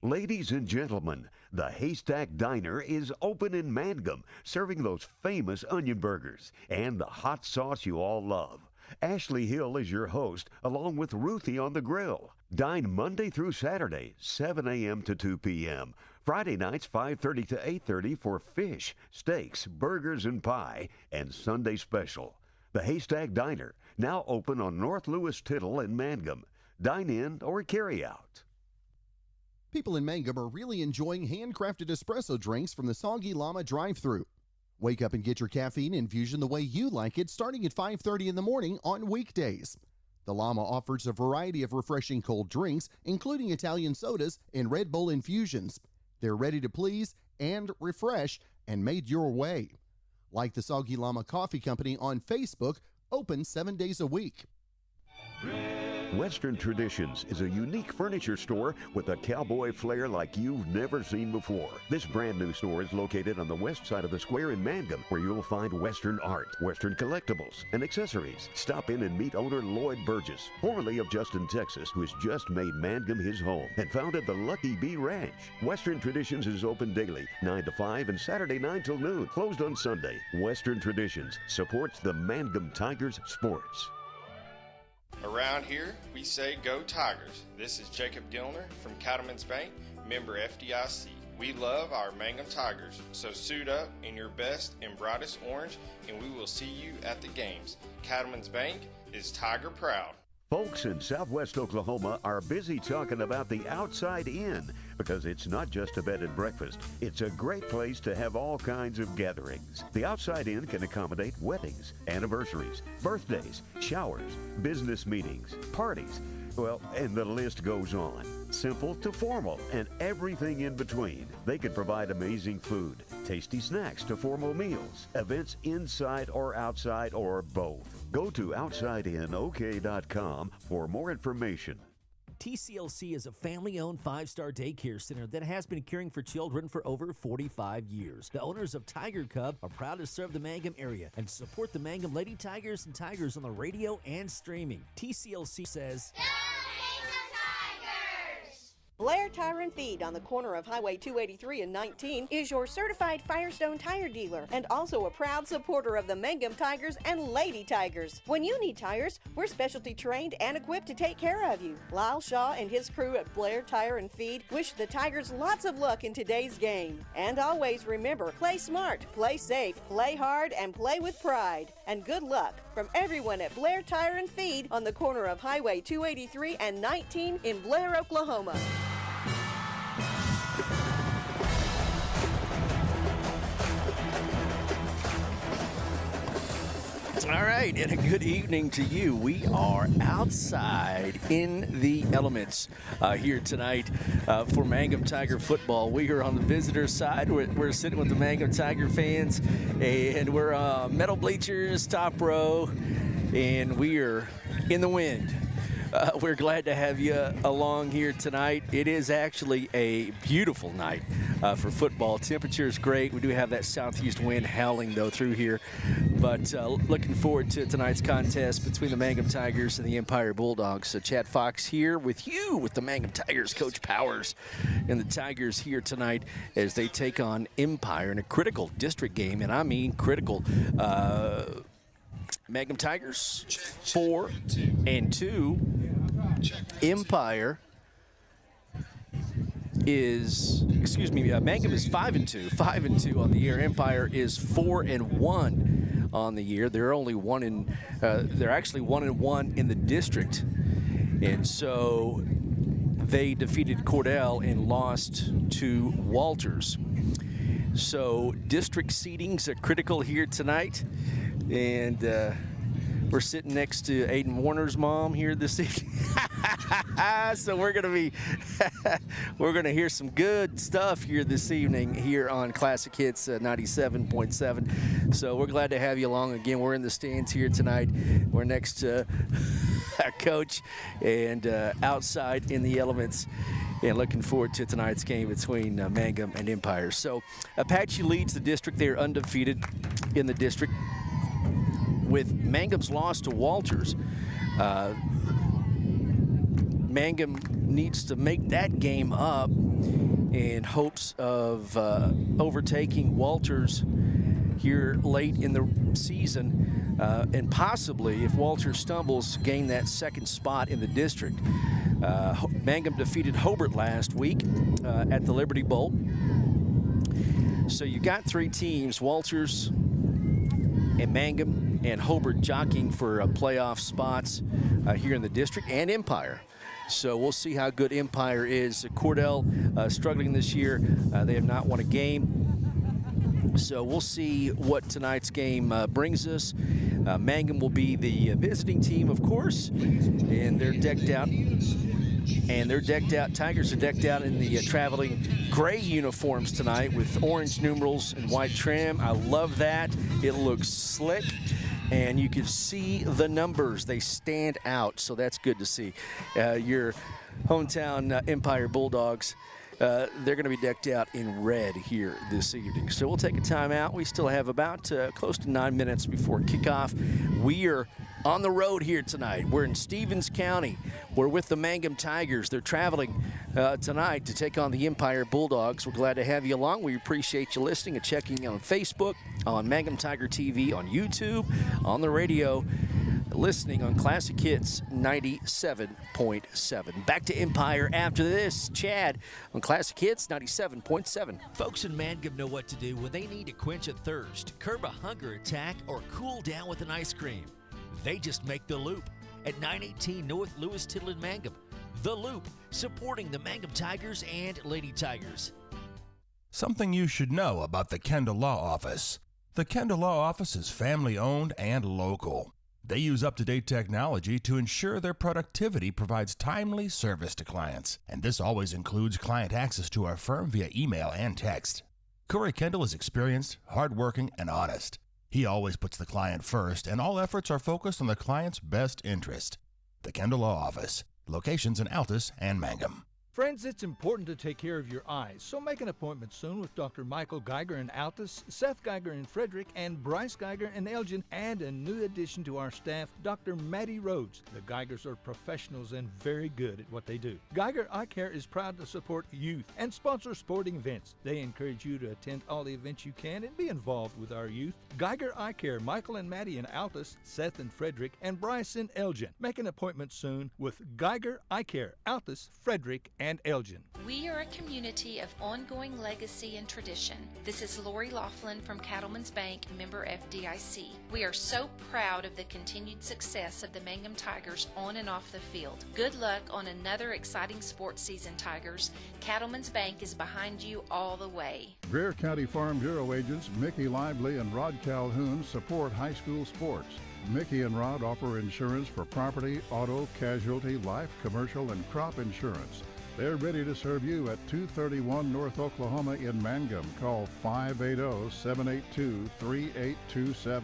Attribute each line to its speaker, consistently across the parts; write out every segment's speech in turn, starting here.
Speaker 1: Ladies and gentlemen, the Haystack Diner is open in Mangum, serving those famous onion burgers and the hot sauce you all love. Ashley Hill is your host, along with Ruthie on the grill. Dine Monday through Saturday, 7 a.m. to 2 p.m. Friday nights, 5:30 to 8:30 for fish, steaks, burgers, and pie, and Sunday special. The Haystack Diner, now open on North Lewis Tittle in Mangum. Dine in or carry out.
Speaker 2: People in Mangum are really enjoying handcrafted espresso drinks from the Soggy Llama drive-thru. Wake up and get your caffeine infusion the way you like it, starting at 5:30 in the morning on weekdays. The Llama offers a variety of refreshing cold drinks, including Italian sodas and Red Bull infusions. They're ready to please and refresh and made your way. Like the Soggy Llama Coffee Company on Facebook, open 7 days a week.
Speaker 1: Western Traditions is a unique furniture store with a cowboy flair like you've never seen before. This brand new store is located on the west side of the square in Mangum, where you'll find Western art, Western collectibles, and accessories. Stop in and meet owner Lloyd Burgess, formerly of Justin, Texas, who has just made Mangum his home and founded the Lucky Bee Ranch. Western Traditions is open daily, 9 to 5, and Saturday 9 till noon, closed on Sunday. Western Traditions supports the Mangum Tigers sports.
Speaker 3: Around here, we say go Tigers. This is Jacob Gilner from Cattlemen's Bank, member FDIC. We love our Mangum Tigers, so suit up in your best and brightest orange, and we will see you at the games. Cattlemen's Bank is Tiger proud.
Speaker 1: Folks in Southwest Oklahoma are busy talking about the Outside Inn because it's not just a bed and breakfast. It's a great place to have all kinds of gatherings. The Outside Inn can accommodate weddings, anniversaries, birthdays, showers, business meetings, parties, well, and the list goes on. Simple to formal and everything in between. They can provide amazing food, tasty snacks to formal meals, events inside or outside or both. Go to OutsideInOK.com for more information.
Speaker 4: TCLC is a family-owned 5-star daycare center that has been caring for children for over 45 years. The owners of Tiger Cub are proud to serve the Mangum area and support the Mangum Lady Tigers and Tigers on the radio and streaming. TCLC says,
Speaker 5: Blair Tire and Feed on the corner of Highway 283 and 19 is your certified Firestone tire dealer and also a proud supporter of the Mangum Tigers and Lady Tigers. When you need tires, we're specialty trained and equipped to take care of you. Lyle Shaw and his crew at Blair Tire and Feed wish the Tigers lots of luck in today's game. And always remember, play smart, play safe, play hard, and play with pride. And good luck from everyone at Blair Tire and Feed on the corner of Highway 283 and 19 in Blair, Oklahoma.
Speaker 4: All right, and a good evening to you. We are outside in the elements here tonight for Mangum Tiger football. We are on the visitor side. We're sitting with the Mangum Tiger fans, and we're metal bleachers, top row, and we are in the wind. We're glad to have you along here tonight. It is actually a beautiful night for football. Temperature is great. We do have that southeast wind howling, though, through here. But looking forward to tonight's contest between the Mangum Tigers and the Empire Bulldogs. So Chad Fox here with you with the Mangum Tigers, Coach Powers, and the Tigers here tonight as they take on Empire in a critical district game, and I mean critical. Mangum Tigers 4-2. Empire is, Mangum is 5-2. 5-2 on the year. Empire is 4-1 on the year. They're only they're actually 1-1 in the district, and so they defeated Cordell and lost to Walters. So district seedings are critical here tonight. And we're sitting next to Aiden Warner's mom here this evening. So we're gonna hear some good stuff here this evening here on Classic Hits 97.7. So we're glad to have you along again. We're in the stands here tonight. We're next to our coach and outside in the elements. And looking forward to tonight's game between Mangum and Empire. So Apache leads the district. They're undefeated in the district. With Mangum's loss to Walters, Mangum needs to make that game up in hopes of overtaking Walters here late in the season, and possibly, if Walters stumbles, gain that second spot in the district. Mangum defeated Hobart last week at the Liberty Bowl. So you got three teams, Walters and Mangum and Hobart, jockeying for playoff spots here in the district, and Empire. So we'll see how good Empire is. Cordell struggling this year. They have not won a game. So we'll see what tonight's game brings us. Mangum will be the visiting team, of course, and they're decked out. Tigers are decked out in the traveling gray uniforms tonight with orange numerals and white trim. I love that. It looks slick, and you can see the numbers. They stand out, so that's good to see. Your hometown Empire Bulldogs, they're going to be decked out in red here this evening. So we'll take a timeout. We still have about close to 9 minutes before kickoff. We are on the road here tonight. We're in Stevens County. We're with the Mangum Tigers. They're traveling tonight to take on the Empire Bulldogs. We're glad to have you along. We appreciate you listening and checking on Facebook, on Mangum Tiger TV, on YouTube, on the radio, listening on Classic Hits 97.7. Back to Empire after this. Chad on Classic Hits 97.7.
Speaker 6: Folks in Mangum know what to do when they need to quench a thirst, curb a hunger attack, or cool down with an ice cream. They just make the Loop at 918 North Lewis Tittle in Mangum. The Loop, supporting the Mangum Tigers and Lady Tigers.
Speaker 7: Something you should know about the Kendall Law Office. The Kendall Law Office is family-owned and local. They use up-to-date technology to ensure their productivity provides timely service to clients, and this always includes client access to our firm via email and text. Corey Kendall is experienced, hardworking, and honest. He always puts the client first, and all efforts are focused on the client's best interest. The Kendall Law Office, locations in Altus and Mangum.
Speaker 8: Friends, it's important to take care of your eyes, so make an appointment soon with Dr. Michael Geiger in Altus, Seth Geiger in Frederick, and Bryce Geiger in Elgin, and a new addition to our staff, Dr. Maddie Rhodes. The Geigers are professionals and very good at what they do. Geiger Eye Care is proud to support youth and sponsor sporting events. They encourage you to attend all the events you can and be involved with our youth. Geiger Eye Care, Michael and Maddie in Altus, Seth in Frederick, and Bryce in Elgin. Make an appointment soon with Geiger Eye Care, Altus, Frederick, and Elgin.
Speaker 9: We are a community of ongoing legacy and tradition. This is Lori Laughlin from Cattlemen's Bank, member FDIC. We are so proud of the continued success of the Mangum Tigers on and off the field. Good luck on another exciting sports season, Tigers. Cattlemen's Bank is behind you all the way.
Speaker 10: Greer County Farm Bureau agents Mickey Lively and Rod Calhoun support high school sports. Mickey and Rod offer insurance for property, auto, casualty, life, commercial, and crop insurance. They're ready to serve you at 231 North Oklahoma in Mangum. Call 580-782-3827.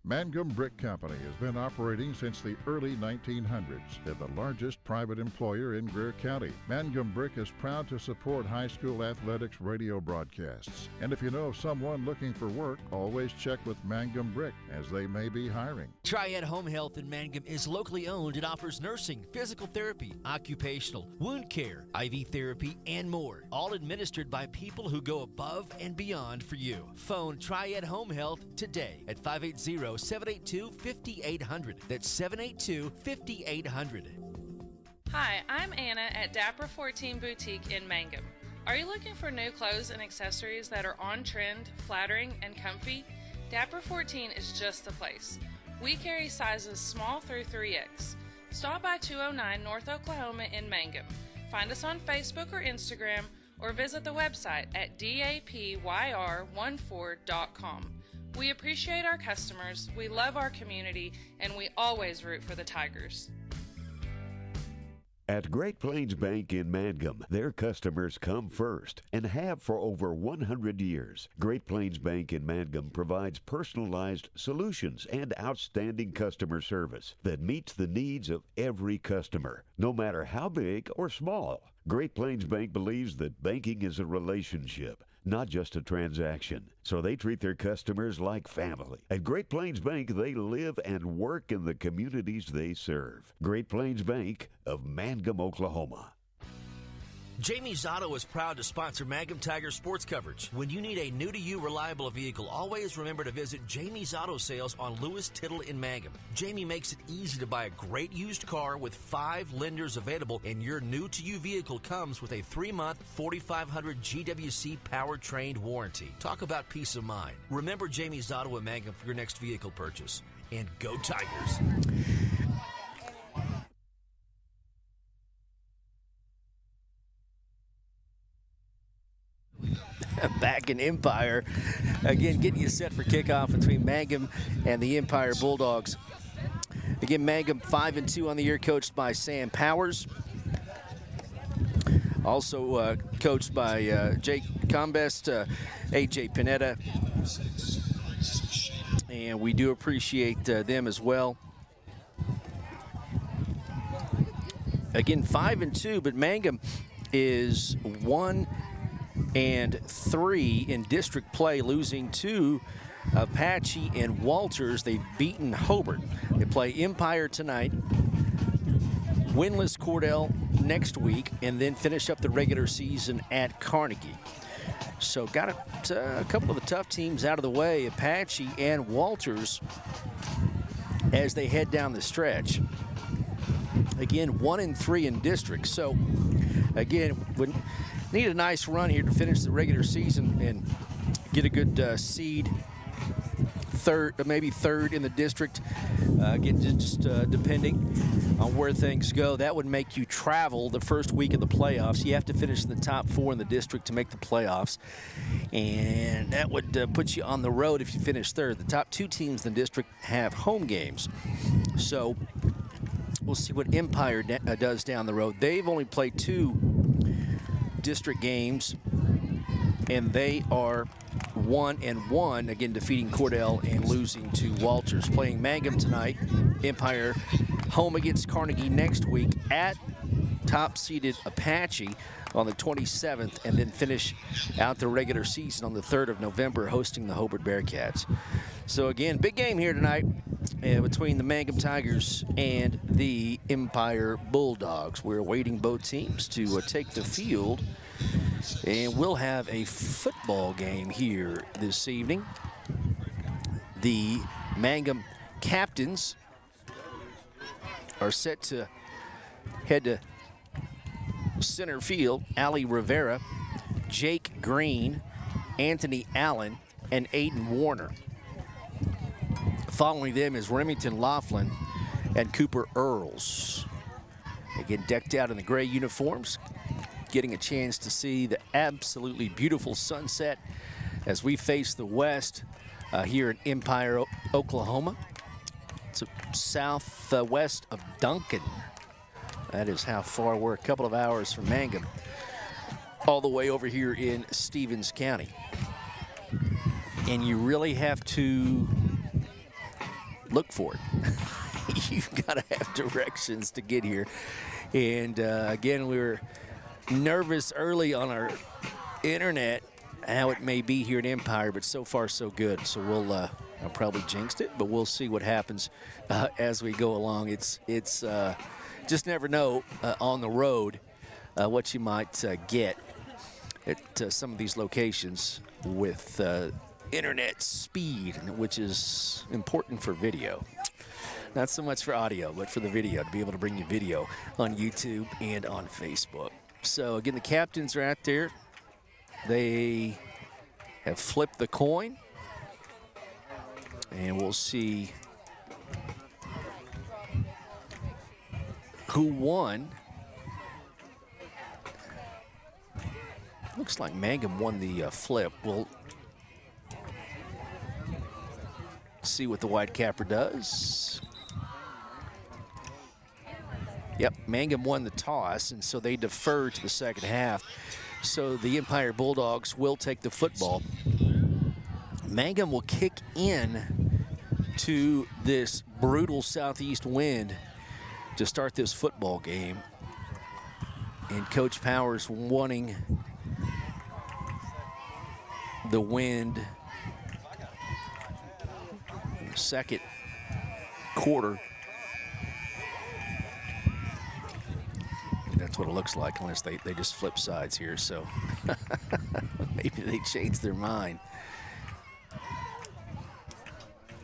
Speaker 10: Mangum Brick Company has been operating since the early 1900s. They're the largest private employer in Greer County. Mangum Brick is proud to support high school athletics radio broadcasts. And if you know of someone looking for work, always check with Mangum Brick, as they may be hiring.
Speaker 6: Triad Home Health in Mangum is locally owned and offers nursing, physical therapy, occupational, wound care, IV therapy, and more. All administered by people who go above and beyond for you. Phone Triad Home Health today at 580-782-5800. That's 782-5800.
Speaker 11: Hi, I'm Anna at Dapper 14 Boutique in Mangum. Are you looking for new clothes and accessories that are on trend, flattering, and comfy? Dapper 14 is just the place. We carry sizes small through 3X. Stop by 209 North Oklahoma in Mangum. Find us on Facebook or Instagram, or visit the website at dapyr14.com. We appreciate our customers, we love our community, and we always root for the Tigers.
Speaker 1: At Great Plains Bank in Mangum, their customers come first and have for over 100 years. Great Plains Bank in Mangum provides personalized solutions and outstanding customer service that meets the needs of every customer, no matter how big or small. Great Plains Bank believes that banking is a relationship, not just a transaction. So they treat their customers like family. At Great Plains Bank, they live and work in the communities they serve. Great Plains Bank of Mangum, Oklahoma.
Speaker 6: Jamie's Auto is proud to sponsor Mangum Tiger sports coverage. When you need a new-to-you reliable vehicle, always remember to visit Jamie's Auto Sales on Lewis Tittle in Mangum. Jamie makes it easy to buy a great used car with 5 lenders available, and your new-to-you vehicle comes with a 3-month 4500 GWC powertrain warranty. Talk about peace of mind. Remember Jamie's Auto in Mangum for your next vehicle purchase. And go Tigers!
Speaker 4: Back in Empire, again getting you set for kickoff between Mangum and the Empire Bulldogs. Again, Mangum 5-2 on the year, coached by Sam Powers. Also coached by Jake Combest, AJ Pinetta, and we do appreciate them as well. Again, 5-2, but Mangum is 1-3 in district play, losing to Apache and Walters. They've beaten Hobart. They play Empire tonight, winless Cordell next week, and then finish up the regular season at Carnegie. So got a couple of the tough teams out of the way, Apache and Walters, as they head down the stretch. Again, 1-3 in district. So again, would need a nice run here to finish the regular season and get a good seed, maybe third in the district. Again, just depending on where things go, that would make you travel the first week of the playoffs. You have to finish in the top 4 in the district to make the playoffs, and that would put you on the road if you finish third. The top 2 teams in the district have home games, so we'll see what Empire does down the road. They've only played 2 district games, and they are 1-1, again defeating Cordell and losing to Walters. Playing Mangum tonight, Empire home against Carnegie next week, at top-seeded Apache on the 27th, and then finish out the regular season on the 3rd of November, hosting the Hobart Bearcats. So again, big game here tonight between the Mangum Tigers and the Empire Bulldogs. We're awaiting both teams to take the field, and we'll have a football game here this evening. The Mangum captains are set to head to center field. Ali Rivera, Jake Green, Anthony Allen, and Aiden Warner. Following them is Remington Laughlin and Cooper Earls. Again, decked out in the gray uniforms, getting a chance to see the absolutely beautiful sunset as we face the west here in Empire, Oklahoma. It's southwest of Duncan. That is how far we're, a couple of hours from Mangum, all the way over here in Stevens County. And you really have to look for it. You've got to have directions to get here. And again, we were nervous early on our internet how it may be here in Empire, but so far so good. So we'll I probably jinxed it, but we'll see what happens as we go along. It's just never know on the road what you might get at some of these locations with internet speed, which is important for video. Not so much for audio, but for the video, to be able to bring you video on YouTube and on Facebook. So again, the captains are out there. They have flipped the coin, and we'll see who won. Looks like Mangum won the flip. We'll see what the white capper does. Yep, Mangum won the toss, and so they defer to the second half. So the Empire Bulldogs will take the football. Mangum will kick in to this brutal southeast wind to start this football game. And Coach Powers wanting the wind in the second quarter. That's what it looks like, unless they just flip sides here. So maybe they changed their mind.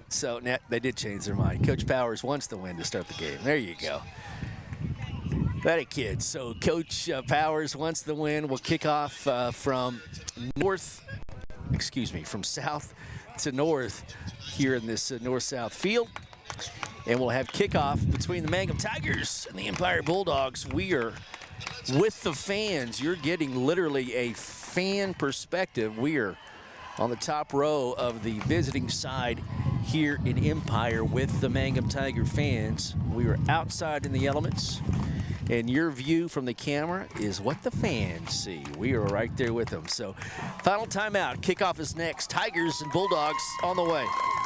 Speaker 4: So they did change their mind. Coach Powers wants the win to start the game. There you go. That a kid. So Coach Powers wants the win. We'll kick off from south to north here in this north-south field. And we'll have kickoff between the Mangum Tigers and the Empire Bulldogs. We are with the fans. You're getting literally a fan perspective. We are on the top row of the visiting side here in Empire with the Mangum Tiger fans. We are outside in the elements, and your view from the camera is what the fans see. We are right there with them. So final timeout. Kickoff is next. Tigers and Bulldogs on the way.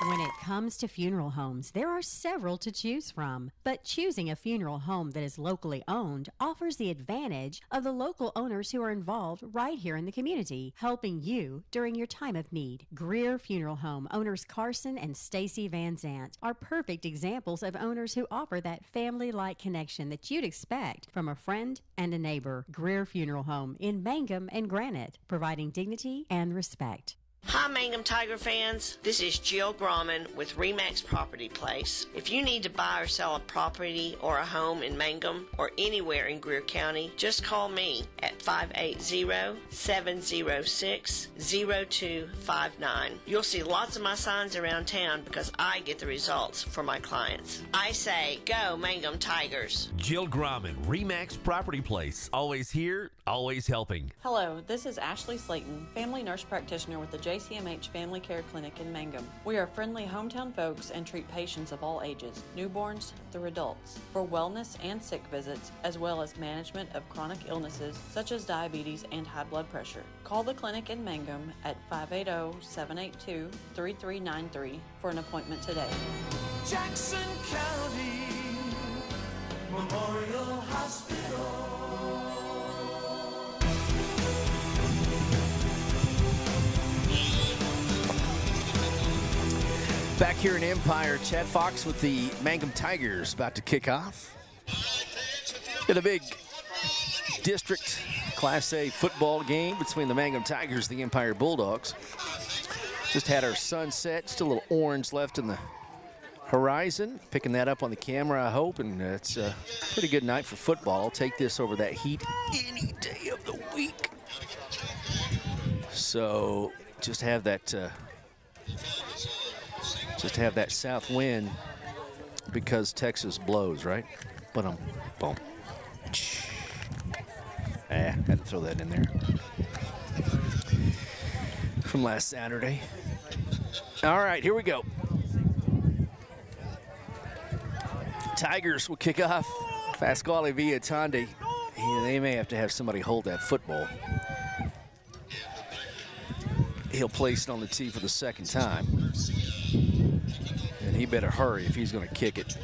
Speaker 12: When it comes to funeral homes, there are several to choose from, but choosing a funeral home that is locally owned offers the advantage of the local owners who are involved right here in the community, helping you during your time of need. Greer Funeral Home owners Carson and Stacy Van Zant are perfect examples of owners who offer that family-like connection that you'd expect from a friend and a neighbor. Greer Funeral Home in Mangum and Granite, providing dignity and respect.
Speaker 13: Hi Mangum Tiger fans, this is Jill Grauman with RE/MAX Property Place. If you need to buy or sell a property or a home in Mangum or anywhere in Greer County, just call me at 580-706-0259. You'll see lots of my signs around town because I get the results for my clients. I say, go Mangum Tigers.
Speaker 6: Jill Grauman, RE/MAX Property Place. Always here, always helping.
Speaker 14: Hello, this is Ashley Slayton, family nurse practitioner with the JCMH Family Care Clinic in Mangum. We are friendly hometown folks and treat patients of all ages, newborns through adults, for wellness and sick visits, as well as management of chronic illnesses such as diabetes and high blood pressure. Call the clinic in Mangum at 580-782-3393 for an appointment today.
Speaker 15: Jackson County Memorial Hospital.
Speaker 4: Back here in Empire, Chad Fox with the Mangum Tigers about to kick off. In a big district Class A football game between the Mangum Tigers and the Empire Bulldogs. Just had our sunset, still a little orange left in the horizon. Picking that up on the camera, I hope, and it's a pretty good night for football. I'll take this over that heat any day of the week. So just have that south wind because Texas blows, right? But boom. Had to throw that in there from last Saturday. All right, here we go. Tigers will kick off. Pasquale Villatande. They may have to have somebody hold that football. He'll place it on the tee for the second time. And he better hurry if he's going to kick it.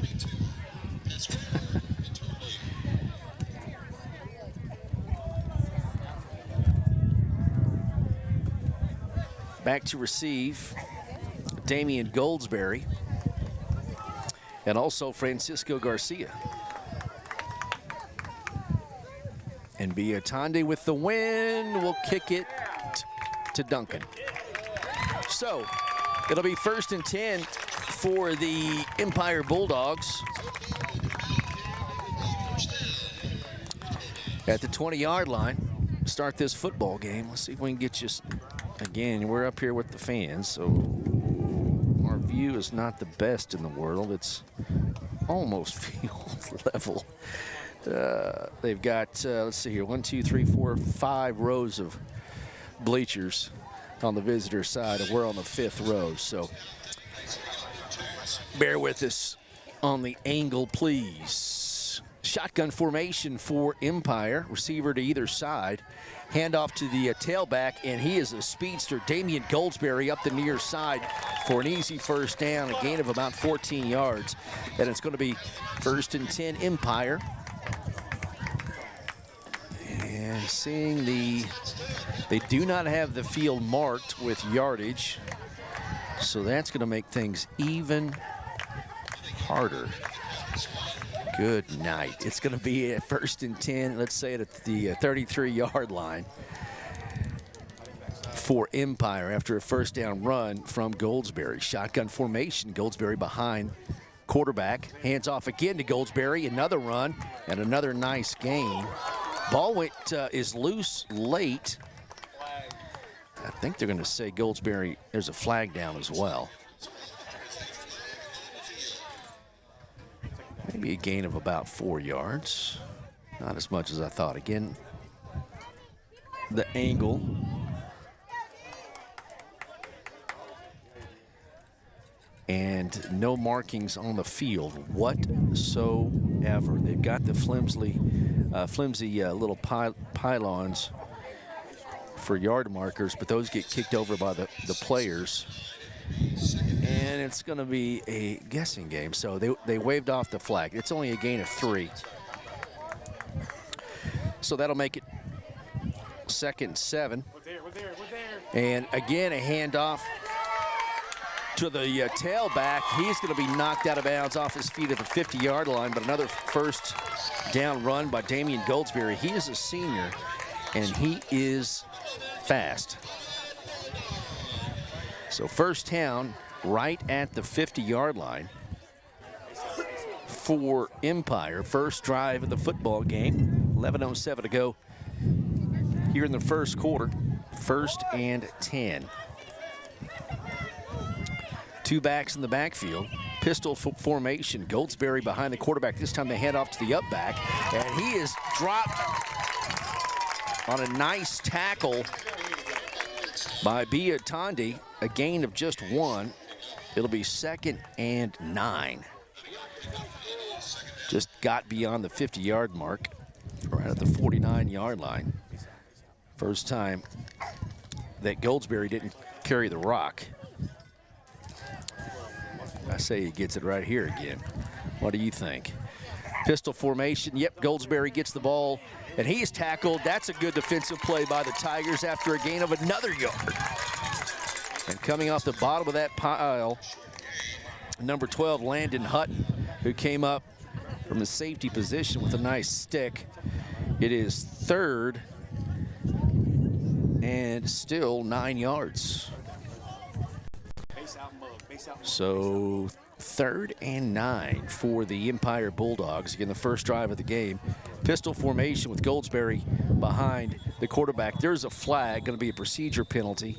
Speaker 4: Back to receive Damian Goldsberry and also Francisco Garcia. And Biatande with the win will kick it to Duncan. So it'll be 1st and 10 for the Empire Bulldogs at the 20-yard line. Start this football game. Let's see if we can get you. Again, we're up here with the fans, so our view is not the best in the world. It's almost field level. They've got, let's see here, 1, 2, 3, 4, 5 rows of bleachers on the visitor side, and we're on the 5th row. So bear with us on the angle, please. Shotgun formation for Empire. Receiver to either side. Handoff to the tailback, and he is a speedster. Damian Goldsberry up the near side for an easy first down, a gain of about 14 yards. And it's going to be 1st and 10 Empire. And seeing they do not have the field marked with yardage, so that's going to make things even harder. Good night. It's going to be at 1st and 10, let's say it at the 33-yard line for Empire after a first down run from Goldsberry. Shotgun formation, Goldsberry behind quarterback. Hands off again to Goldsberry, another run and another nice gain. Ball is loose late. I think they're going to say Goldsberry, there's a flag down as well. Maybe a gain of about 4 yards. Not as much as I thought. Again, the angle. And no markings on the field whatsoever. They've got the flimsy little pylons for yard markers, but those get kicked over by the players. And it's going to be a guessing game. So they waved off the flag. It's only a gain of 3. So that'll make it 2nd and 7. And again, a handoff to the tailback. He's going to be knocked out of bounds off his feet at the 50-yard line, but another first down run by Damian Goldsberry. He is a senior, and he is fast. So first down right at the 50-yard line for Empire. First drive of the football game. 11:07 to go here in the first quarter. 1st and 10. 2 backs in the backfield. Pistol formation. Goldsberry behind the quarterback. This time they hand off to the up back, and he is dropped on a nice tackle by Biatondi. A gain of just 1. It'll be 2nd and 9. Just got beyond the 50-yard mark, right at the 49-yard line. First time that Goldsberry didn't carry the rock. I say he gets it right here again. What do you think? Pistol formation. Yep, Goldsberry gets the ball, and he is tackled. That's a good defensive play by the Tigers after a gain of another yard. And coming off the bottom of that pile, number 12, Landon Hutton, who came up from the safety position with a nice stick. It is 3rd and still 9 yards. So 3rd and 9 for the Empire Bulldogs. Again, the first drive of the game. Pistol formation with Goldsberry behind the quarterback. There's a flag, going to be a procedure penalty.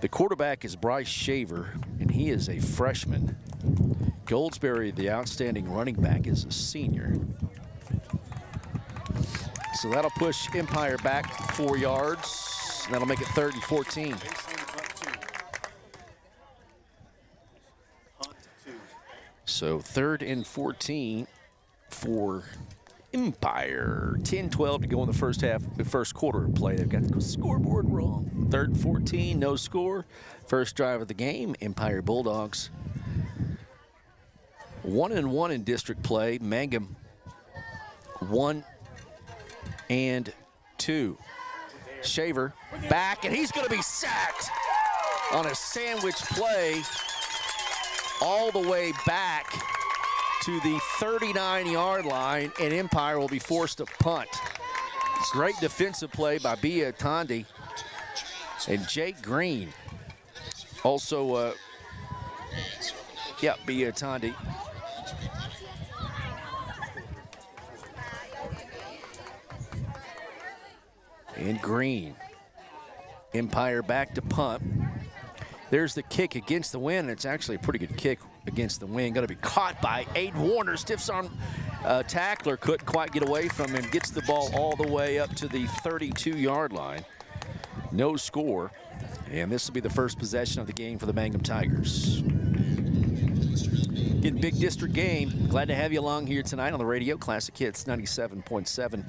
Speaker 4: The quarterback is Bryce Shaver, and he is a freshman. Goldsberry, the outstanding running back, is a senior. So that'll push Empire back 4 yards. And that'll make it 3rd and 14. So 3rd and 14 for Empire. 10-12 to go in the first half, the first quarter of play. They've got the scoreboard wrong. 3rd and 14, no score. First drive of the game, Empire Bulldogs. 1-1 in district play. Mangum 1-2. Shaver back, and he's going to be sacked on a sandwich play all the way back to the 39-yard line, and Empire will be forced to punt. Great defensive play by Biatondi and Jake Green. Also, Biatondi. And Green. Empire back to punt. There's the kick against the wind. It's actually a pretty good kick against the wind. Going to be caught by Aiden Warner. Stiffs arm tackler couldn't quite get away from him. Gets the ball all the way up to the 32-yard line. No score. And this will be the first possession of the game for the Mangum Tigers. Again, big district game. Glad to have you along here tonight on the radio. Classic Hits 97.7.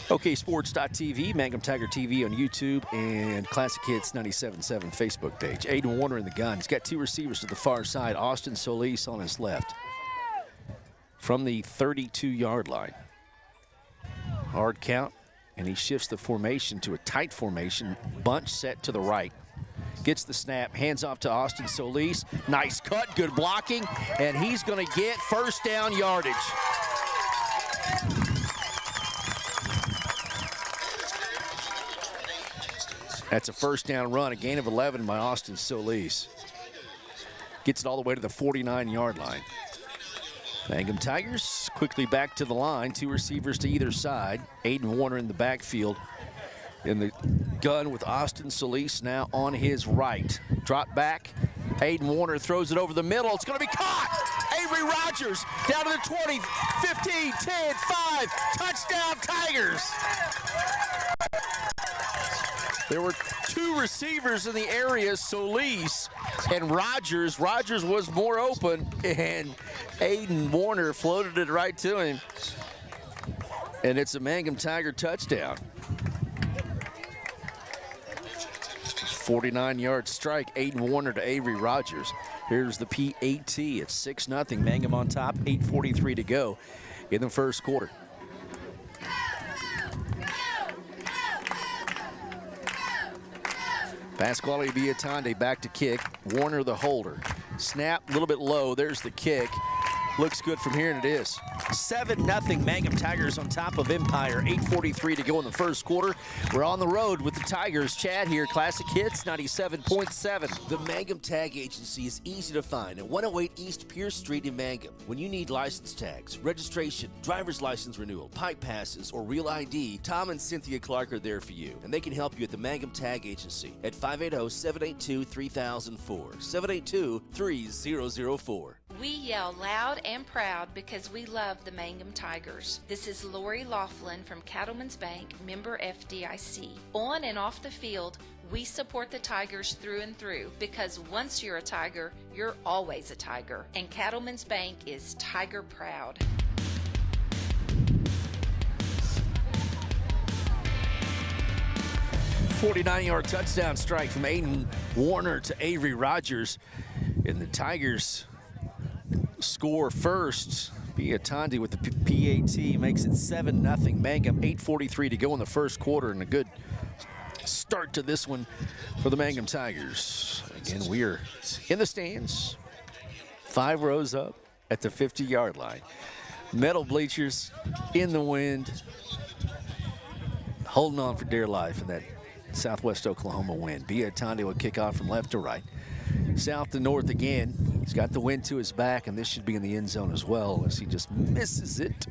Speaker 4: OKSports.tv, Mangum Tiger TV on YouTube, and Classic Hits 97.7 Facebook page. Aiden Warner in the gun. He's got 2 receivers to the far side. Austin Solis on his left. From the 32-yard line. Hard count, and he shifts the formation to a tight formation. Bunch set to the right. Gets the snap, hands off to Austin Solis. Nice cut, good blocking, and he's going to get first down yardage. That's a first down run, a gain of 11 by Austin Solis. Gets it all the way to the 49-yard line. Mangum Tigers quickly back to the line. 2 receivers to either side. Aiden Warner in the backfield. In the gun with Austin Solis now on his right. Drop back. Aiden Warner throws it over the middle. It's going to be caught. Avery Rogers down to the 20, 15, 10, 5. Touchdown Tigers. There were 2 receivers in the area, Solis and Rogers. Rogers was more open, and Aiden Warner floated it right to him. And it's a Mangum Tiger touchdown. 49-yard strike, Aiden Warner to Avery Rogers. Here's the PAT. It's 6-0. Mangum on top, 8:43 to go in the first quarter. Pass quality via Tande, back to kick. Warner the holder. Snap, a little bit low. There's the kick. Looks good from here, and it is. 7-0 Mangum Tigers on top of Empire. 8:43 to go in the first quarter. We're on the road with the Tigers. Chad here, Classic Hits 97.7.
Speaker 6: The Mangum Tag Agency is easy to find at 108 East Pierce Street in Mangum. When you need license tags, registration, driver's license renewal, pipe passes, or real ID, Tom and Cynthia Clark are there for you. And they can help you at the Mangum Tag Agency at 580-782-3004, 782-3004.
Speaker 9: We yell loud and proud because we love the Mangum Tigers. This is Lori Laughlin from Cattlemen's Bank, member FDIC. On and off the field, we support the Tigers through and through because once you're a Tiger, you're always a Tiger. And Cattlemen's Bank is Tiger proud.
Speaker 4: .49-yard touchdown strike from Aiden Warner to Avery Rogers. And the Tigers score first. Biatandi with the PAT makes it 7-0 Mangum. 8:43 to go in the first quarter, and a good start to this one for the Mangum Tigers. Again, we are in the stands, 5 rows up at the 50-yard line. Metal bleachers in the wind, holding on for dear life in that Southwest Oklahoma wind. Biatandi will kick off from left to right. South to north again. He's got the wind to his back, and this should be in the end zone as well, unless he just misses it.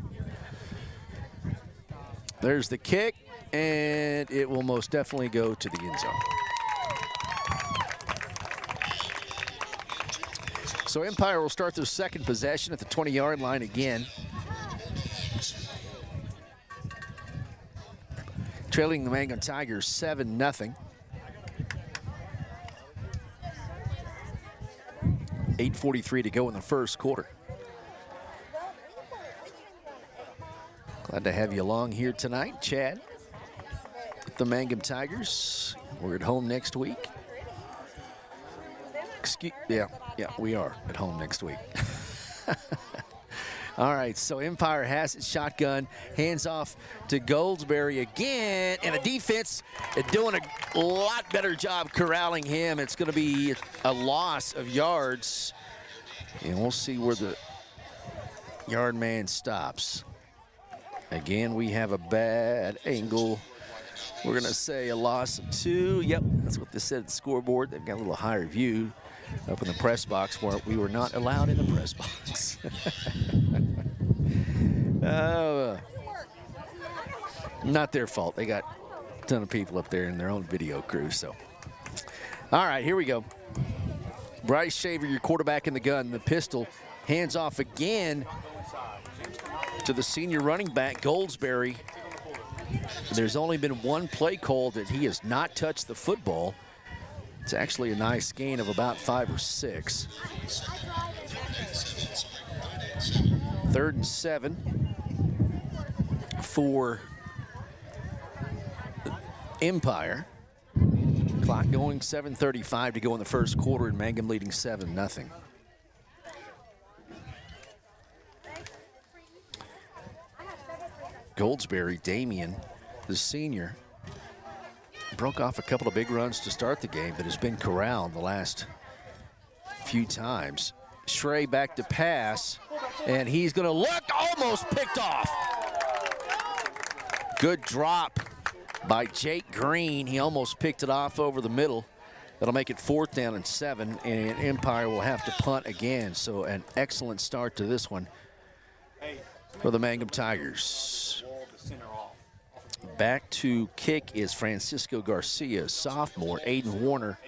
Speaker 4: There's the kick, and it will most definitely go to the end zone. So Empire will start their second possession at the 20-yard line again. Trailing the Mangum Tigers 7-0. 8:43 to go in the first quarter. Glad to have you along here tonight, Chad. With the Mangum Tigers. We're at home next week. Yeah, we are at home next week. All right, so Empire has it shotgun, hands off to Goldsberry again, and a defense doing a lot better job corralling him. It's going to be a loss of yards, and we'll see where the yard man stops. Again, we have a bad angle. We're going to say a loss of 2. Yep, that's what they said at the scoreboard. They've got a little higher view up in the press box where we were not allowed in the press box. Not their fault. They got a ton of people up there in their own video crew. So, all right, here we go. Bryce Shaver, your quarterback in the gun. The pistol, hands off again to the senior running back, Goldsberry. There's only been one play called that he has not touched the football. It's actually a nice gain of about 5 or 6. 3rd and 7 for Empire. Clock going, 7:35 to go in the first quarter, and Mangum leading 7-0. Goldsberry, Damian, the senior. broke off a couple of big runs to start the game, but has been corralled the last few times. Schrey back to pass, and he's going to look, almost picked off. Good drop by Jake Green. He almost picked it off over the middle. That'll make it 4th down and 7, and Empire will have to punt again. So an excellent start to this one for the Mangum Tigers. Back to kick is Francisco Garcia, sophomore. Aiden Warner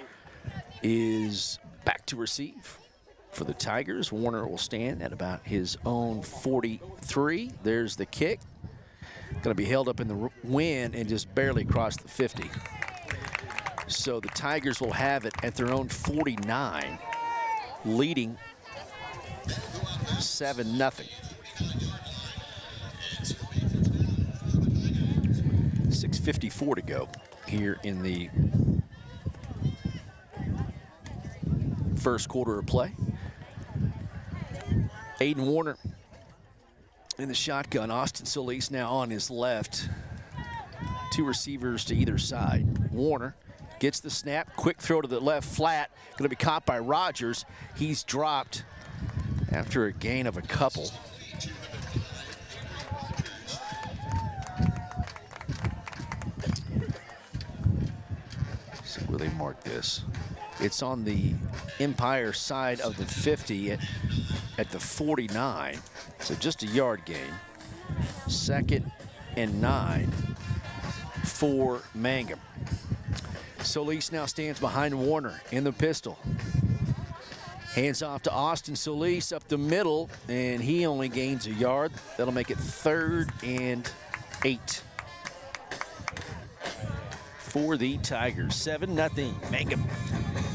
Speaker 4: is back to receive for the Tigers. Warner will stand at about his own 43. There's the kick. Going to be held up in the wind and just barely cross the 50. So the Tigers will have it at their own 49, leading 7-0. 6:54 to go here in the first quarter of play. Aiden Warner in the shotgun. Austin Solis now on his left. 2 receivers to either side. Warner gets the snap, quick throw to the left flat. Going to be caught by Rogers. He's dropped after a gain of a couple. See where they mark this. It's on the Empire side of the 50 at the 49. So just a yard gain. 2nd and 9 for Mangum. Solis now stands behind Warner in the pistol. Hands off to Austin Solis up the middle, and he only gains a yard. That'll make it 3rd and 8 for the Tigers. 7-0. Mangum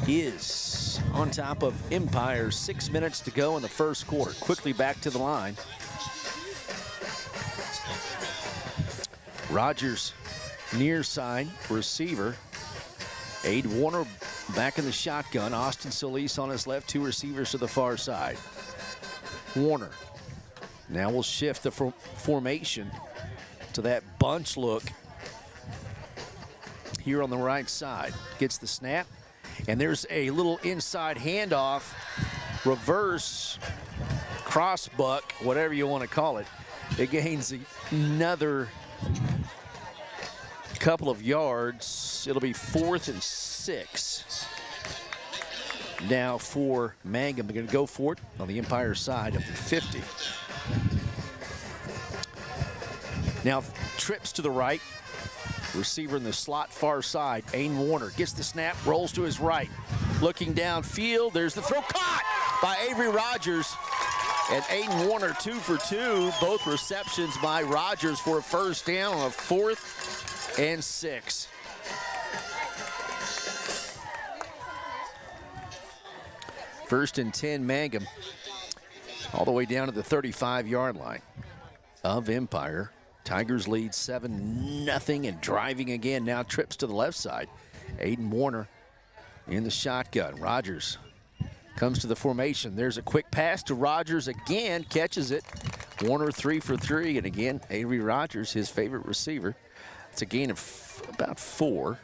Speaker 4: is on top of Empire. 6 minutes to go in the first quarter. Quickly back to the line. Rogers near side receiver. Aiden Warner back in the shotgun. Austin Solis on his left. 2 receivers to the far side. Warner now will shift the formation to that bunch look here on the right side. Gets the snap, and there's a little inside handoff, reverse, cross buck, whatever you want to call it. It gains another couple of yards. It'll be 4th and 6. Now for Mangum, they're going to go for it on the Empire side of the 50. Now trips to the right. Receiver in the slot far side. Aiden Warner gets the snap, rolls to his right. Looking downfield, there's the throw caught by Avery Rogers. And Aiden Warner 2 for 2. Both receptions by Rogers for a first down on a 4th and 6. First and 10 Mangum. All the way down to the 35-yard line of Empire. Tigers lead 7-0 and driving again. Now trips to the left side. Aiden Warner in the shotgun. Rogers comes to the formation. There's a quick pass to Rogers again. Catches it. Warner 3 for 3. And again, Avery Rogers, his favorite receiver. It's a gain of about 4.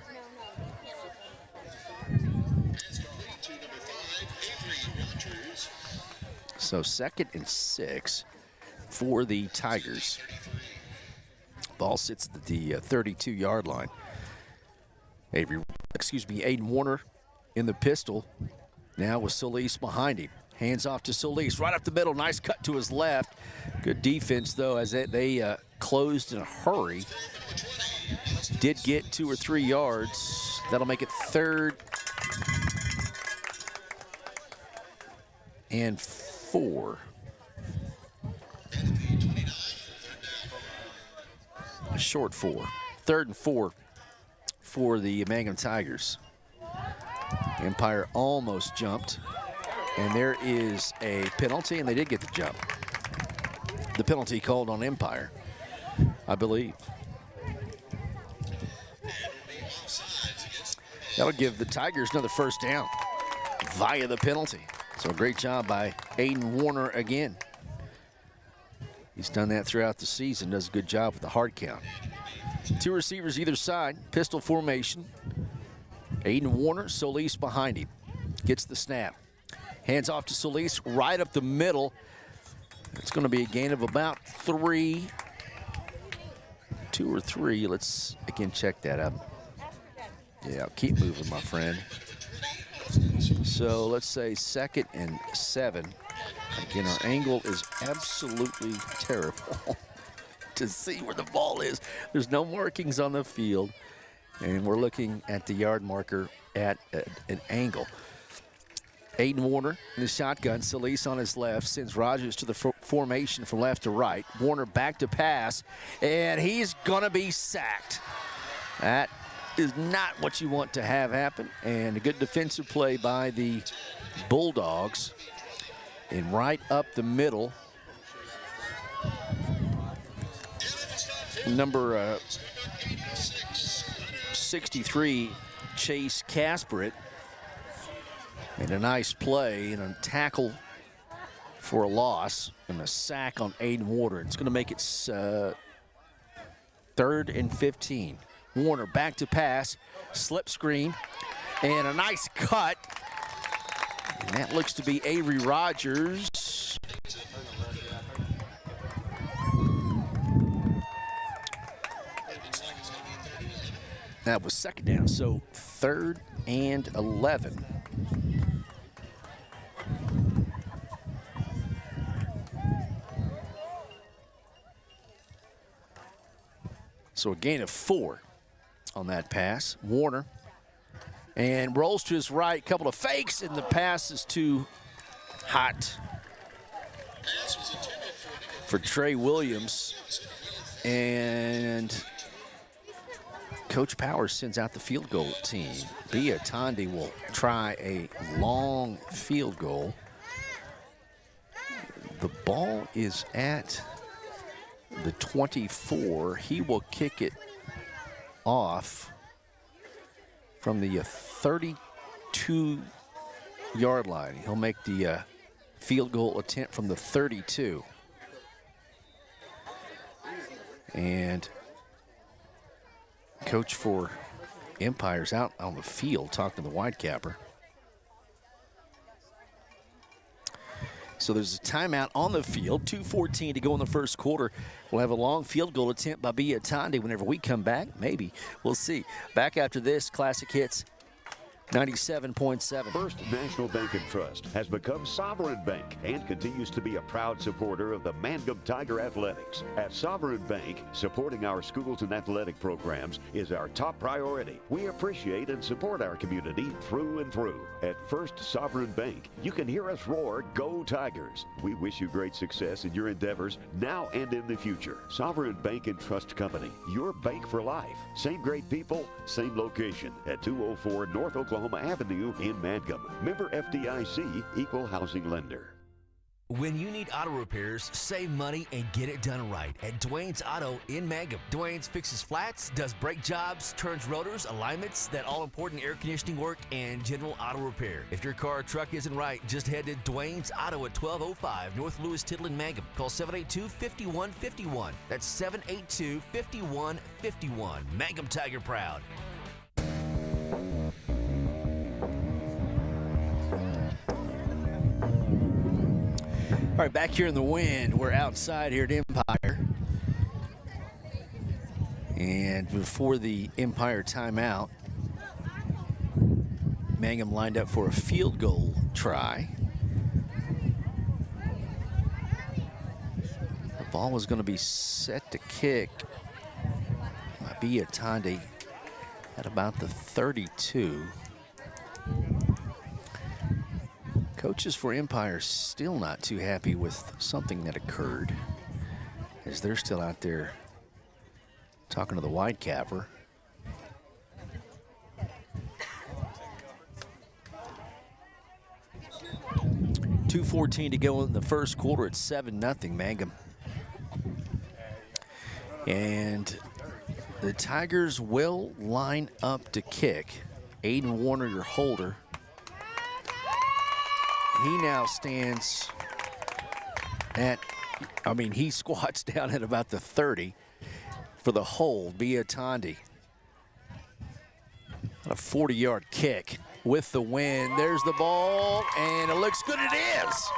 Speaker 4: So 2nd and 6 for the Tigers. Ball sits at the 32-yard line. Aiden Warner in the pistol. Now with Solis behind him. Hands off to Solis, right up the middle. Nice cut to his left. Good defense, though, as they closed in a hurry. Did get 2 or 3 yards. That'll make it 3rd and 4. A short 4. 3rd and 4 for the Mangum Tigers. Empire almost jumped, and there is a penalty, and they did get the jump. The penalty called on Empire, I believe. That'll give the Tigers another first down via the penalty. So a great job by Aiden Warner again. He's done that throughout the season, does a good job with the hard count. 2 receivers either side, pistol formation. Aiden Warner, Solis behind him. Gets the snap. Hands off to Solis, right up the middle. It's going to be a gain of about 3. 2 or 3. Let's, again, check that up. Yeah, keep moving, my friend. So let's say 2nd and 7. Again, our angle is absolutely terrible to see where the ball is. There's no markings on the field, and we're looking at the yard marker at an angle. Aiden Warner in the shotgun. Solis on his left sends Rogers to the formation from left to right. Warner back to pass, and he's going to be sacked. That is not what you want to have happen, and a good defensive play by the Bulldogs. And right up the middle, number 63, Chase Casperett, made a nice play and a tackle for a loss and a sack on Aiden Warner. It's going to make it 3rd and 15. Warner back to pass, slip screen, and a nice cut. And that looks to be Avery Rogers. That was 2nd down, so 3rd and 11. So a gain of 4 on that pass. Warner. And rolls to his right, couple of fakes, and the pass is too hot for Trey Williams. And Coach Powers sends out the field goal team. Bia Tondi will try a long field goal. The ball is at the 24. He will kick it off from the 32-yard line. He'll make the field goal attempt from the 32. And coach for Empire's out on the field talking to the wide capper. So there's a timeout on the field, 2:14 to go in the first quarter. We'll have a long field goal attempt by Bia Tondi whenever we come back. Maybe. We'll see. Back after this, Classic Hits 97.7.
Speaker 1: First National Bank and Trust has become Sovereign Bank and continues to be a proud supporter of the Mangum Tiger Athletics. At Sovereign Bank, supporting our schools and athletic programs is our top priority. We appreciate and support our community through and through. At First Sovereign Bank, you can hear us roar, "Go Tigers!" We wish you great success in your endeavors now and in the future. Sovereign Bank and Trust Company, your bank for life. Same great people, same location at 204 North Oklahoma Avenue in Mangum. Member FDIC, Equal Housing Lender.
Speaker 6: When you need auto repairs, save money and get it done right at Dwayne's Auto in Mangum. Dwayne's fixes flats, does brake jobs, turns rotors, alignments, that all-important air conditioning work, and general auto repair. If your car or truck isn't right, just head to Dwayne's Auto at 1205 North Lewis Tittle in Mangum. Call 782-5151. That's 782-5151. Mangum Tiger proud.
Speaker 4: All right, back here in the wind, we're outside here at Empire. And before the Empire timeout, Mangum lined up for a field goal try. The ball was going to be set to kick by Bia Tondi at about the 32. Coaches for Empire still not too happy with something that occurred, as they're still out there talking to the wide capper. .214 to go in the first quarter. It's 7-0 Mangum. And the Tigers will line up to kick. Aiden Warner, your holder. He now stands at, he squats down at about the 30 for the hold. Bia Tondi. A 40-yard kick with the wind. There's the ball, and it looks good. It is.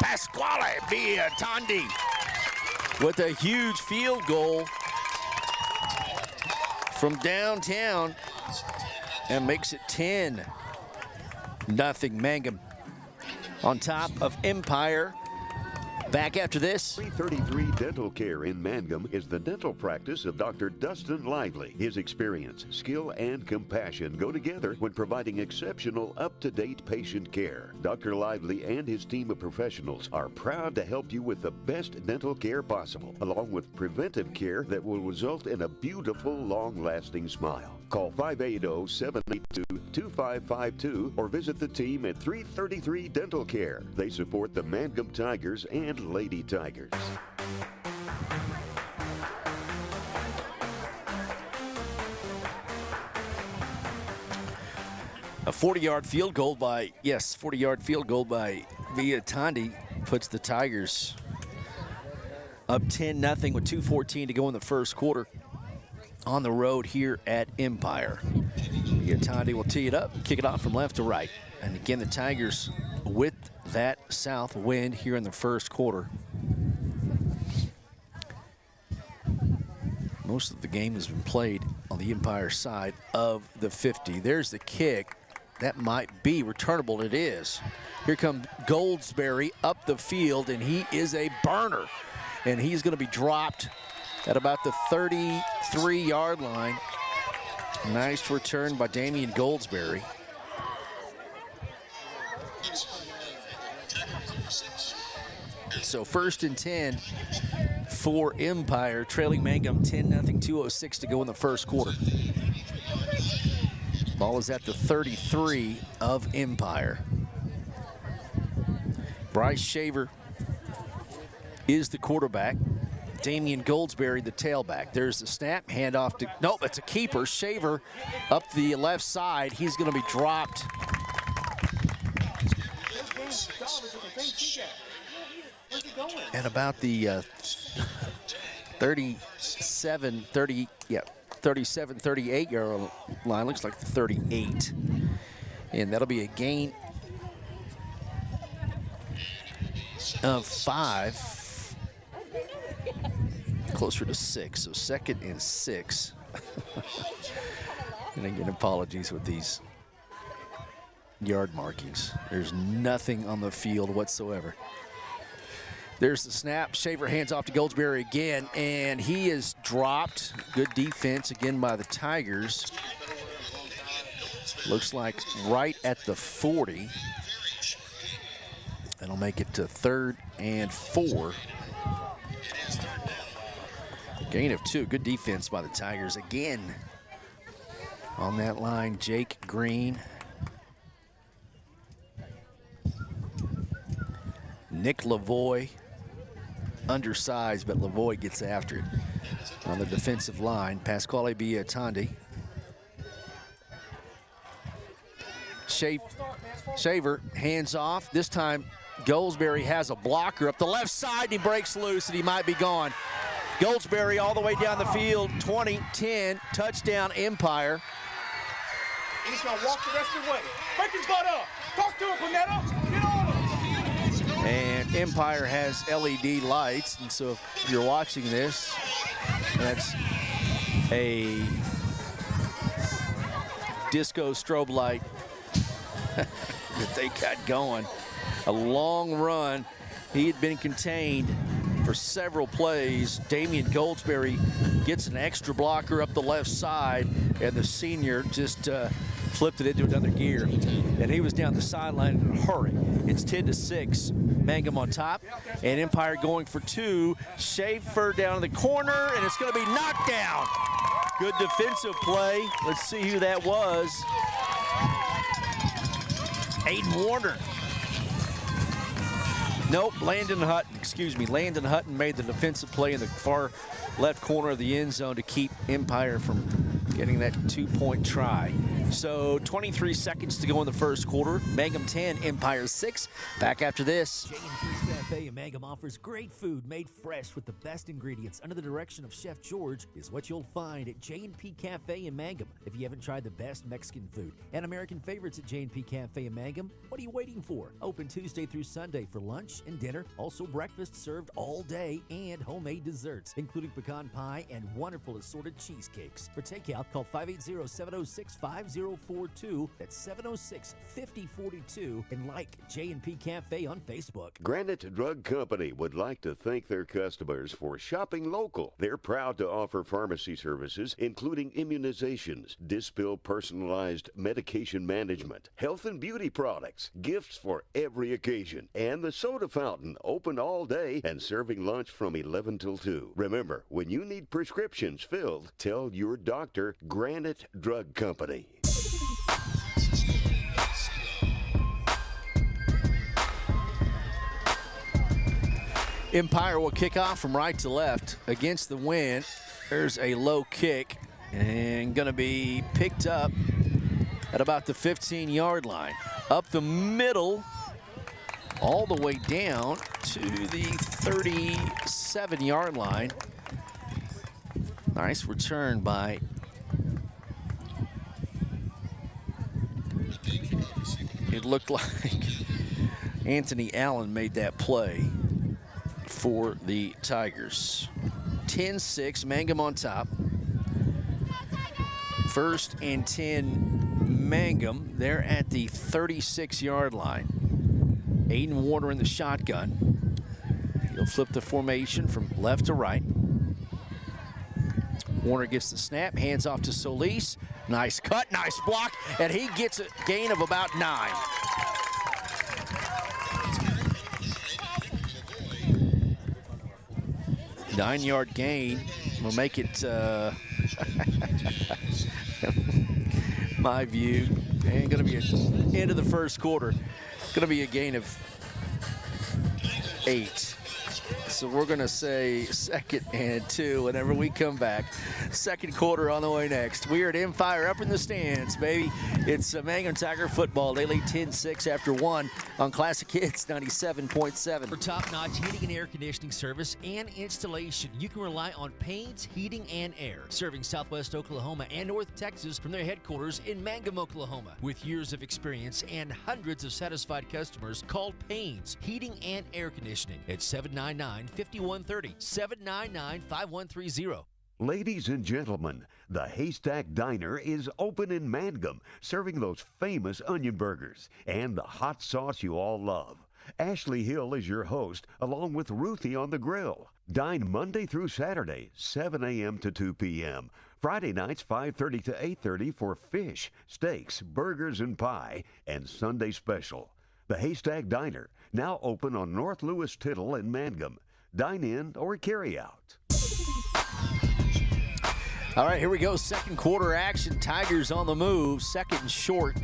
Speaker 4: Pasquale Biatandi with a huge field goal from downtown and makes it 10-0 Mangum on top of Empire. Back after this.
Speaker 1: 333 Dental Care in Mangum is the dental practice of Dr. Dustin Lively. His experience, skill, and compassion go together when providing exceptional, up-to-date patient care. Dr. Lively and his team of professionals are proud to help you with the best dental care possible, along with preventive care that will result in a beautiful, long-lasting smile. Call 580-782-2552 or visit the team at 333 Dental Care. They support the Mangum Tigers and Lady Tigers.
Speaker 4: A 40-yard field goal by Biatandi puts the Tigers up 10-0 with 2:14 to go in the first quarter on the road here at Empire. Biatandi will tee it up, kick it off from left to right. And again, the Tigers with that south wind here in the first quarter. Most of the game has been played on the Empire side of the 50. There's the kick. That might be returnable. It is. Here comes Goldsberry up the field, and he is a burner. And he's going to be dropped at about the 33-yard line. Nice return by Damian Goldsberry. So 1st and 10 for Empire, trailing Mangum 10-0, 2:06 to go in the first quarter. Ball is at the 33 of Empire. Bryce Shaver is the quarterback. Damian Goldsberry, the tailback. There's the snap, handoff to, nope, it's a keeper. Shaver up the left side. He's going to be dropped. At about the 38-yard line. Looks like the 38. And that'll be a gain of 5. Closer to 6. So 2nd and 6. And again, apologies with these yard markings. There's nothing on the field whatsoever. There's the snap. Shaver hands off to Goldsberry again, and he is dropped. Good defense again by the Tigers. Looks like right at the 40. That'll make it to 3rd and 4. Gain of 2. Good defense by the Tigers again. On that line, Jake Green. Nick Lavoie. Undersized, but Lavoie gets after it. On the defensive line, Pasquale Biatandi. Shaver hands off. This time, Goldsberry has a blocker up the left side, and he breaks loose, and he might be gone. Goldsberry all the way down the field, 20-10, touchdown Empire.
Speaker 15: He's going to walk the rest of the way. Break his butt up. Talk to him, Panetta. Get on him.
Speaker 4: And Empire has LED lights, and so if you're watching this, that's a disco strobe light that they got going. A long run. He had been contained for several plays. Damian Goldsberry gets an extra blocker up the left side, and the senior just flipped it into another gear. And he was down the sideline in a hurry. It's 10-6, Mangum on top, and Empire going for 2. Schaefer down in the corner, and it's going to be knocked down. Good defensive play. Let's see who that was. Aiden Warner. Nope, Landon Hutton made the defensive play in the far left corner of the end zone to keep Empire from getting that 2-point try. So 23 seconds to go in the first quarter. Mangum 10, Empire 6. Back after this.
Speaker 6: J&P's Cafe in Mangum offers great food made fresh with the best ingredients under the direction of Chef George is what you'll find at J&P Cafe in Mangum. If you haven't tried the best Mexican food and American favorites at J&P Cafe in Mangum, what are you waiting for? Open Tuesday through Sunday for lunch and dinner. Also breakfast served all day and homemade desserts, including pecan pie and wonderful assorted cheesecakes. For takeout, call 580-706-5042. That's 706-5042. And like J&P Cafe on Facebook.
Speaker 1: Granite Drug Company would like to thank their customers for shopping local. They're proud to offer pharmacy services, including immunizations, Dispill personalized medication management, health and beauty products, gifts for every occasion, and the soda fountain, open all day and serving lunch from 11 till 2. Remember, when you need prescriptions filled, tell your doctor Granite Drug Company.
Speaker 4: Empire will kick off from right to left against the wind. There's a low kick and going to be picked up at about the 15-yard line. Up the middle, all the way down to the 37-yard line. Nice return by it looked like Anthony Allen made that play for the Tigers. 10-6, Mangum on top. First and 10, Mangum. They're at the 36-yard line. Aiden Warner in the shotgun. He'll flip the formation from left to right. Warner gets the snap, hands off to Solis. Nice cut, nice block, and he gets a gain of about 9. Nine-yard gain will make it, my view, and going to be an end of the first quarter. Going to be a gain of 8. So we're going to say 2nd and 2 whenever we come back. Second quarter on the way next. We are at Empire up in the stands, baby. It's Mangum Tiger football. They lead 10-6 after 1 on Classic Hits 97.7.
Speaker 6: For top-notch heating and air conditioning service and installation, you can rely on Payne's Heating and Air, serving Southwest Oklahoma and North Texas from their headquarters in Mangum, Oklahoma. With years of experience and hundreds of satisfied customers, call Payne's Heating and Air Conditioning at 799-5130, 799-5130.
Speaker 1: Ladies and gentlemen, the Haystack Diner is open in Mangum, serving those famous onion burgers and the hot sauce you all love. Ashley Hill is your host, along with Ruthie on the grill. Dine Monday through Saturday, 7 a.m. to 2 p.m. Friday nights, 5:30 to 8:30 for fish, steaks, burgers, and pie, and Sunday special. The Haystack Diner, now open on North Lewis Tittle in Mangum. Dine in or carry out.
Speaker 4: All right, here we go. Second quarter action. Tigers on the move. Second and short.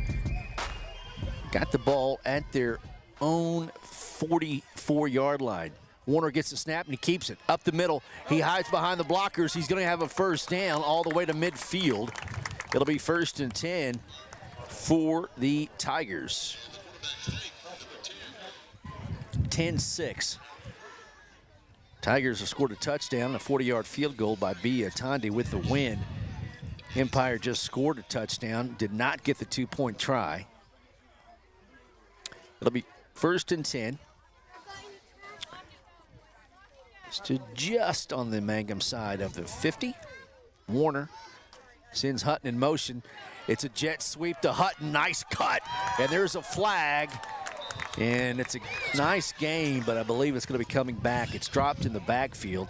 Speaker 4: Got the ball at their own 44-yard line. Warner gets the snap and he keeps it. Up the middle. He hides behind the blockers. He's going to have a first down all the way to midfield. It'll be 1st and 10 for the Tigers. 10-6. Tigers have scored a touchdown, a 40-yard field goal by Bia Tandi with the win. Empire just scored a touchdown, did not get the 2-point try. It'll be 1st and 10. Just on the Mangum side of the 50. Warner sends Hutton in motion. It's a jet sweep to Hutton, nice cut, and there's a flag. And it's a nice game, but I believe it's going to be coming back. It's dropped in the backfield.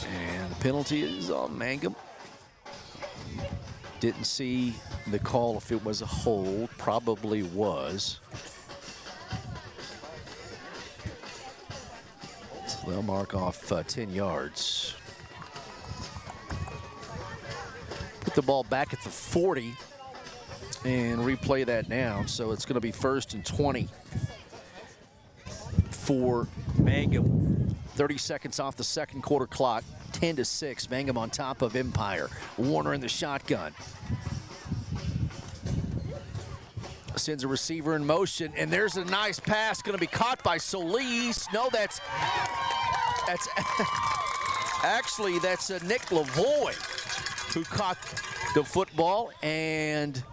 Speaker 4: And the penalty is on Mangum. Didn't see the call if it was a hold. Probably was. So they'll mark off 10 yards. Put the ball back at the 40 and replay that down. So it's going to be 1st and 20 for Mangum. 30 seconds off the second quarter clock. 10-6. Mangum on top of Empire. Warner in the shotgun. Sends a receiver in motion, and there's a nice pass going to be caught by Solis. No, that's actually Nick Lavoie who caught the football, and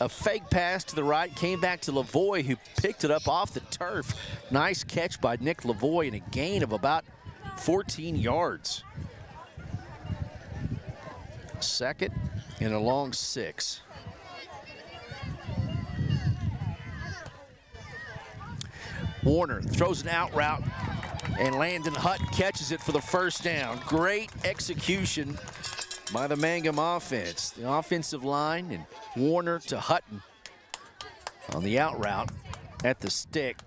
Speaker 4: a fake pass to the right came back to Lavoie, who picked it up off the turf. Nice catch by Nick Lavoie and a gain of about 14 yards. Second and a long 6. Warner throws an out route, and Landon Hutton catches it for the first down. Great execution by the Mangum offense. The offensive line, and Warner to Hutton on the out route at the stick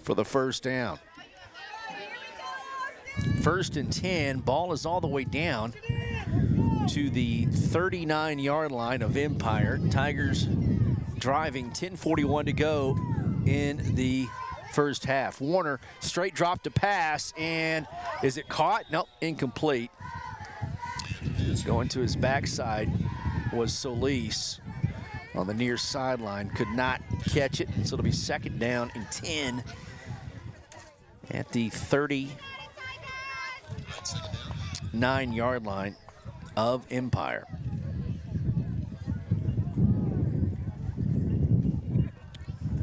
Speaker 4: for the first down. 1st and 10, ball is all the way down to the 39-yard line of Empire. Tigers driving, 10:41 to go in the first half. Warner straight drop to pass, and is it caught? Nope, incomplete. Going to his backside was Solis on the near sideline. Could not catch it, so it'll be 2nd down and 10 at the 39-yard line of Empire.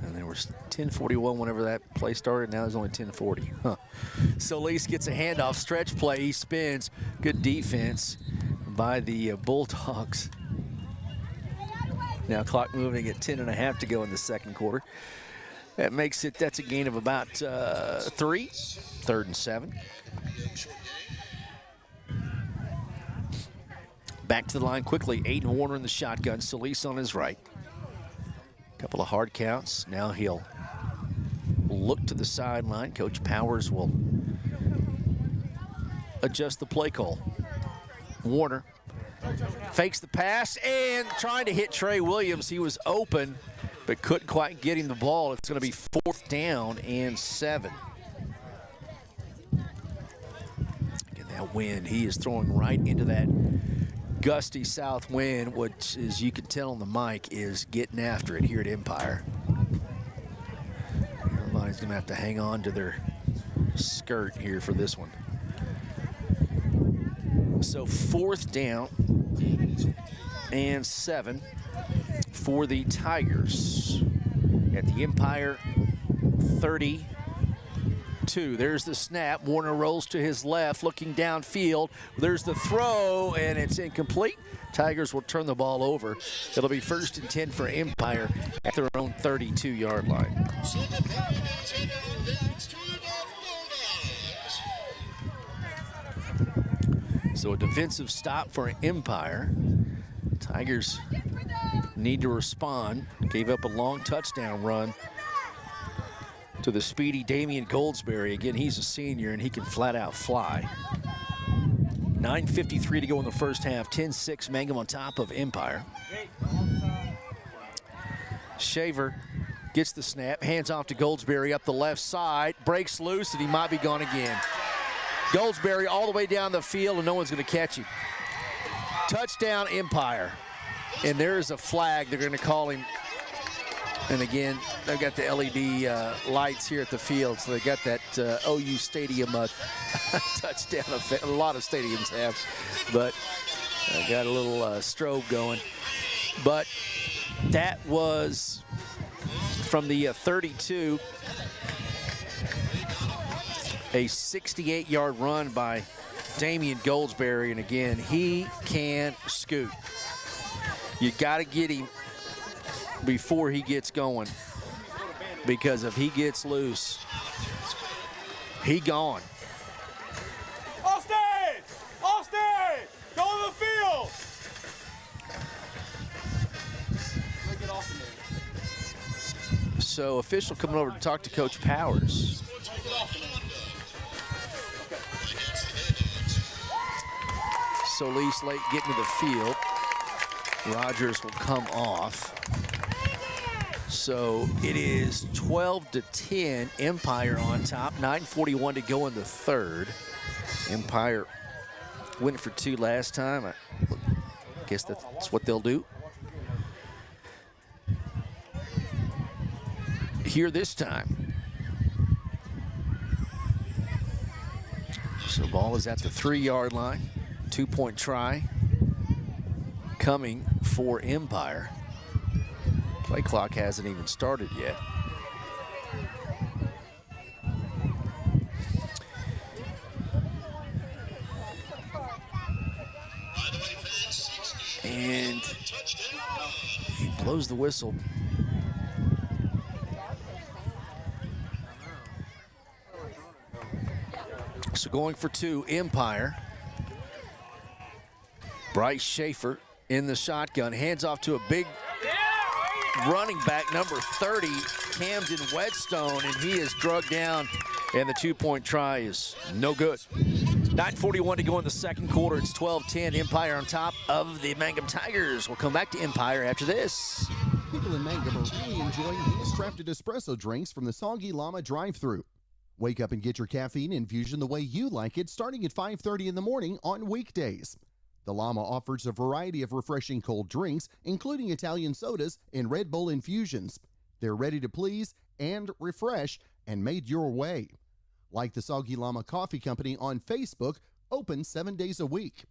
Speaker 4: And there was 10:41 whenever that play started. Now there's only 10:40. Huh. Solis gets a handoff, stretch play. He spins. Good defense by the Bulldogs. Now clock moving at 10.5 to go in the second quarter. That makes it, that's a gain of about 3. 3rd and 7. Back to the line quickly. Aiden Warner in the shotgun. Solis on his right. Couple of hard counts. Now he'll look to the sideline. Coach Powers will adjust the play call. Warner fakes the pass and trying to hit Trey Williams. He was open, but couldn't quite get him the ball. It's going to be 4th down and 7. Get that wind. He is throwing right into that gusty south wind, which, as you can tell on the mic, is getting after it here at Empire. Everybody's going to have to hang on to their skirt here for this one. So 4th down and 7 for the Tigers at the Empire 32. There's the snap. Warner rolls to his left, looking downfield. There's the throw, and it's incomplete. Tigers will turn the ball over. It'll be 1st and 10 for Empire at their own 32-yard line. So a defensive stop for Empire. Tigers need to respond. Gave up a long touchdown run to the speedy Damian Goldsberry. Again, he's a senior, and he can flat out fly. 9:53 to go in the first half. 10-6, Mangum on top of Empire. Shaver gets the snap, hands off to Goldsberry up the left side, breaks loose, and he might be gone again. Goldsberry all the way down the field, and no one's going to catch him. Touchdown, Empire. And there is a flag. They're going to call him. And again, they've got the LED lights here at the field, so they got that OU Stadium touchdown effect. A lot of stadiums have, but got a little strobe going. But that was from the 32. A 68-yard run by Damian Goldsberry, and again, he can scoot. You got to get him before he gets going, because if he gets loose, he gone.
Speaker 15: Austin! Austin! Go to the field!
Speaker 4: So official coming over to talk to Coach Powers. Solis late getting to the field. Rogers will come off. So it is 12-10, Empire on top. 9:41 to go in the third. Empire went for 2 last time. I guess that's what they'll do here this time. So ball is at the 3-yard line. 2-point try coming for Empire. Play clock hasn't even started yet. And he blows the whistle. So going for 2, Empire. Bryce Schaefer in the shotgun, hands off to a big running back, number 30, Camden Whetstone, and he is drugged down, and the 2-point try is no good. 9:41 to go in the second quarter. It's 12-10, Empire on top of the Mangum Tigers. We'll come back to Empire after this.
Speaker 2: People in Mangum are really enjoying handcrafted espresso drinks from the Soggy Llama drive-thru. Wake up and get your caffeine infusion the way you like it, starting at 5:30 in the morning on weekdays. The Llama offers a variety of refreshing cold drinks, including Italian sodas and Red Bull infusions. They're ready to please and refresh and made your way. Like the Soggy Llama Coffee Company on Facebook, open 7 days a week.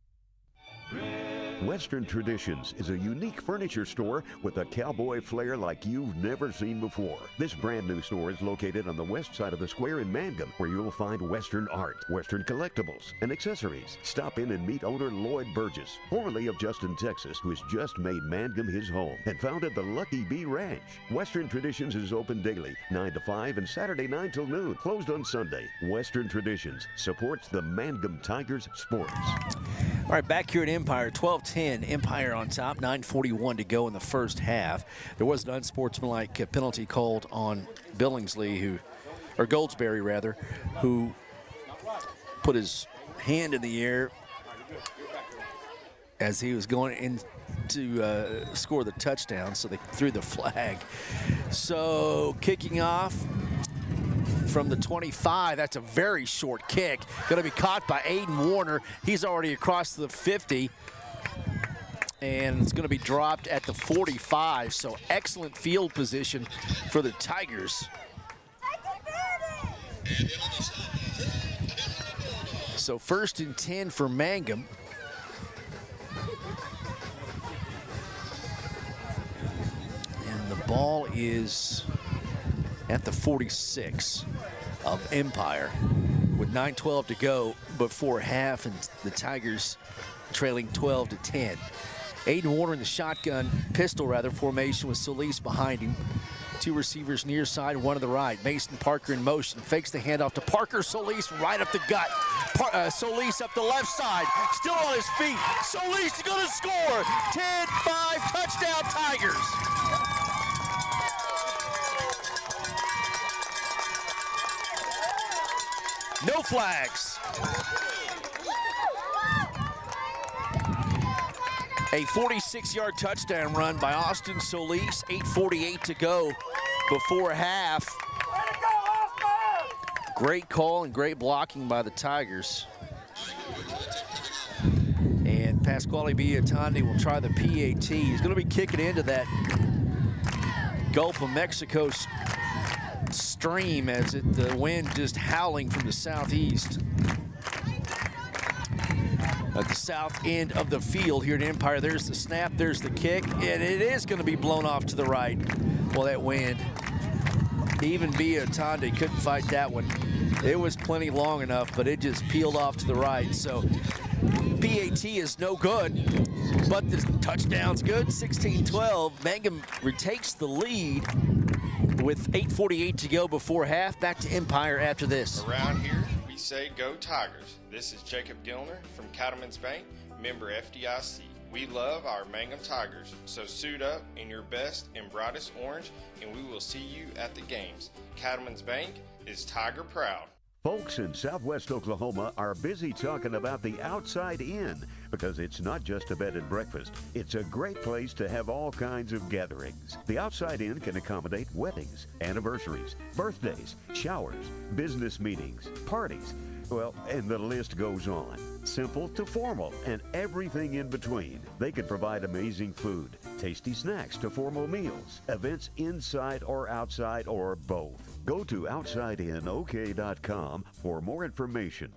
Speaker 1: Western Traditions is a unique furniture store with a cowboy flair like you've never seen before. This brand new store is located on the west side of the square in Mangum, where you'll find Western art, Western collectibles, and accessories. Stop in and meet owner Lloyd Burgess, formerly of Justin, Texas, who has just made Mangum his home and founded the Lucky Bee Ranch. Western Traditions is open daily, 9 to 5, and Saturday 9 till noon, closed on Sunday. Western Traditions supports the Mangum Tigers sports.
Speaker 4: All right, back here at Empire, 12-10, Empire on top, 9:41 to go in the first half. There was an unsportsmanlike penalty called on Billingsley, or Goldsberry rather, who put his hand in the air as he was going in to score the touchdown, so they threw the flag. So kicking off from the 25, that's a very short kick. Going to be caught by Aiden Warner. He's already across the 50. And it's going to be dropped at the 45. So excellent field position for the Tigers. So 1st and 10 for Mangum. And the ball is at the 46 of Empire with 9:12 to go before half, and the Tigers trailing 12-10. Aiden Warner in the shotgun, pistol formation with Solis behind him. 2 receivers near side, 1 to the right. Mason Parker in motion, fakes the handoff to Parker. Solis right up the gut. Solis up the left side, still on his feet. Solis is going to score. 10-5, touchdown Tigers. No flags. A 46-yard touchdown run by Austin Solis. 8:48 to go before half. Great call and great blocking by the Tigers. And Pasquale Biatandi will try the PAT. He's going to be kicking into that Gulf of Mexico stream as the wind just howling from the southeast. At the south end of the field here at Empire, there's the snap, there's the kick, and it is going to be blown off to the right. Well, that wind, even Biatandi couldn't fight that one. It was plenty long enough, but it just peeled off to the right. So PAT is no good, but the touchdown's good. 16-12. Mangum retakes the lead with 8:48 to go before half. Back to Empire after this.
Speaker 3: Around here, we say go Tigers. This is Jacob Gilner from Cattlemen's Bank, member FDIC. We love our Mangum Tigers, so suit up in your best and brightest orange, and we will see you at the games. Cattlemen's Bank is Tiger proud.
Speaker 1: Folks in Southwest Oklahoma are busy talking about the Outside Inn because it's not just a bed and breakfast. It's a great place to have all kinds of gatherings. The Outside Inn can accommodate weddings, anniversaries, birthdays, showers, business meetings, parties. Well, and the list goes on. Simple to formal and everything in between. They can provide amazing food, tasty snacks to formal meals, events inside or outside or both. Go to OutsideInOK.com for more information.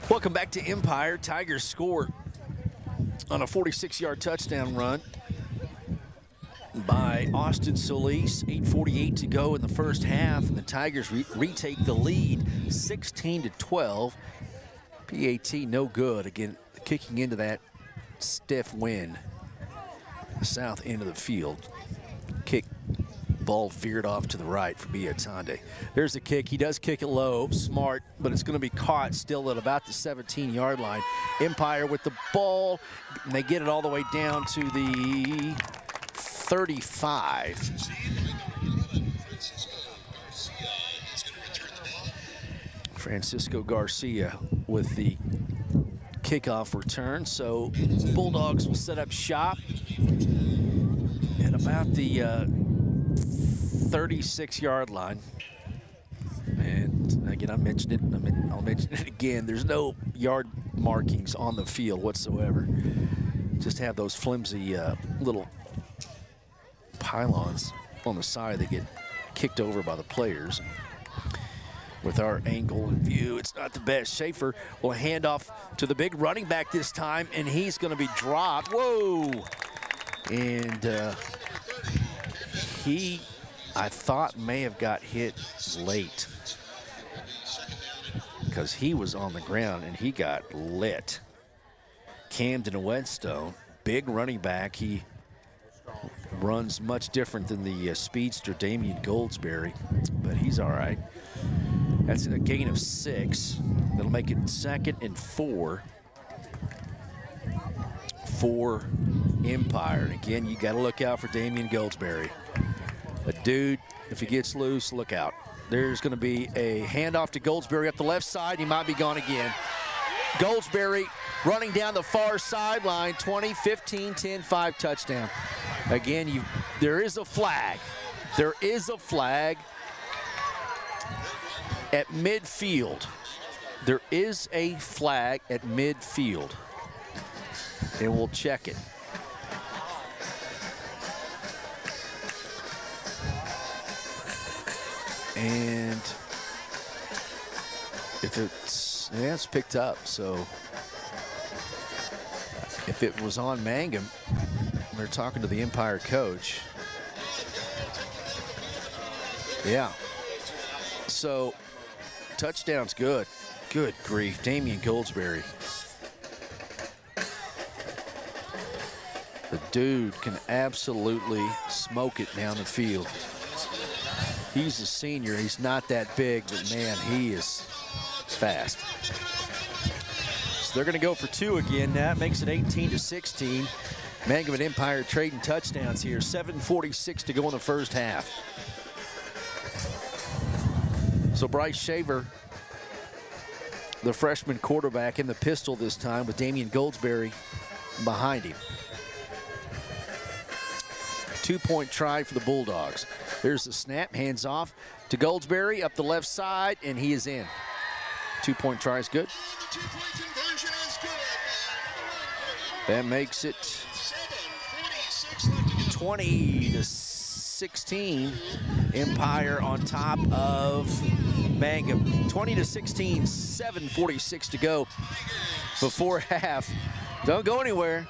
Speaker 4: Welcome back to Empire. Tigers score on a 46-yard touchdown run by Austin Solis. 8:48 to go in the first half, and the Tigers retake the lead 16-12. PAT no good. Again, kicking into that stiff wind. The south end of the field. Kick, ball veered off to the right for Biatande. There's the kick. He does kick it low, smart, but it's going to be caught still at about the 17-yard line. Empire with the ball, and they get it all the way down to the 35. Francisco Garcia with the kickoff return. So Bulldogs will set up shop at about the 36-yard line. And again, I mentioned it. I'll mention it again. There's no yard markings on the field whatsoever. Just have those flimsy little pylons on the side that get kicked over by the players. With our angle and view, it's not the best. Schaefer will hand off to the big running back this time, and he's going to be dropped. Whoa! And he, I thought, may have got hit late because he was on the ground and he got lit. Camden Whetstone, big running back. He runs much different than the speedster Damian Goldsberry, but he's all right. That's a gain of 6. That'll make it 2nd and 4 for Empire. And again, you got to look out for Damian Goldsberry. A dude, if he gets loose, look out. There's going to be a handoff to Goldsberry up the left side. He might be gone again. Goldsberry running down the far sideline, 20, 15, 10, 5 touchdown. Again, there is a flag. There is a flag at midfield. There is a flag at midfield, and we'll check it. And if it's picked up, so if it was on Mangum, they're talking to the Empire coach. Yeah. So touchdown's good. Good grief. Damian Goldsberry. The dude can absolutely smoke it down the field. He's a senior. He's not that big, but man, he is fast. So they're going to go for 2 again. That makes it 18-16. Mangum and Empire trading touchdowns here. 7:46 to go in the first half. So Bryce Shaver, the freshman quarterback, in the pistol this time with Damian Goldsberry behind him. 2-point try for the Bulldogs. There's the snap, hands off to Goldsberry up the left side, and he is in. 2-point try is good. That makes it 20-16. Empire on top of Mangum. 20-16, 7:46 to go before half. Don't go anywhere.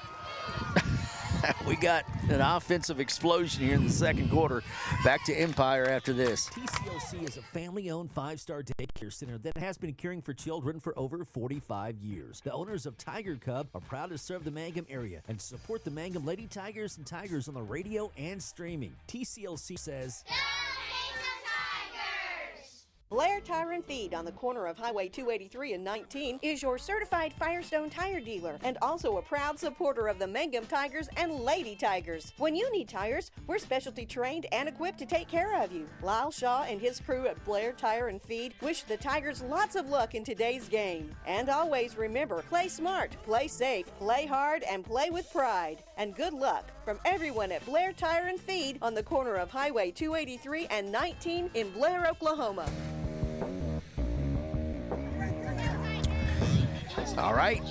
Speaker 4: We got an offensive explosion here in the second quarter. Back to Empire after this.
Speaker 6: TCLC is a family-owned 5-star daycare center that has been caring for children for over 45 years. The owners of Tiger Cub are proud to serve the Mangum area and support the Mangum Lady Tigers and Tigers on the radio and streaming. TCLC says,
Speaker 5: Blair Tire and Feed on the corner of Highway 283 and 19 is your certified Firestone tire dealer and also a proud supporter of the Mangum Tigers and Lady Tigers. When you need tires, we're specialty trained and equipped to take care of you. Lyle Shaw and his crew at Blair Tire and Feed wish the Tigers lots of luck in today's game. And always remember, play smart, play safe, play hard, and play with pride. And good luck from everyone at Blair Tire and Feed on the corner of Highway 283 and 19 in Blair, Oklahoma.
Speaker 4: All right.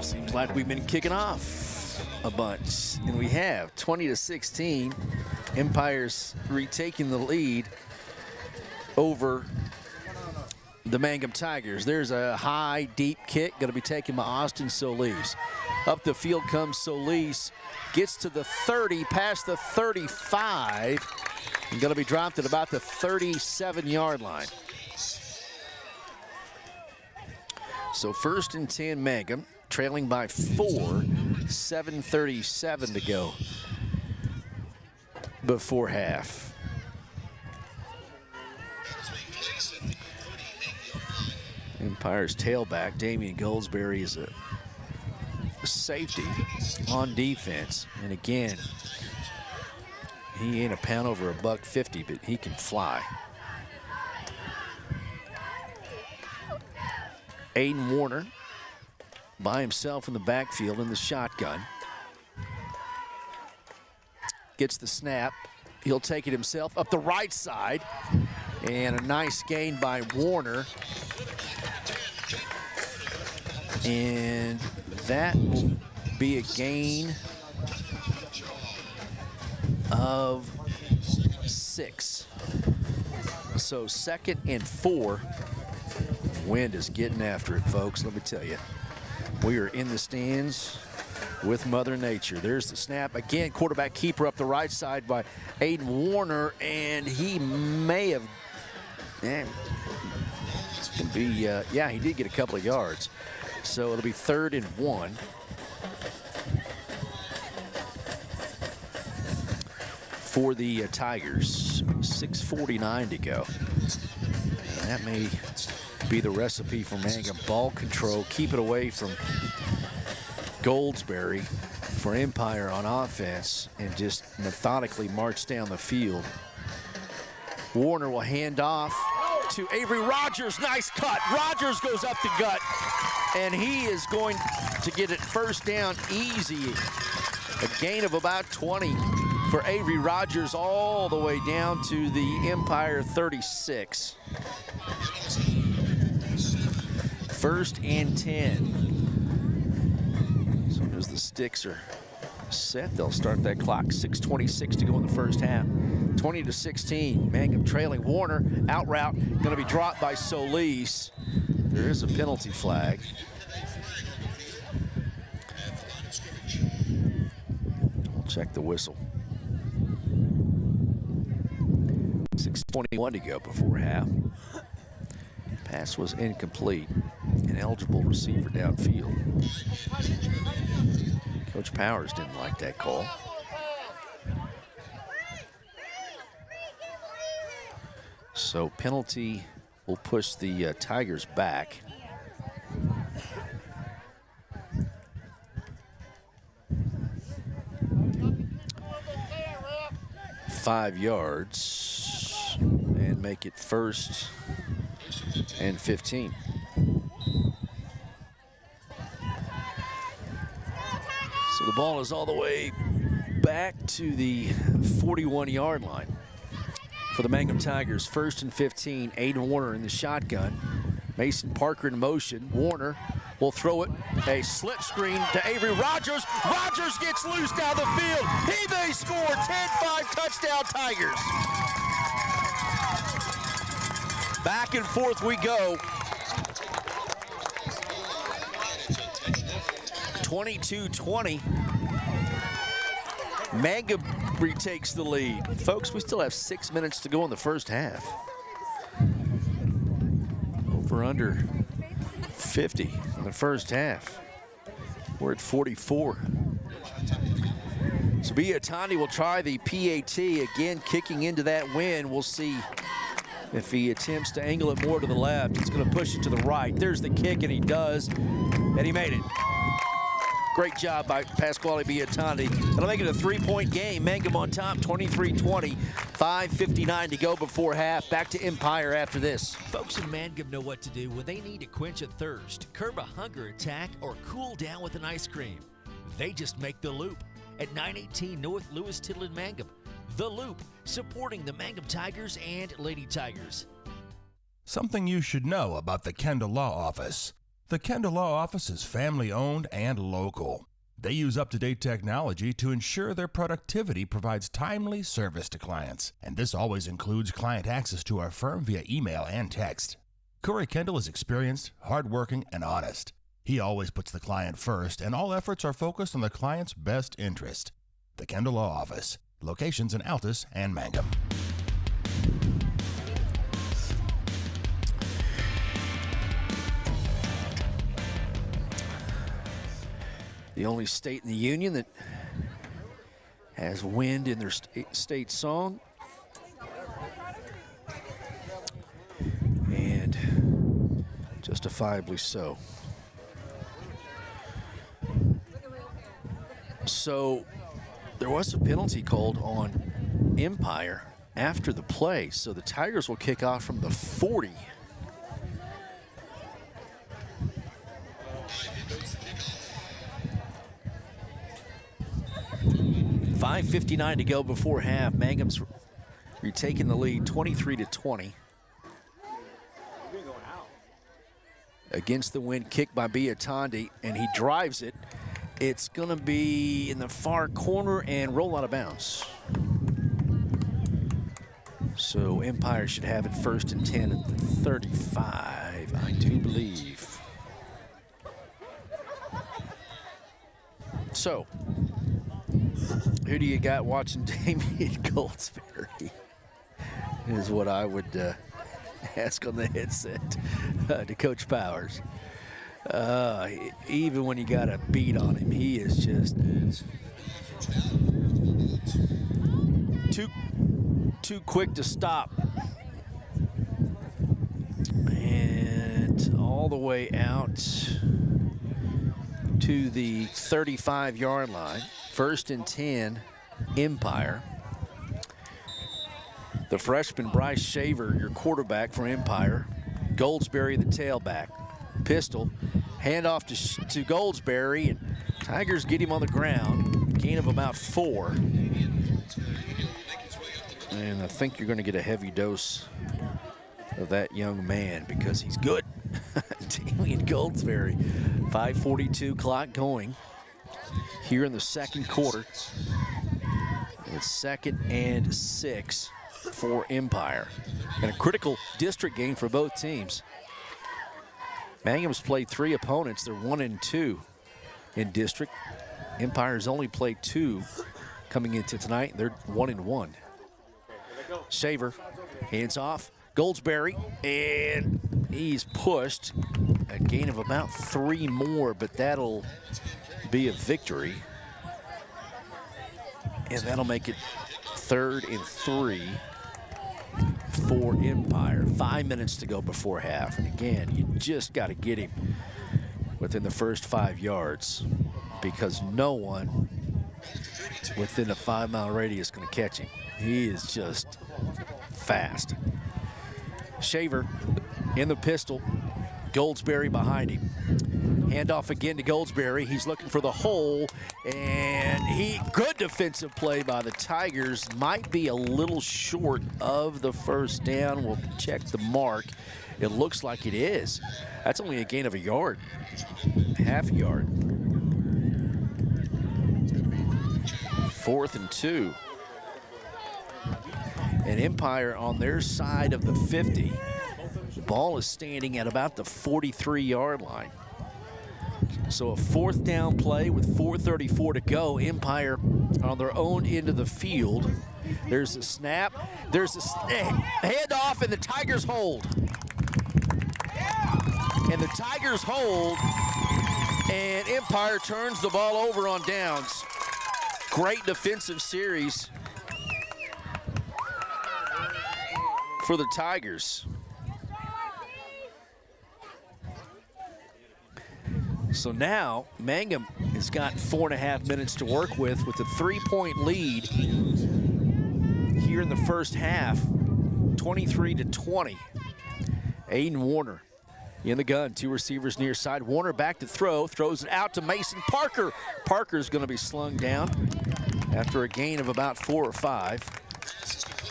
Speaker 4: Seems like we've been kicking off a bunch, and we have 20-16. Empire's retaking the lead over the Mangum Tigers. There's a high, deep kick going to be taken by Austin Solis. Up the field comes Solis, gets to the 30, past the 35, and going to be dropped at about the 37-yard line. So 1st and 10 Mangum, trailing by 4, 7:37 to go before half. Empire's tailback, Damian Goldsberry, is a safety on defense. And again, he ain't a pound over $150, but he can fly. Aiden Warner by himself in the backfield in the shotgun. Gets the snap. He'll take it himself up the right side. And a nice gain by Warner. And that will be a gain of 6. So 2nd and 4. Wind is getting after it, folks, let me tell you. We are in the stands with Mother Nature. There's the snap. Again, quarterback keeper up the right side by Aiden Warner, and he may have, yeah, he did get a couple of yards. So it'll be 3rd and 1. For the Tigers, 6:49 to go. And that may be the recipe for Mangum. Ball control, keep it away from Goldsberry for Empire on offense, and just methodically march down the field. Warner will hand off to Avery Rogers. Nice cut. Rogers goes up the gut, and he is going to get it 1st down easy. A gain of about 20 for Avery Rogers all the way down to the Empire 36. 1st and 10. So as the sticks are set, they'll start that clock. 6:26 to go in the first half. 20-16. Mangum trailing. Warner out route, going to be dropped by Solis. There is a penalty flag. We'll check the whistle. 6:21 to go before half. Pass was incomplete. An eligible receiver downfield. Coach Powers didn't like that call. So penalty will push the Tigers back. $5 yards and make it 1st and 15. So the ball is all the way back to the 41-yard line for the Mangum Tigers. 1st and 15. Aiden Warner in the shotgun. Mason Parker in motion. Warner will throw it. A slip screen to Avery Rogers. Rogers gets loose down the field. He may score. 10-5 touchdown Tigers. Back and forth we go. 22-20. Mangum retakes the lead. Folks, we still have 6 minutes to go in the first half. Over under 50 in the first half. We're at 44. So Biatani will try the PAT again, kicking into that win. We'll see If he attempts to angle it more to the left, it's going to push it to the right. There's the kick, and he does, and he made it. Great job by Pasquale Biatondi. That'll make it a 3-point game. Mangum on top, 23-20. 5:59 to go before half. Back to Empire after this.
Speaker 6: Folks in Mangum know what to do when they need to quench a thirst, curb a hunger attack, or cool down with an ice cream. They just make the Loop at 918 North Lewis Tittle in Mangum. The Loop, supporting the Mangum Tigers and Lady Tigers.
Speaker 7: Something you should know about the Kendall Law Office. The Kendall Law Office is family-owned and local. They use up-to-date technology to ensure their productivity provides timely service to clients, and this always includes client access to our firm via email and text. Corey Kendall is experienced, hardworking, and honest. He always puts the client first, and all efforts are focused on the client's best interest. The Kendall Law Office, locations in Altus and Mangum.
Speaker 4: The only state in the union that has wind in their state song. And justifiably so. So there was a penalty called on Empire after the play, so the Tigers will kick off from the 40. .5:59 to go before half. Mangum's retaking the lead, 23-20. Against the wind, kick by Biatondi, and he drives it. It's going to be in the far corner and roll out of bounds. So Empire should have it 1st and 10 at the 35, I do believe. So, who do you got watching Damian Goldsberry? Is what I would ask on the headset to Coach Powers. Even when you got a beat on him, he is just too quick to stop. And all the way out to the 35-yard line. 1st and 10, Empire. The freshman Bryce Shaver, your quarterback for Empire. Goldsberry, the tailback. Pistol, handoff to Goldsberry, and Tigers get him on the ground. Gain of about 4. And I think you're going to get a heavy dose of that young man because he's good. Damian Goldsberry. 5:42 clock going here in the second quarter. It's 2nd and 6 for Empire. And a critical district game for both teams. Mangum's played 3 opponents. They're 1-2 in district. Empire's only played 2 coming into tonight. They're 1-1. Shaver, hands off. Goldsberry, and he's pushed. A gain of about 3 more, but that'll be a victory. And that'll make it 3rd and 3 for Empire. 5 minutes to go before half. And again, you just got to get him within the first 5 yards because no one within a 5-mile radius is going to catch him. He is just fast. Shaver in the pistol. Goldsberry behind him. Handoff again to Goldsberry. He's looking for the hole, and good defensive play by the Tigers. Might be a little short of the first down. We'll check the mark. It looks like it is. That's only a gain of a yard, half a yard. 4th and 2. And Empire on their side of the 50. Ball is standing at about the 43-yard line. So a 4th down play with 4:34 to go. Empire on their own end of the field. There's a snap. There's a handoff, and the Tigers hold. And the Tigers hold, and Empire turns the ball over on downs. Great defensive series for the Tigers. So now Mangum has got 4.5 minutes to work with a 3-point lead here in the first half, 23-20. Aiden Warner in the gun, 2 receivers near side. Warner back to throw, throws it out to Mason Parker. Parker's going to be slung down after a gain of about 4 or 5.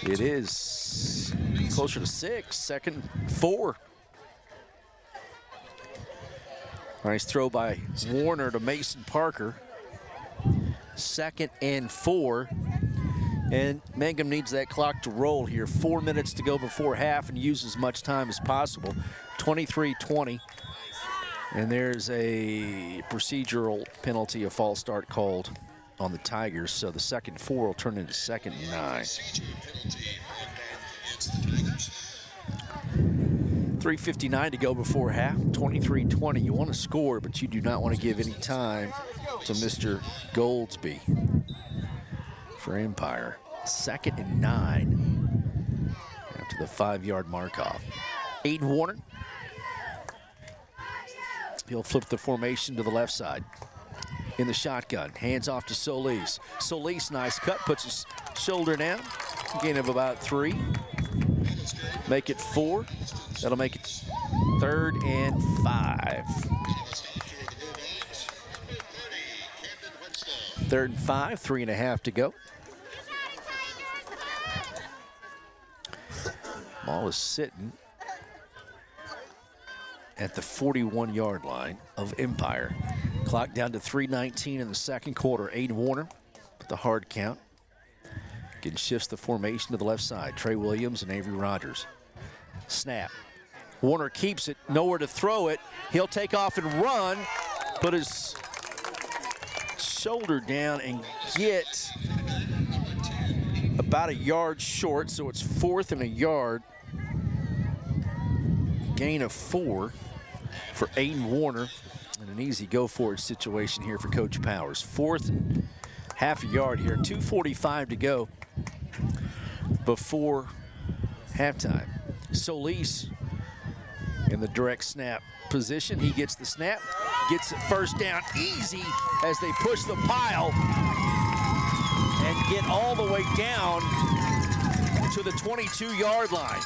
Speaker 4: It is closer to 6, second 4. Nice throw by Warner to Mason Parker. 2nd and 4. And Mangum needs that clock to roll here. 4 minutes to go before half and use as much time as possible. 23-20. And there's a procedural penalty, a false start called on the Tigers. So the 2nd 4 will turn into 2nd and 9. 3:59 to go before half, 23-20. You want to score, but you do not want to give any time to Mr. Goldsby for Empire. 2nd and 9 after the 5-yard mark-off. Aiden Warner. He'll flip the formation to the left side. In the shotgun, hands off to Solis. Solis, nice cut, puts his shoulder down. Gain of about 3. Make it 4. That'll make it 3rd and 5. 3rd and 5, 3.5 to go. Ball is sitting at the 41-yard line of Empire. Clock down to 3:19 in the 2nd quarter. Aiden Warner with the hard count. Again, shifts the formation to the left side. Trey Williams and Avery Rogers. Snap. Warner keeps it, nowhere to throw it. He'll take off and run, put his shoulder down and get about a yard short, so it's 4th and a yard. Gain of 4 for Aiden Warner, and an easy go-for-it situation here for Coach Powers. 4th and half a yard here, 2:45 to go before halftime. Solis in the direct snap position. He gets the snap, gets it first down easy as they push the pile and get all the way down to the 22-yard line.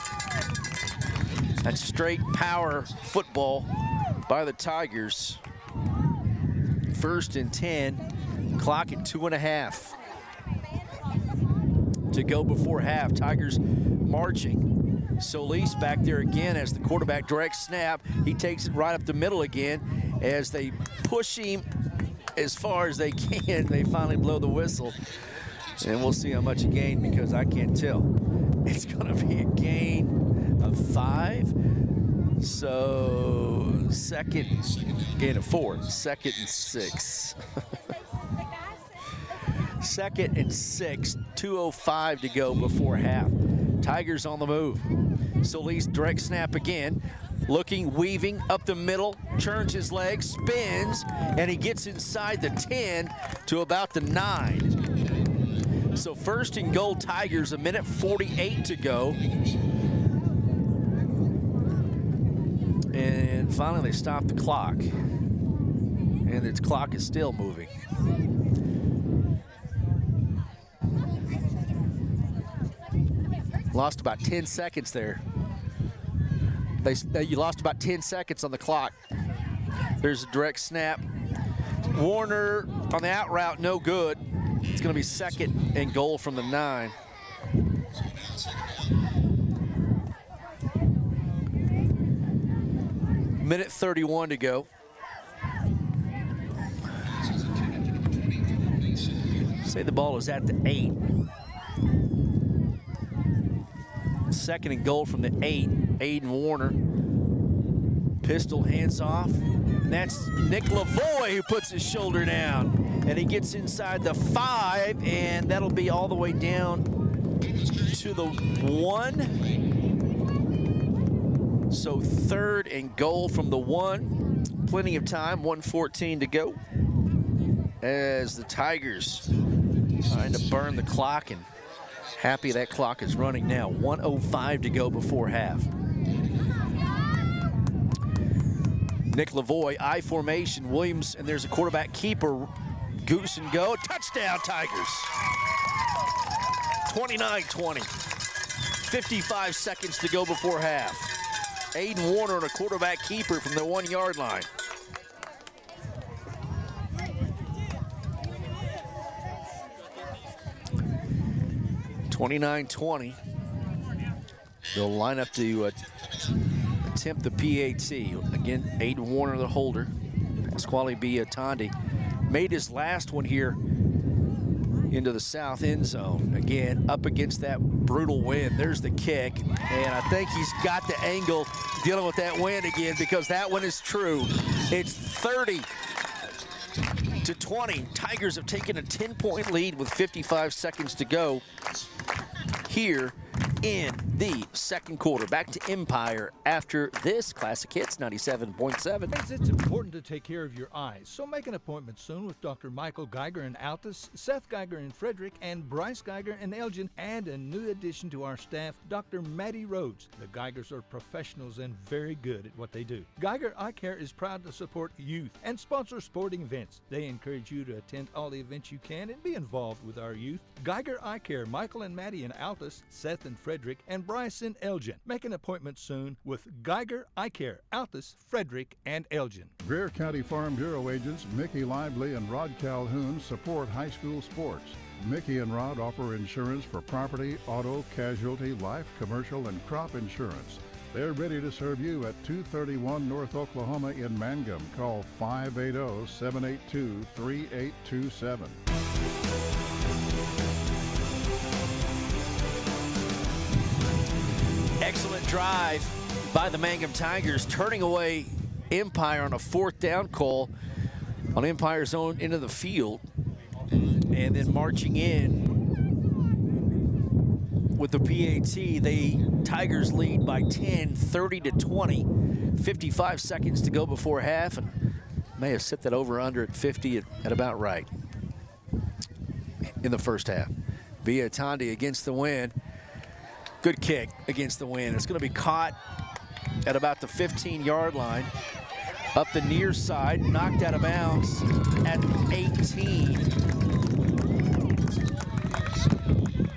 Speaker 4: That's straight power football by the Tigers. 1st and 10, clock at 2.5 to go before half. Tigers marching. Solis back there again as the quarterback direct snap. He takes it right up the middle again as they push him as far as they can. They finally blow the whistle. And we'll see how much he gained because I can't tell. It's going to be a gain of 5. So gain of 4. 2nd and 6. 2nd and 6. 2:05 to go before half. Tigers on the move. Solis direct snap again. Looking, weaving up the middle, turns his legs, spins, and he gets inside the 10 to about the 9. So 1st and goal Tigers, 1:48 to go. And finally they stop the clock. And its clock is still moving. Lost about 10 seconds there. You lost about 10 seconds on the clock. There's a direct snap. Warner on the out route, no good. It's going to be 2nd and goal from the 9. Minute 31 to go. Say the ball is at the 8. 2nd and goal from the 8. Aiden Warner. Pistol hands off. And that's Nick Lavoie who puts his shoulder down. And he gets inside the 5, and that'll be all the way down to the 1. So 3rd and goal from the 1. Plenty of time, 1:14 to go. As the Tigers trying to burn the clock and Happy that clock is running now. 1:05 to go before half. Nick Lavoie, I formation. Williams, and there's a quarterback keeper. Goose and go. Touchdown, Tigers. 29-20. 55 seconds to go before half. Aiden Warner and a quarterback keeper from the 1 yard line. (29-20). They'll line up to attempt the PAT. Again, Aiden Warner, the holder. Pasquale Biatandi made his last one here into the south end zone. Again, up against that brutal wind. There's the kick, and I think he's got the angle dealing with that wind again, because that one is true. It's 30-20. Tigers have taken a 10-point lead with 55 seconds to go here in the second quarter. Back to Empire after this. Classic Hits 97.7.
Speaker 8: It's important to take care of your eyes, so make an appointment soon with Dr. Michael Geiger in Altus, Seth Geiger in Frederick, and Bryce Geiger in Elgin, and a new addition to our staff, Dr. Maddie Rhodes. The Geigers are professionals and very good at what they do. Geiger Eye Care is proud to support youth and sponsor sporting events. They encourage you to attend all the events you can and be involved with our youth. Geiger Eye Care, Michael and Maddie in Altus, Seth in Frederick, and Bryce in Elgin. Make an appointment soon with Geiger Eye Care, Altus, Frederick, and Elgin.
Speaker 10: Greer County Farm Bureau agents Mickey Lively and Rod Calhoun support high school sports. Mickey and Rod offer insurance for property, auto, casualty, life, commercial, and crop insurance. They're ready to serve you at 231 North Oklahoma in Mangum. Call 580-782-3827.
Speaker 4: Excellent drive by the Mangum Tigers, turning away Empire on a 4th down call on Empire's own end of the field, and then marching in with the PAT. The Tigers lead by 10, 30-20. 55 seconds to go before half, and may have set that over under at 50 at about right in the first half. Biatandi against the wind. Good kick against the wind. It's going to be caught at about the 15-yard line. Up the near side, knocked out of bounds at 18.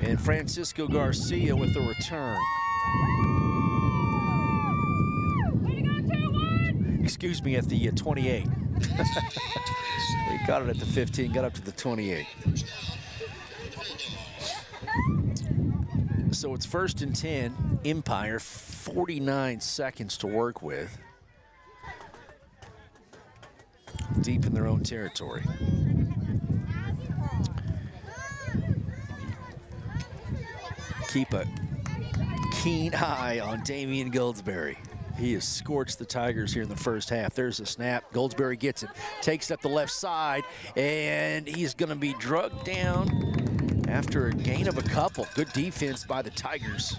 Speaker 4: And Francisco Garcia with the return. Excuse me, at the 28. He got it at the 15, got up to the 28. So it's 1st and 10, Empire, 49 seconds to work with. Deep in their own territory. Keep a keen eye on Damian Goldsberry. He has scorched the Tigers here in the first half. There's a snap. Goldsberry gets it, takes it up the left side, and he's going to be drugged down after a gain of a couple. Good defense by the Tigers.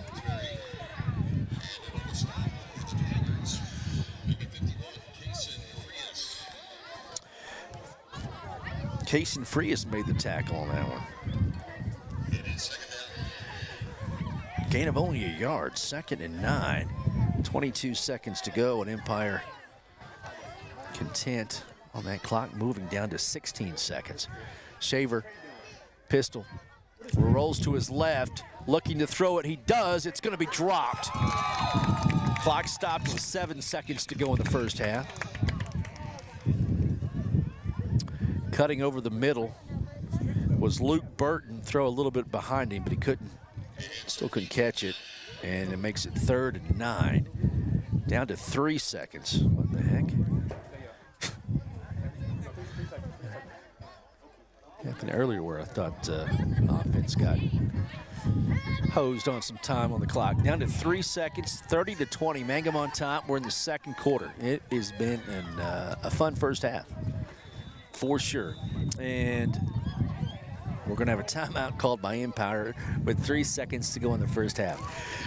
Speaker 4: Cason Frias made the tackle on that one. Gain of only a yard, 2nd and 9. 22 seconds to go, and Empire content on that clock, moving down to 16 seconds. Shaver, pistol, rolls to his left, looking to throw it. He does. It's going to be dropped. Clock stopped with 7 seconds to go in the first half. Cutting over the middle was Luke Burton. Throw a little bit behind him, but he still couldn't catch it. And it makes it 3rd and 9. Down to 3 seconds. What the heck? Happened earlier where I thought offense got hosed on some time on the clock. Down to 3 seconds, 30-20. Mangum on top. We're in the second quarter. It has been a fun first half, for sure. And we're going to have a timeout called by Empire with 3 seconds to go in the first half.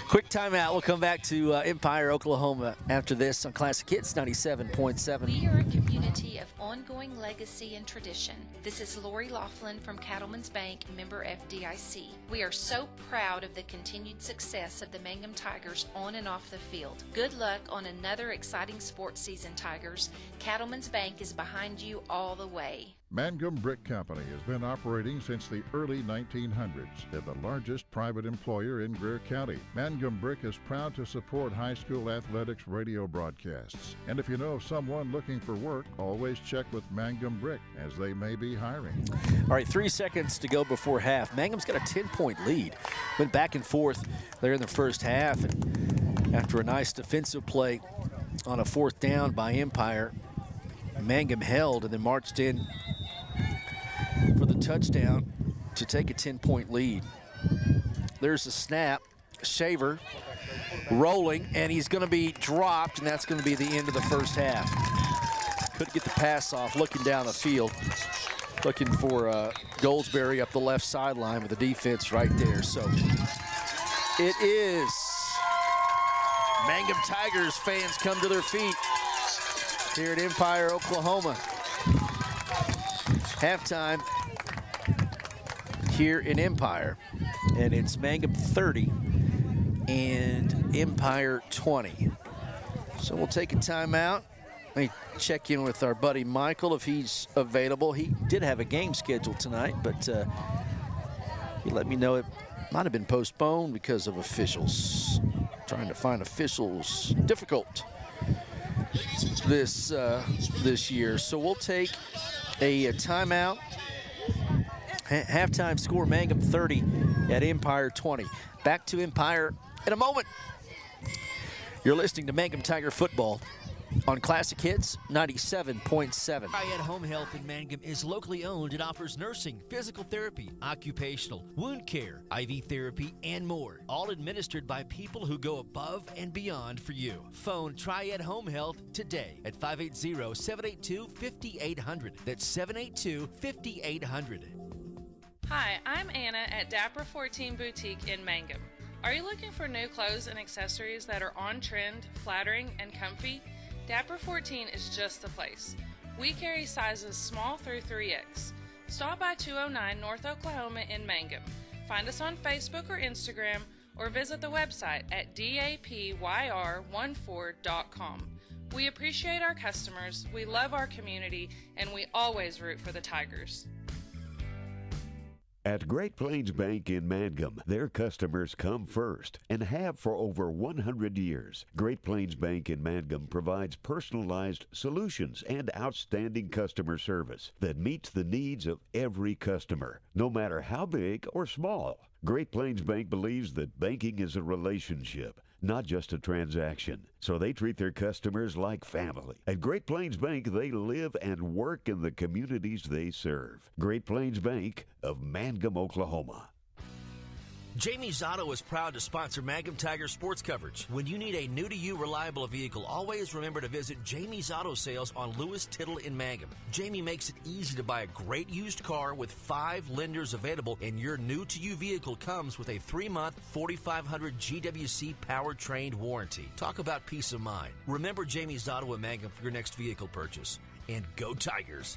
Speaker 4: Quick timeout. We'll come back to Empire, Oklahoma after this on Classic Hits 97.7.
Speaker 9: We are a community community of ongoing legacy and tradition. This is Lori Laughlin from Cattlemen's Bank, member FDIC. We are so proud of the continued success of the Mangum Tigers on and off the field. Good luck on another exciting sports season, Tigers. Cattlemen's Bank is behind you all the way.
Speaker 10: Mangum Brick Company has been operating since the early 1900s. They're the largest private employer in Greer County. Mangum Brick is proud to support high school athletics radio broadcasts. And if you know of someone looking for work, always check with Mangum Brick, as they may be hiring.
Speaker 4: All right, 3 seconds to go before half. Mangum's got a 10-point lead. Went back and forth there in the first half, and after a nice defensive play on a fourth down by Empire, Mangum held and then marched in for the touchdown to take a 10-point lead. There's a snap. Shaver rolling, and he's going to be dropped, and that's going to be the end of the first half. Couldn't get the pass off, looking down the field, looking for Goldsberry up the left sideline with the defense right there. So it is Mangum Tigers fans come to their feet here at Empire, Oklahoma. Halftime here in Empire, and it's Mangum 30 and Empire 20. So we'll take a timeout. Let me check in with our buddy Michael if he's available. He did have a game scheduled tonight, but he let me know it might have been postponed because of officials. Trying to find officials difficult this year. So we'll take a timeout. Halftime score, Mangum 30 at Empire 20. Back to Empire in a moment. You're listening to Mangum Tiger Football on Classic Hits 97.7.
Speaker 6: Triad Home Health in Mangum is locally owned and offers nursing, physical therapy, occupational, wound care, IV therapy, and more. All administered by people who go above and beyond for you. Phone Triad Home Health today at 580-782-5800. That's 782-5800.
Speaker 11: Hi, I'm Anna at Dapper 14 Boutique in Mangum. Are you looking for new clothes and accessories that are on trend, flattering, and comfy? Dapper 14 is just the place. We carry sizes small through 3X. Stop by 209 North Oklahoma in Mangum. Find us on Facebook or Instagram, or visit the website at dapyr14.com. We appreciate our customers, we love our community, and we always root for the Tigers.
Speaker 1: At Great Plains Bank in Mangum, their customers come first and have for over 100 years. Great Plains Bank in Mangum provides personalized solutions and outstanding customer service that meets the needs of every customer, no matter how big or small. Great Plains Bank believes that banking is a relationship, not just a transaction. So they treat their customers like family. At Great Plains Bank, they live and work in the communities they serve. Great Plains Bank of Mangum, Oklahoma.
Speaker 6: Jamie's Auto is proud to sponsor Mangum Tiger sports coverage. When you need a new-to-you reliable vehicle, always remember to visit Jamie's Auto Sales on Lewis Tittle in Mangum. Jamie makes it easy to buy a great used car with 5 lenders available, and your new-to-you vehicle comes with a 3-month 4,500 GWC powertrain warranty. Talk about peace of mind. Remember Jamie's Auto in Mangum for your next vehicle purchase. And go Tigers!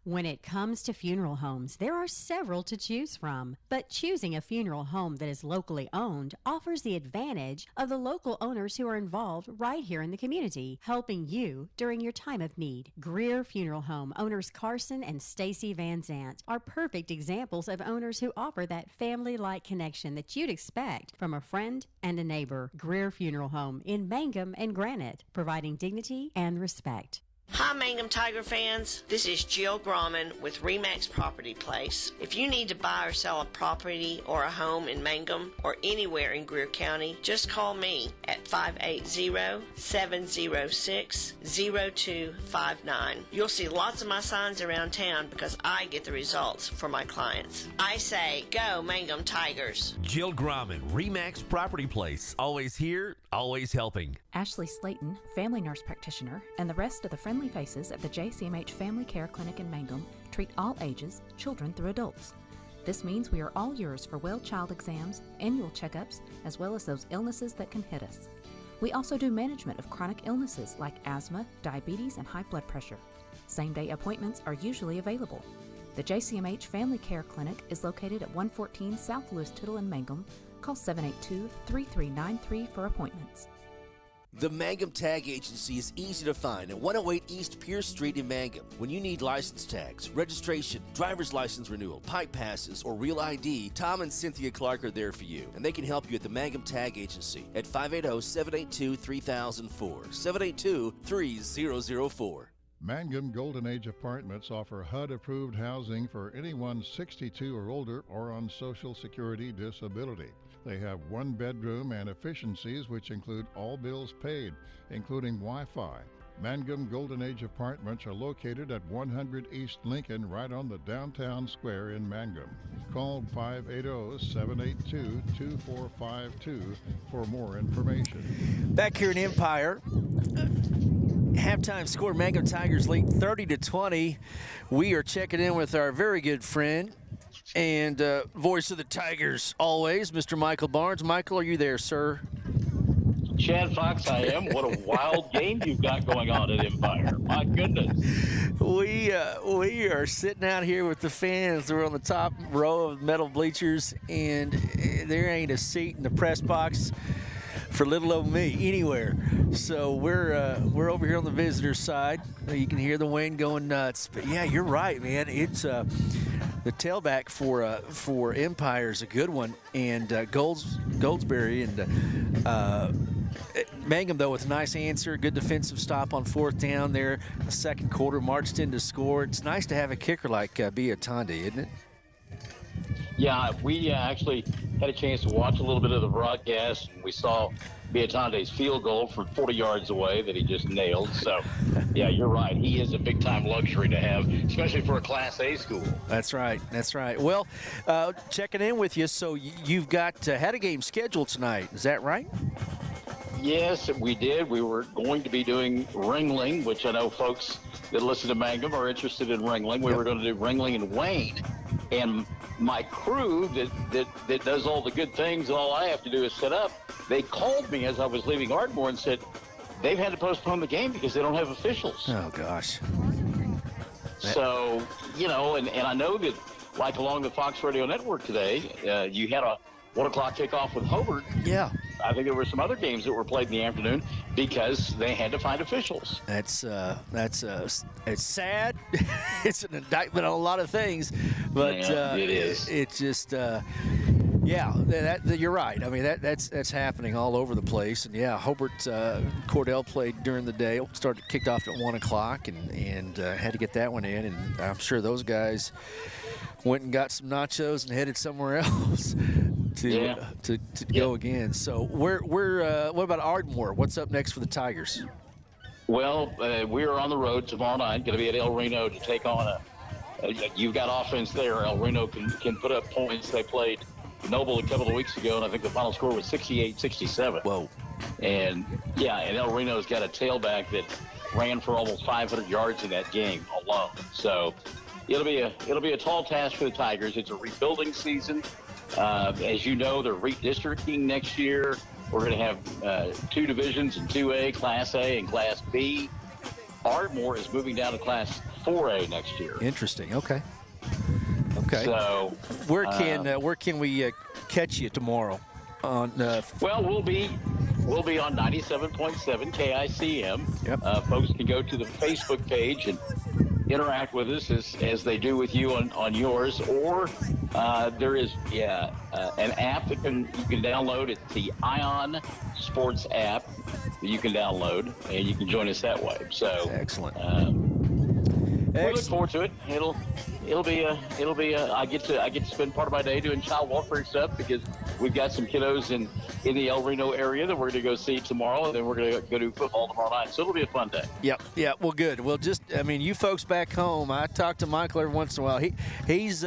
Speaker 12: When it comes to funeral homes, there are several to choose from. But choosing a funeral home that is locally owned offers the advantage of the local owners who are involved right here in the community, helping you during your time of need. Greer Funeral Home owners Carson and Stacy Van Zant are perfect examples of owners who offer that family-like connection that you'd expect from a friend and a neighbor. Greer Funeral Home in Mangum and Granite, providing dignity and respect.
Speaker 13: Hi, Mangum Tiger fans. This is Jill Grauman with RE/MAX Property Place. If you need to buy or sell a property or a home in Mangum or anywhere in Greer County, just call me at 580-706-0259. You'll see lots of my signs around town because I get the results for my clients. I say, go Mangum Tigers.
Speaker 6: Jill Grauman, RE/MAX Property Place. Always here, always helping.
Speaker 16: Ashley Slayton, family nurse practitioner, and the rest of the friendly faces of the JCMH Family Care Clinic in Mangum treat all ages, children through adults. This means we are all yours for well child exams, annual checkups, as well as those illnesses that can hit us. We also do management of chronic illnesses like asthma, diabetes, and high blood pressure. Same-day appointments are usually available. The JCMH Family Care Clinic is located at 114 South Lewis Tittle in Mangum. Call 782-3393 for appointments.
Speaker 17: The Mangum Tag Agency is easy to find at 108 East Pierce Street in Mangum. When you need license tags, registration, driver's license renewal, pipe passes, or real ID, Tom and Cynthia Clark are there for you, and they can help you at the Mangum Tag Agency at 580-782-3004, 782-3004.
Speaker 10: Mangum Golden Age Apartments offer HUD-approved housing for anyone 62 or older or on Social Security disability. They have one bedroom and efficiencies which include all bills paid, including Wi-Fi. Mangum Golden Age Apartments are located at 100 East Lincoln, right on the downtown square in Mangum. Call 580-782-2452 for more information.
Speaker 4: Back here in Empire, halftime score, Mangum Tigers lead 30-20. We are checking in with our very good friend and voice of the Tigers always, Mr. Michael Barnes. Michael, are you there, sir?
Speaker 18: Chad Fox, I am. What a wild game you've got going on at Empire. My goodness.
Speaker 4: We are sitting out here with the fans. We're on the top row of metal bleachers, and there ain't a seat in the press box for little old me anywhere. So we're over here on the visitor side. You can hear the wind going nuts. But yeah, you're right, man. It's the tailback for Empire is a good one, and Goldsberry and Mangum, though, with a nice answer, good defensive stop on fourth down there. The second quarter marched in to score. It's nice to have a kicker like Biatande, isn't it?
Speaker 18: Yeah, we actually had a chance to watch a little bit of the broadcast. We saw Biatande's field goal from 40 yards away that he just nailed. So, yeah, you're right. He is a big-time luxury to have, especially for a Class A school.
Speaker 4: That's right. That's right. Well, checking in with you. So you've got had a game scheduled tonight. Is that right?
Speaker 18: Yes, we did. We were going to be doing Ringling, which I know folks that listen to Mangum are interested in Ringling. We were going to do Ringling and Wayne. And my crew that does all the good things, and all I have to do is set up, they called me as I was leaving Ardmore and said they've had to postpone the game because they don't have officials.
Speaker 4: Oh, gosh.
Speaker 18: So, you know, and I know that, like along the Fox Radio Network today, you had a 1 o'clock kickoff with Hobart.
Speaker 4: Yeah.
Speaker 18: I think there were some other games that were played in the afternoon because they had to find officials.
Speaker 4: It's sad. It's an indictment on a lot of things, but
Speaker 18: yeah, it is.
Speaker 4: It's just yeah, you're right. I mean that's happening all over the place. And yeah, Hobart Cordell played during the day. Kicked off at 1 o'clock and had to get that one in. And I'm sure those guys went and got some nachos and headed somewhere else to go again. So what about Ardmore? What's up next for the Tigers?
Speaker 18: Well, we are on the road tomorrow night. Going to be at El Reno to take on you've got offense there. El Reno can put up points. They played Noble a couple of weeks ago, and I think the final score was 68-67.
Speaker 4: Whoa.
Speaker 18: And yeah, and El Reno's got a tailback that ran for almost 500 yards in that game alone. So it'll be a tall task for the Tigers. It's a rebuilding season. As you know, they're redistricting next year. We're going to have 2 divisions in 2A, Class A and Class B. Ardmore is moving down to Class 4A next year.
Speaker 4: Interesting. Okay.
Speaker 18: So
Speaker 4: where can we catch you tomorrow? On
Speaker 18: well, we'll be on 97.7 KICM.
Speaker 4: Yep.
Speaker 18: Folks can go to the Facebook page and interact with us as they do with you on yours, or there is an app that you can download. It's the Ion Sports app that you can download, and you can join us that way. So
Speaker 4: excellent.
Speaker 18: We look forward to it. It'll be I get to spend part of my day doing child welfare stuff because we've got some kiddos in the El Reno area that we're going to go see tomorrow, and then we're going to go do football tomorrow night. So it'll be a fun day.
Speaker 4: Yep. Yeah. Well, good. Well, you folks back home, I talk to Michael every once in a while. He's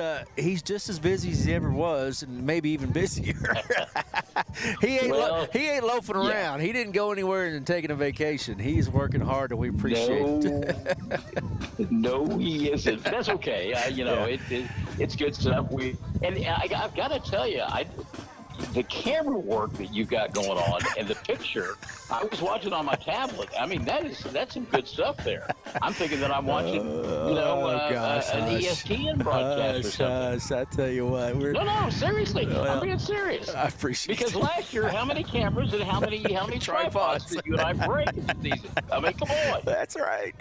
Speaker 4: just as busy as he ever was, and maybe even busier. He ain't loafing around. He didn't go anywhere and taking a vacation. He's working hard, and we appreciate it.
Speaker 18: No, he isn't. That's okay. It's good stuff. I've got to tell you, the camera work that you got going on and the picture, I was watching on my tablet. I mean, that's some good stuff there. I'm thinking that I'm watching, an ESPN broadcast or something.
Speaker 4: I tell you what,
Speaker 18: No, seriously, I'm being serious.
Speaker 4: I appreciate
Speaker 18: because
Speaker 4: it.
Speaker 18: last year, how many cameras and how many tripods did you and I break this season? I mean, come on.
Speaker 4: That's right.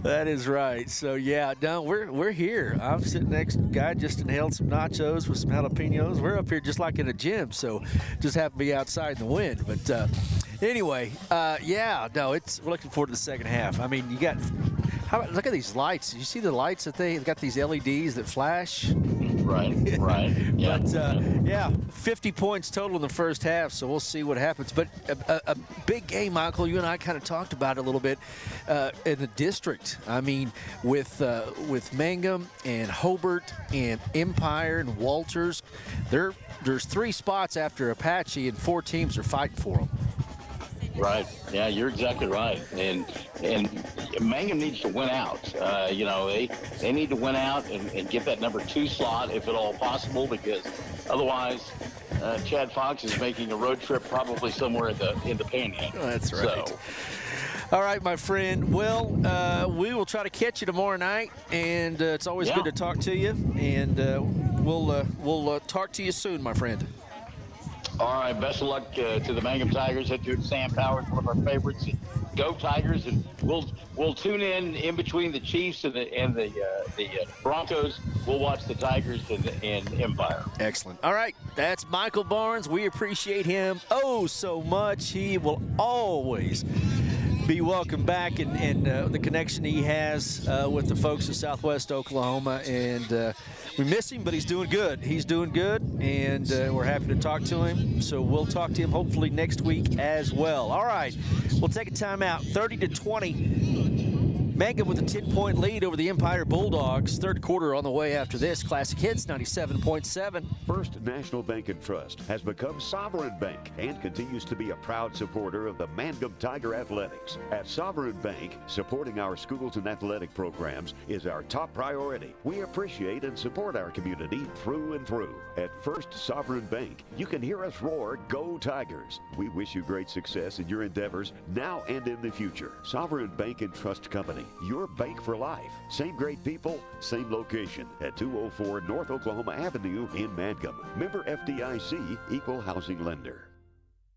Speaker 4: That is right. So yeah, no, we're here. I'm sitting next to a guy just inhaled some nachos with some jalapenos. We're up here just like in a gym, so just happen to be outside in the wind. But anyway, we're looking forward to the second half. I mean, look at these lights. You see the lights that they've got, these LEDs that flash?
Speaker 18: Right. Yeah.
Speaker 4: But 50 points total in the first half, so we'll see what happens. But a big game, Michael. You and I kind of talked about it a little bit in the district. I mean, with Mangum and Hobart and Empire and Walters, there's 3 spots after Apache, and 4 teams are fighting for them.
Speaker 18: Right. Yeah, you're exactly right. And Mangum needs to win out. They need to win out and get that number 2 slot if at all possible, because otherwise Chad Fox is making a road trip probably somewhere in the Panhandle.
Speaker 4: That's right.
Speaker 18: So,
Speaker 4: all right, my friend. Well, we will try to catch you tomorrow night, and it's always good to talk to you. And we'll talk to you soon, my friend.
Speaker 18: All right, best of luck to the Mangum Tigers. Head to Sam Powers, one of our favorites. Go Tigers, and we'll tune in between the Chiefs and the Broncos. We'll watch the Tigers and Empire.
Speaker 4: Excellent. All right, that's Michael Barnes. We appreciate him so much. He will always be welcome back, and the connection he has with the folks of Southwest Oklahoma, and we miss him, but he's doing good. He's doing good, and we're happy to talk to him. So we'll talk to him hopefully next week as well. All right, we'll take a timeout. 30-20. Mangum with a 10-point lead over the Empire Bulldogs. Third quarter on the way after this. Classic Hits 97.7.
Speaker 1: First National Bank and Trust has become Sovereign Bank and continues to be a proud supporter of the Mangum Tiger Athletics. At Sovereign Bank, supporting our schools and athletic programs is our top priority. We appreciate and support our community through and through. At First Sovereign Bank, you can hear us roar, "Go Tigers!" We wish you great success in your endeavors now and in the future. Sovereign Bank and Trust Company, your bank for life. Same great people, same location at 204 North Oklahoma Avenue in Mangum. Member FDIC, Equal Housing Lender.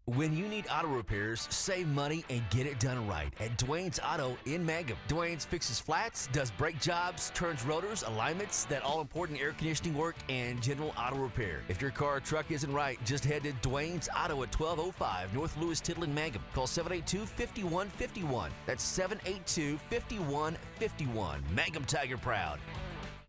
Speaker 6: When you need auto repairs, save money and get it done right at Dwayne's Auto in Mangum. Dwayne's fixes flats, does brake jobs, turns rotors, alignments, that all-important air conditioning work, and general auto repair. If your car or truck isn't right, just head to Dwayne's Auto at 1205 North Lewis Tittle in Mangum. Call 782-5151. That's 782-5151. Mangum Tiger proud.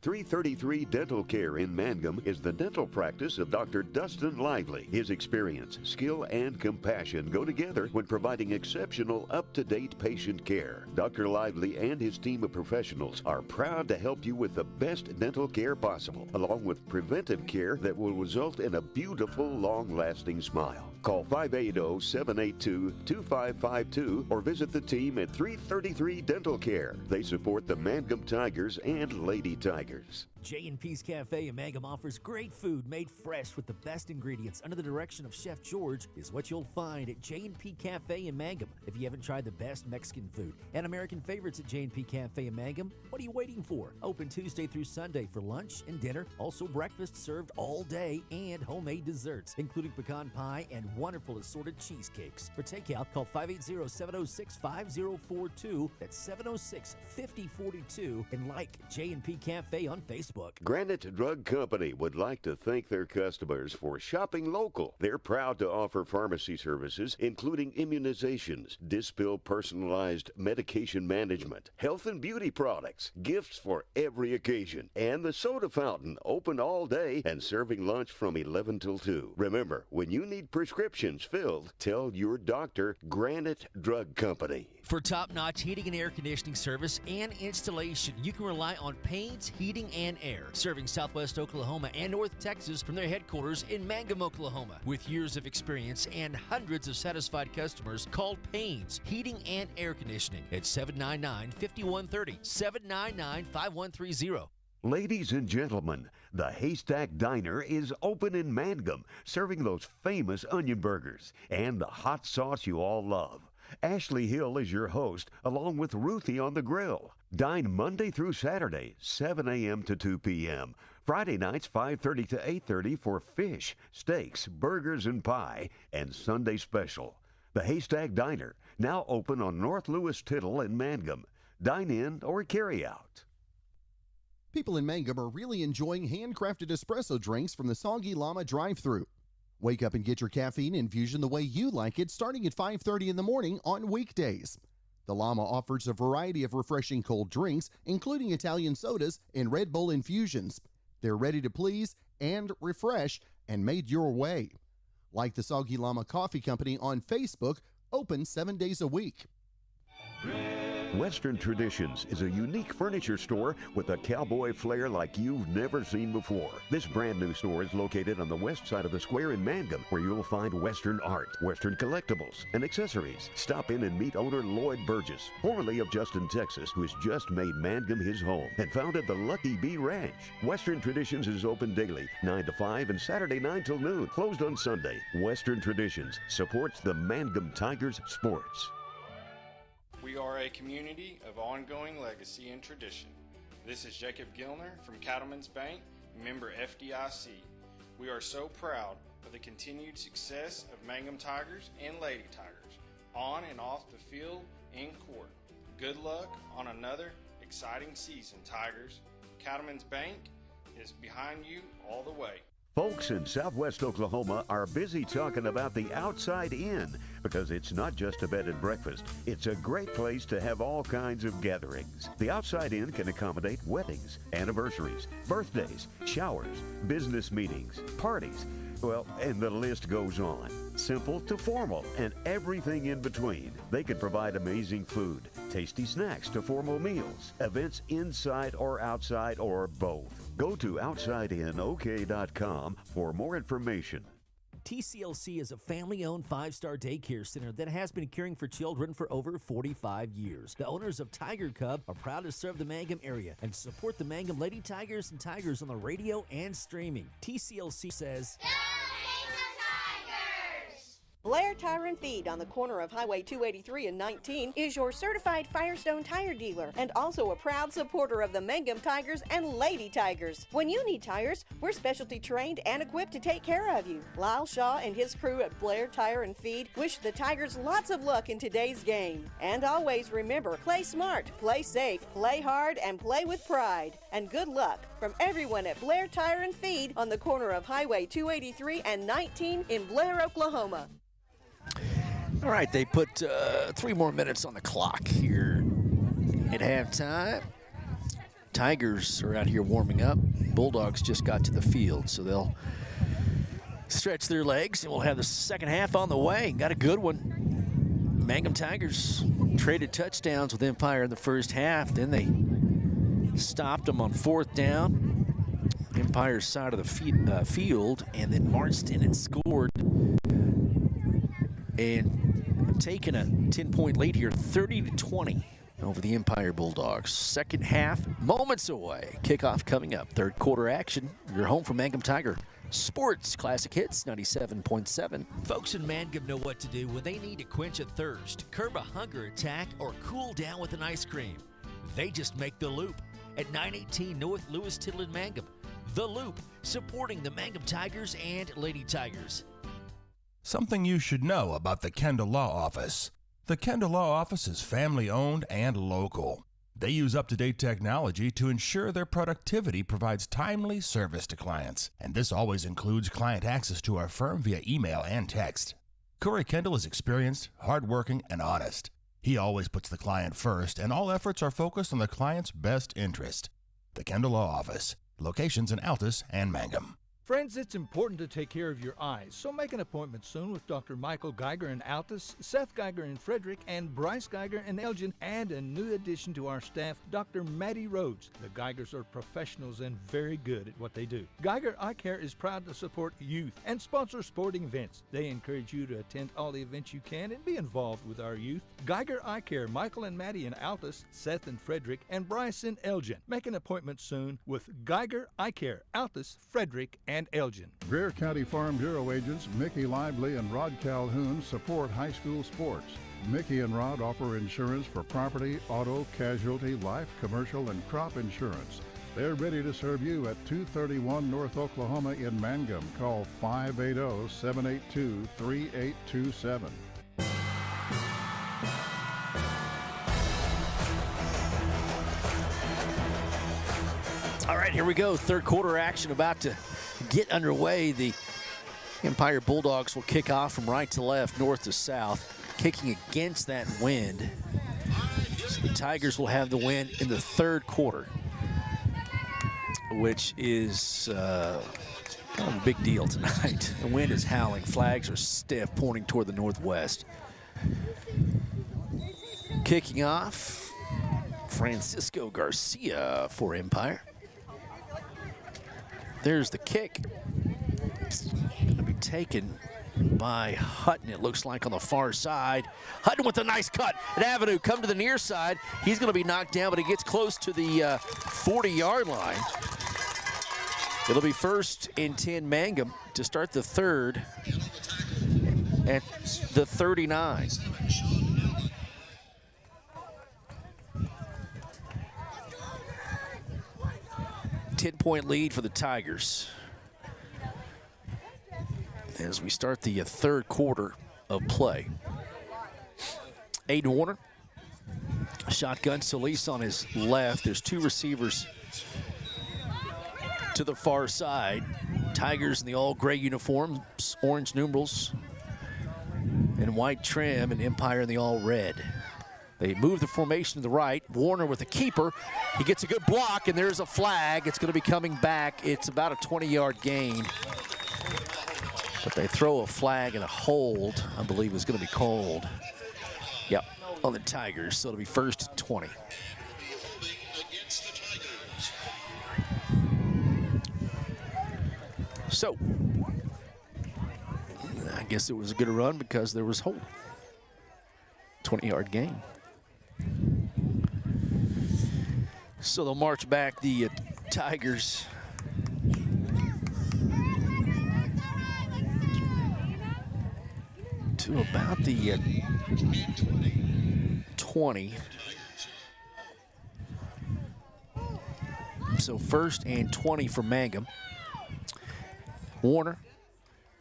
Speaker 1: 333 Dental Care in Mangum is the dental practice of Dr. Dustin Lively. His experience, skill, and compassion go together when providing exceptional, up-to-date patient care. Dr. Lively and his team of professionals are proud to help you with the best dental care possible, along with preventive care that will result in a beautiful, long-lasting smile. Call 580-782-2552 or visit the team at 333 Dental Care. They support the Mangum Tigers and Lady Tigers.
Speaker 6: J&P's Cafe in Mangum offers great food made fresh with the best ingredients under the direction of Chef George is what you'll find at J&P Cafe in Mangum. If you haven't tried the best Mexican food and American favorites at J&P Cafe in Mangum, what are you waiting for? Open Tuesday through Sunday for lunch and dinner. Also breakfast served all day and homemade desserts, including pecan pie and wonderful assorted cheesecakes. For takeout, call 580-706-5042. That's 706-5042. And like J&P Cafe on Facebook.
Speaker 1: Granite Drug Company would like to thank their customers for shopping local. They're proud to offer pharmacy services, including immunizations, Dispill personalized medication management, health and beauty products, gifts for every occasion, and the soda fountain, open all day and serving lunch from 11 till 2. Remember, when you need prescriptions filled, tell your doctor Granite Drug Company.
Speaker 6: For top-notch heating and air conditioning service and installation, you can rely on Payne's Heating and Air, serving Southwest Oklahoma and North Texas from their headquarters in Mangum, Oklahoma. With years of experience and hundreds of satisfied customers, call Payne's Heating and Air Conditioning at 799-5130, 799-5130.
Speaker 1: Ladies and gentlemen, the Haystack Diner is open in Mangum, serving those famous onion burgers and the hot sauce you all love. Ashley Hill is your host, along with Ruthie on the grill. Dine Monday through Saturday, 7 a.m. to 2 p.m. Friday nights, 5:30 to 8:30 for fish, steaks, burgers, and pie, and Sunday special. The Haystack Diner, now open on North Lewis Tittle in Mangum. Dine in or carry out.
Speaker 2: People in Mangum are really enjoying handcrafted espresso drinks from the Soggy Llama drive-thru. Wake up and get your caffeine infusion the way you like it, starting at 5:30 in the morning on weekdays. The Llama offers a variety of refreshing cold drinks, including Italian sodas and Red Bull infusions. They're ready to please and refresh and made your way. Like the Soggy Llama Coffee Company on Facebook, open 7 days a week.
Speaker 1: Western Traditions is a unique furniture store with a cowboy flair like you've never seen before. This brand new store is located on the west side of the square in Mangum, where you'll find Western art, Western collectibles, and accessories. Stop in and meet owner Lloyd Burgess, formerly of Justin, Texas, who has just made Mangum his home and founded the Lucky Bee Ranch. Western Traditions is open daily, 9 to 5, and Saturday 9 till noon, closed on Sunday. Western Traditions supports the Mangum Tigers sports.
Speaker 3: We are a community of ongoing legacy and tradition. This is Jacob Gilner from Cattlemen's Bank, member FDIC. We are so proud of the continued success of Mangum Tigers and Lady Tigers, on and off the field and court. Good luck on another exciting season, Tigers. Cattlemen's Bank is behind you all the way.
Speaker 1: Folks in Southwest Oklahoma are busy talking about the Outside Inn because it's not just a bed and breakfast. It's a great place to have all kinds of gatherings. The Outside Inn can accommodate weddings, anniversaries, birthdays, showers, business meetings, parties, well, and the list goes on. Simple to formal and everything in between. They can provide amazing food, tasty snacks to formal meals, events inside or outside or both. Go to OutsideInOK.com for more information.
Speaker 6: TCLC is a family-owned 5-star daycare center that has been caring for children for over 45 years. The owners of Tiger Cub are proud to serve the Mangum area and support the Mangum Lady Tigers and Tigers on the radio and streaming. TCLC says,
Speaker 5: Blair Tire and Feed on the corner of Highway 283 and 19 is your certified Firestone tire dealer and also a proud supporter of the Mangum Tigers and Lady Tigers. When you need tires, we're specialty trained and equipped to take care of you. Lyle Shaw and his crew at Blair Tire and Feed wish the Tigers lots of luck in today's game. And always remember, play smart, play safe, play hard, and play with pride. And good luck from everyone at Blair Tire and Feed on the corner of Highway 283 and 19 in Blair, Oklahoma.
Speaker 4: All right, they put 3 more minutes on the clock here at halftime. Tigers are out here warming up. Bulldogs just got to the field, so they'll stretch their legs, and we'll have the second half on the way. Got a good one. Mangum Tigers traded touchdowns with Empire in the first half. Then they stopped them on 4th down. Empire's side of the field, and then marched in and scored. And taking a 10-point lead here, 30-20 over the Empire Bulldogs. Second half, moments away. Kickoff coming up. Third quarter action. You're home from Mangum Tiger Sports Classic Hits 97.7.
Speaker 6: Folks in Mangum know what to do when they need to quench a thirst, curb a hunger attack, or cool down with an ice cream. They just make the Loop at 918 North Lewis Tittle in Mangum. The Loop, supporting the Mangum Tigers and Lady Tigers.
Speaker 7: Something you should know about the Kendall Law Office. The Kendall Law Office is family-owned and local. They use up-to-date technology to ensure their productivity provides timely service to clients, and this always includes client access to our firm via email and text. Corey Kendall is experienced, hardworking, and honest. He always puts the client first, and all efforts are focused on the client's best interest. The Kendall Law Office, locations in Altus and Mangum.
Speaker 8: Friends, it's important to take care of your eyes, so make an appointment soon with Dr. Michael Geiger in Altus, Seth Geiger in Frederick, and Bryce Geiger in Elgin, and a new addition to our staff, Dr. Maddie Rhodes. The Geigers are professionals and very good at what they do. Geiger Eye Care is proud to support youth and sponsor sporting events. They encourage you to attend all the events you can and be involved with our youth. Geiger Eye Care, Michael and Maddie in Altus, Seth in Frederick, and Bryce in Elgin. Make an appointment soon with Geiger Eye Care, Altus, Frederick, and Elgin.
Speaker 10: Greer County Farm Bureau agents Mickey Lively and Rod Calhoun support high school sports. Mickey and Rod offer insurance for property, auto, casualty, life, commercial, and crop insurance. They're ready to serve you at 231 North Oklahoma in Mangum. Call 580-782-3827.
Speaker 4: All right, here we go. Third quarter action about to get underway. The Empire Bulldogs will kick off from right to left, north to south, kicking against that wind. So the Tigers will have the win in the third quarter, which is kind of a big deal tonight. The wind is howling. Flags are stiff, pointing toward the northwest. Kicking off, Francisco Garcia for Empire. There's the kick. Going to be taken by Hutton, it looks like, on the far side. Hutton with a nice cut. And Avenue come to the near side. He's going to be knocked down, but he gets close to the 40-yard line. It'll be 1st and 10 Mangum to start the third at the 39. Ten-point lead for the Tigers as we start the third quarter of play. Aiden Warner, shotgun. Solis on his left. There's two receivers to the far side. Tigers in the all-gray uniforms, orange numerals, and white trim, and Empire in the all-red. They move the formation to the right. Warner with a keeper. He gets a good block, and there's a flag. It's going to be coming back. It's about a 20-yard gain. But they throw a flag, and a hold, I believe, is going to be called. Yep, on the Tigers. So it'll be 1st and 20. So, I guess it was a good run because there was hold. 20-yard gain. So they'll march back, the Tigers. To about the 20. So 1st and 20 for Mangum. Warner,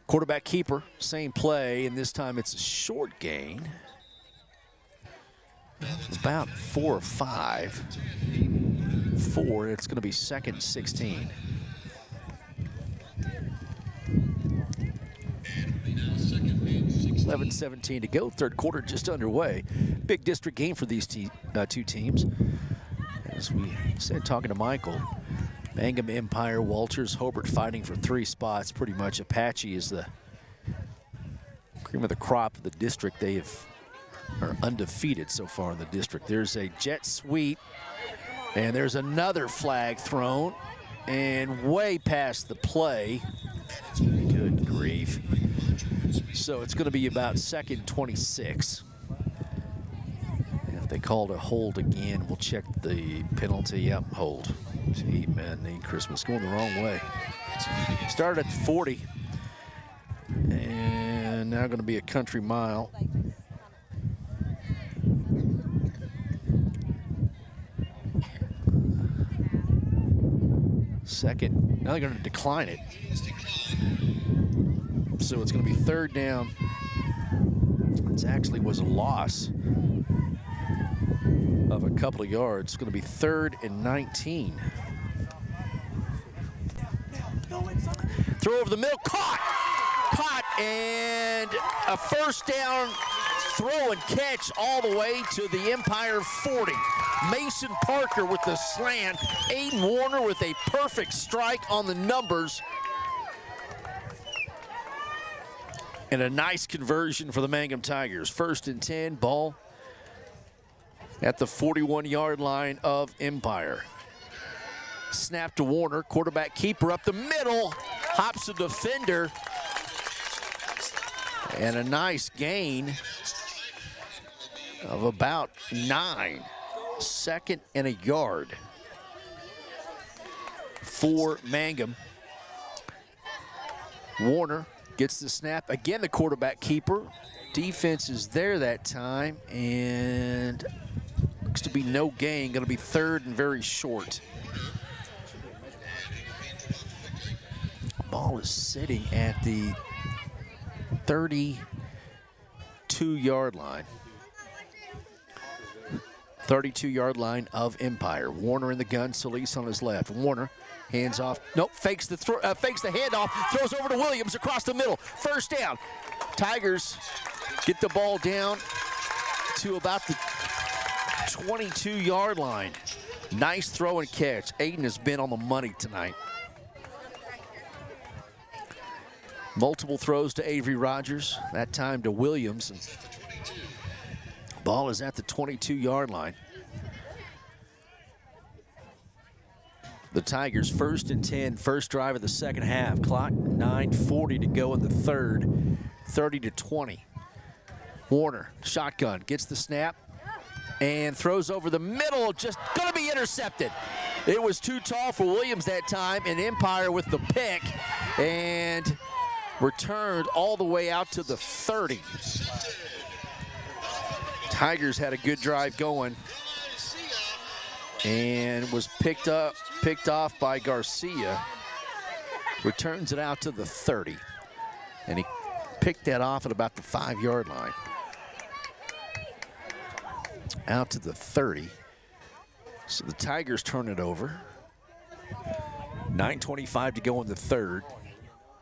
Speaker 4: quarterback keeper, same play, and this time it's a short gain. About 4 or 5. 4, it's going to be 2nd and 16. $11:17 to go, third quarter just underway. Big district game for these two teams. As we said, talking to Michael, Mangum, Empire, Walters, Hobart fighting for 3 spots. Pretty much Apache is the cream of the crop of the district. They are undefeated so far in the district. There's a jet sweep, and there's another flag thrown, and way past the play. Good grief. So it's going to be about 2nd 26. And if they called a hold again, we'll check the penalty. Yep, hold. Gee, man, need Christmas. Going the wrong way. Started at 40. And now going to be a country mile. Second. Now they're going to decline it. So it's going to be 3rd down. It actually was a loss of a couple of yards. It's going to be 3rd and 19. Throw over the middle, caught, and a 1st down throw and catch all the way to the Empire 40. Mason Parker with the slant. Aiden Warner with a perfect strike on the numbers. And a nice conversion for the Mangum Tigers. 1st and 10, ball at the 41-yard line of Empire. Snap to Warner, quarterback keeper up the middle, hops the defender, and a nice gain of about 9. 2nd and a yard for Mangum. Warner gets the snap. Again, the quarterback keeper. Defense is there that time, and looks to be no gain. Going to be 3rd and very short. Ball is sitting at the 32-yard line. 32-yard line of Empire. Warner in the gun, Solis on his left. Warner hands off. Nope, fakes the handoff, throws over to Williams across the middle. 1st down. Tigers get the ball down to about the 22-yard line. Nice throw and catch. Aiden has been on the money tonight. Multiple throws to Avery Rogers, that time to Williams. And ball is at the 22-yard line. The Tigers 1st and 10, first drive of the second half. Clock 9:40 to go in the third, 30-20. Warner, shotgun, gets the snap and throws over the middle, just gonna be intercepted. It was too tall for Williams that time, and Empire with the pick and returned all the way out to the 30. Tigers had a good drive going and was picked off by Garcia. Returns it out to the 30. And he picked that off at about the 5-yard line. Out to the 30. So the Tigers turn it over. 9:25 to go in the third.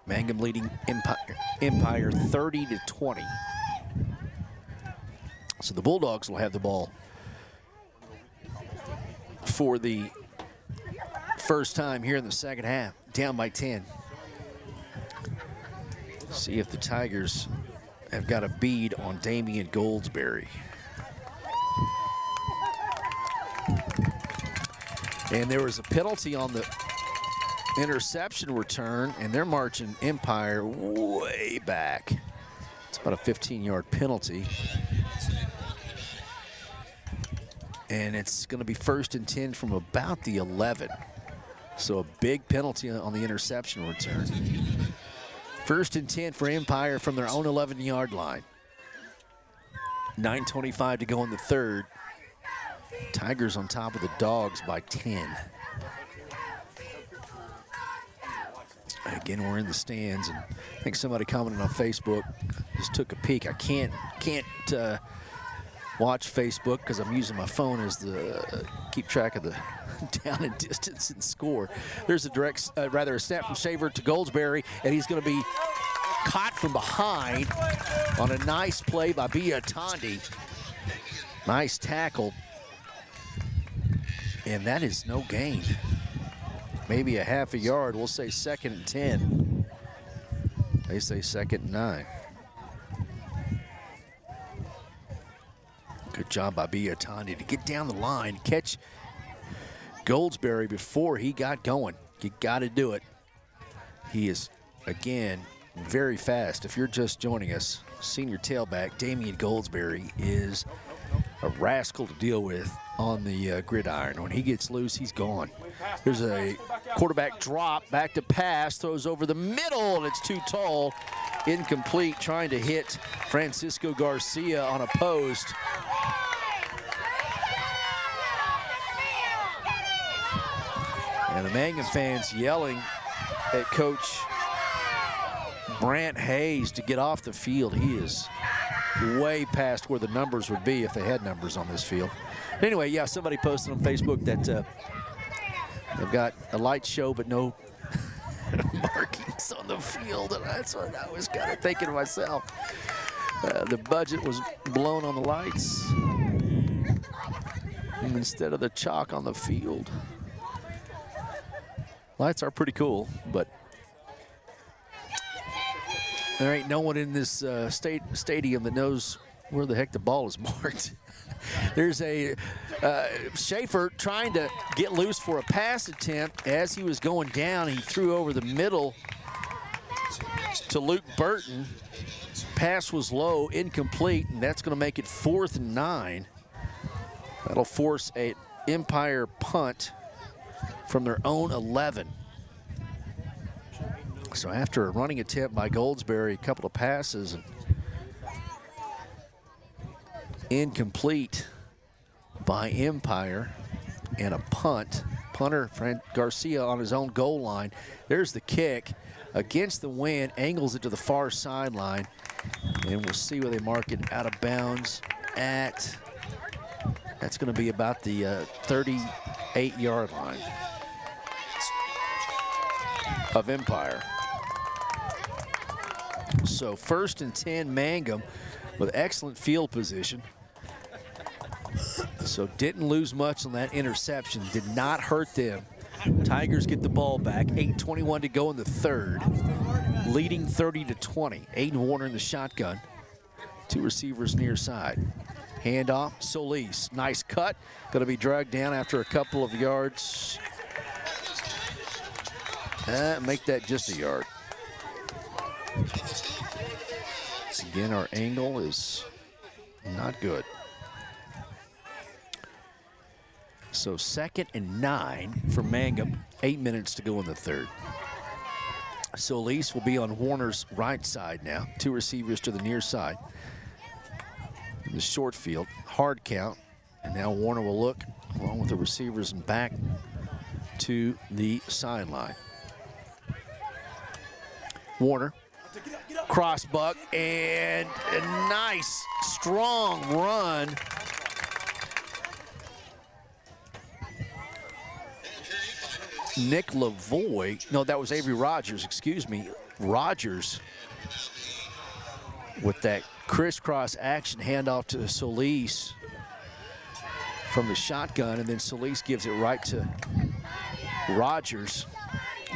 Speaker 4: Mangum leading Empire 30-20. So the Bulldogs will have the ball for the first time here in the second half, down by 10. See if the Tigers have got a bead on Damian Goldsberry. And there was a penalty on the interception return, and they're marching Empire way back. It's about a 15-yard penalty. And it's going to be 1st and 10 from about the 11. So a big penalty on the interception return. 1st and 10 for Empire from their own 11-yard line. 9:25 to go in the third. Tigers on top of the Dogs by 10. Again, we're in the stands, and I think somebody commented on Facebook, just took a peek. I can't watch Facebook because I'm using my phone as the keep track of the down and distance and score. There's a snap from Shaver to Goldsberry, and he's going to be caught from behind on a nice play by Biatondi. Nice tackle, and that is no gain. Maybe a half a yard. We'll say 2nd and 10. They say 2nd and 9. Good job by Biatondi to get down the line, catch Goldsberry before he got going. You got to do it. He is, again, very fast. If you're just joining us, senior tailback Damian Goldsberry is a rascal to deal with on the gridiron. When he gets loose, he's gone. There's a quarterback drop, back to pass, throws over the middle, and it's too tall. Incomplete, trying to hit Francisco Garcia on a post. And the Mangum fans yelling at Coach Brant Hayes to get off the field. He is way past where the numbers would be if they had numbers on this field. Anyway, yeah, somebody posted on Facebook that they've got a light show but no markings on the field, and that's what I was kind of thinking to myself. The budget was blown on the lights instead of the chalk on the field. Lights are pretty cool, but There ain't no one in this stadium that knows where the heck the ball is marked. There's a Schaefer trying to get loose for a pass attempt. As he was going down, he threw over the middle to Luke Burton. Pass was low, incomplete, and that's going to make it 4th and 9. That'll force an Empire punt from their own 11. So after a running attempt by Goldsberry, a couple of passes, and incomplete by Empire, and a punt. Punter Frank Garcia on his own goal line. There's the kick against the wind, angles it to the far sideline, and we'll see where they mark it out of bounds at. That's going to be about the 38-yard line of Empire. So 1st and 10 Mangum with excellent field position. So didn't lose much on that interception. Did not hurt them. Tigers get the ball back. 8:21 to go in the 3rd. Leading 30-20. Aiden Warner in the shotgun. 2 receivers near side. Handoff, Solis. Nice cut. Going to be dragged down after a couple of yards. Make that just a yard. Again, our angle is not good. So 2nd and 9 for Mangum. 8 minutes to go in the 3rd. Solis will be on Warner's right side now. 2 receivers to the near side. In the short field, hard count. And now Warner will look along with the receivers and back to the sideline. Warner, cross buck, and a nice, strong run. Nick Lavoie, no, that was Avery Rogers, excuse me. Rogers with that crisscross action handoff to Solis from the shotgun, and then Solis gives it right to Rogers.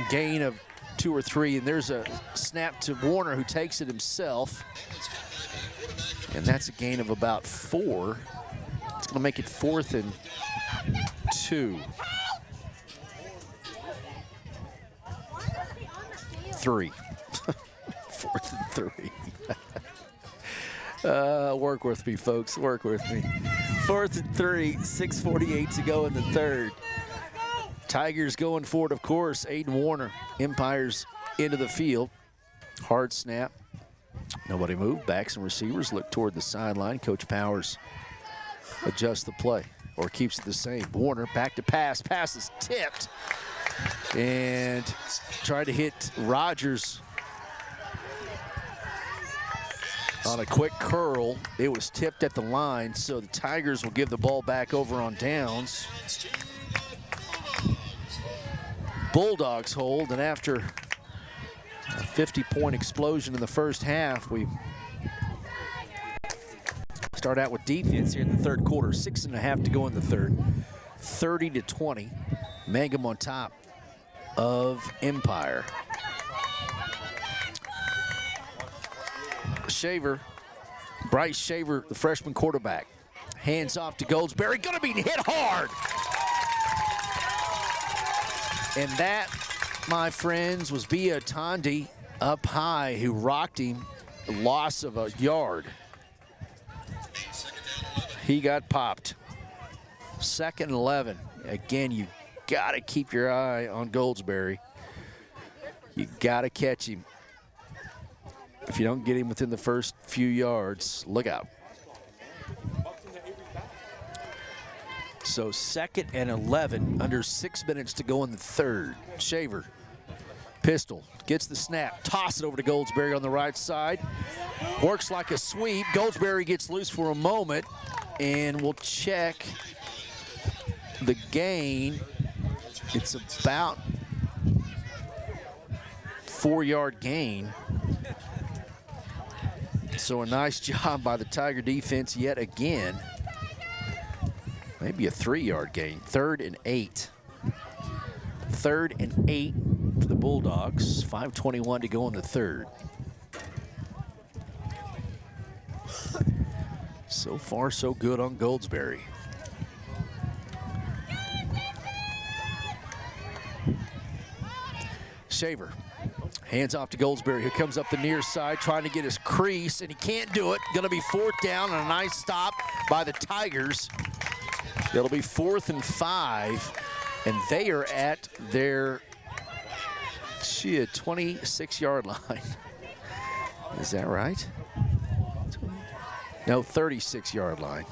Speaker 4: Gain of 2 or 3, and there's a snap to Warner, who takes it himself. And that's a gain of about 4. It's going to make it 4th and 2. 3. 4th and 3. Work with me, folks. Work with me. 4th and 3, 6:48 to go in the 3rd. Tigers going forward, of course. Aiden Warner, Empire's into the field. Hard snap. Nobody moved. Backs and receivers look toward the sideline. Coach Powers adjusts the play or keeps it the same. Warner back to pass. Pass is tipped. And tried to hit Rogers on a quick curl. It was tipped at the line, so the Tigers will give the ball back over on downs. Bulldogs hold, and after a 50-point explosion in the first half, we start out with defense here in the 3rd quarter. 6.5 to go in the 3rd. 30-20. Mangum on top of Empire. Shaver, Bryce Shaver, the freshman quarterback. Hands off to Goldsberry, gonna be hit hard. And that, my friends, was Bia Tondi up high, who rocked him, loss of a yard. He got popped. 2nd and 11. Again, you gotta keep your eye on Goldsberry. You gotta catch him. If you don't get him within the first few yards, look out. So 2nd and 11, under 6 minutes to go in the 3rd. Shaver, pistol, gets the snap, toss it over to Goldsberry on the right side. Works like a sweep. Goldsberry gets loose for a moment, and we'll check the gain. It's about 4-yard gain. So a nice job by the Tiger defense yet again. Maybe a 3-yard gain. 3rd and 8. 3rd and 8 for the Bulldogs. 5:21 to go in the 3rd. So far, so good on Goldsberry. Shaver hands off to Goldsberry, who comes up the near side trying to get his crease, and he can't do it. Going to be 4th down and a nice stop by the Tigers. It'll be 4th and 5, and they are at their 26-yard line. Is that right? No, 36-yard line.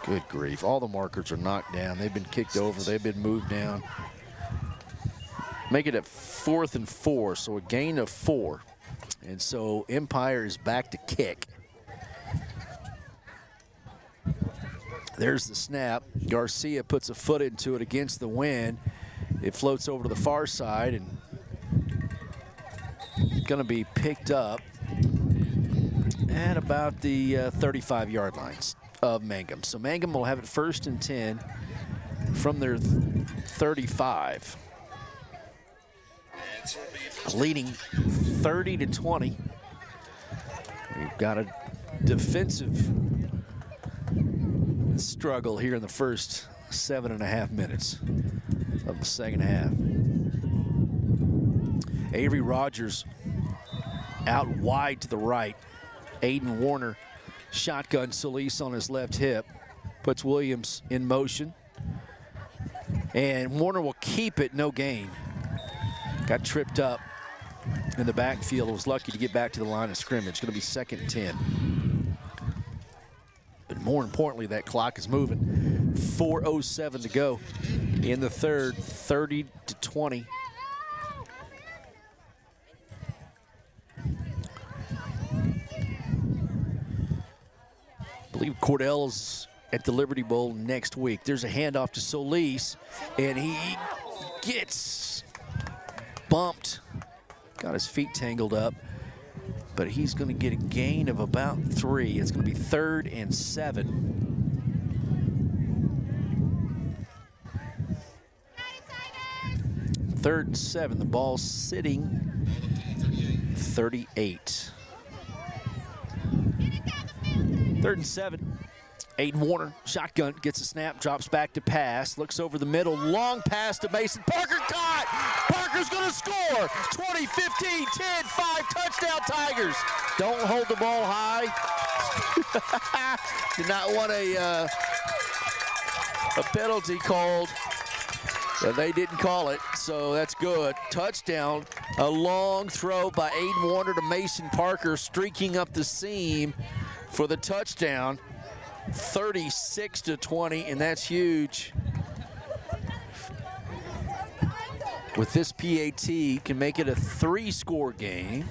Speaker 4: Good grief. All the markers are knocked down. They've been kicked over. They've been moved down. Make it at 4th and 4, so a gain of 4. And so Empire is back to kick. There's the snap. Garcia puts a foot into it against the wind. It floats over to the far side and going to be picked up at about the 35-yard lines of Mangum. So Mangum will have it 1st and 10 from their 35. Leading 30-20. We've got a defensive struggle here in the first 7.5 minutes of the second half. Avery Rogers out wide to the right. Aiden Warner shotgun Solis on his left hip. Puts Williams in motion. And Warner will keep it, no gain. Got tripped up in the backfield. Was lucky to get back to the line of scrimmage. Going to be 2nd and 10. But more importantly, that clock is moving. 4:07 to go in the third, 30-20. I believe Cordell's at the Liberty Bowl next week. There's a handoff to Solis, and he gets bumped. Got his feet tangled up, but he's going to get a gain of about 3. It's going to be 3rd and 7. 3rd and 7. The ball's sitting 38. 3rd and 7. Aiden Warner, shotgun, gets a snap, drops back to pass, looks over the middle, long pass to Mason. Parker caught! Parker's gonna score! 20, 15, 10, 5, touchdown Tigers. Don't hold the ball high. Did not want a penalty called. But they didn't call it, so that's good. Touchdown, a long throw by Aiden Warner to Mason Parker, streaking up the seam for the touchdown. 36-20, and that's huge. With this PAT, can make it a 3-score game.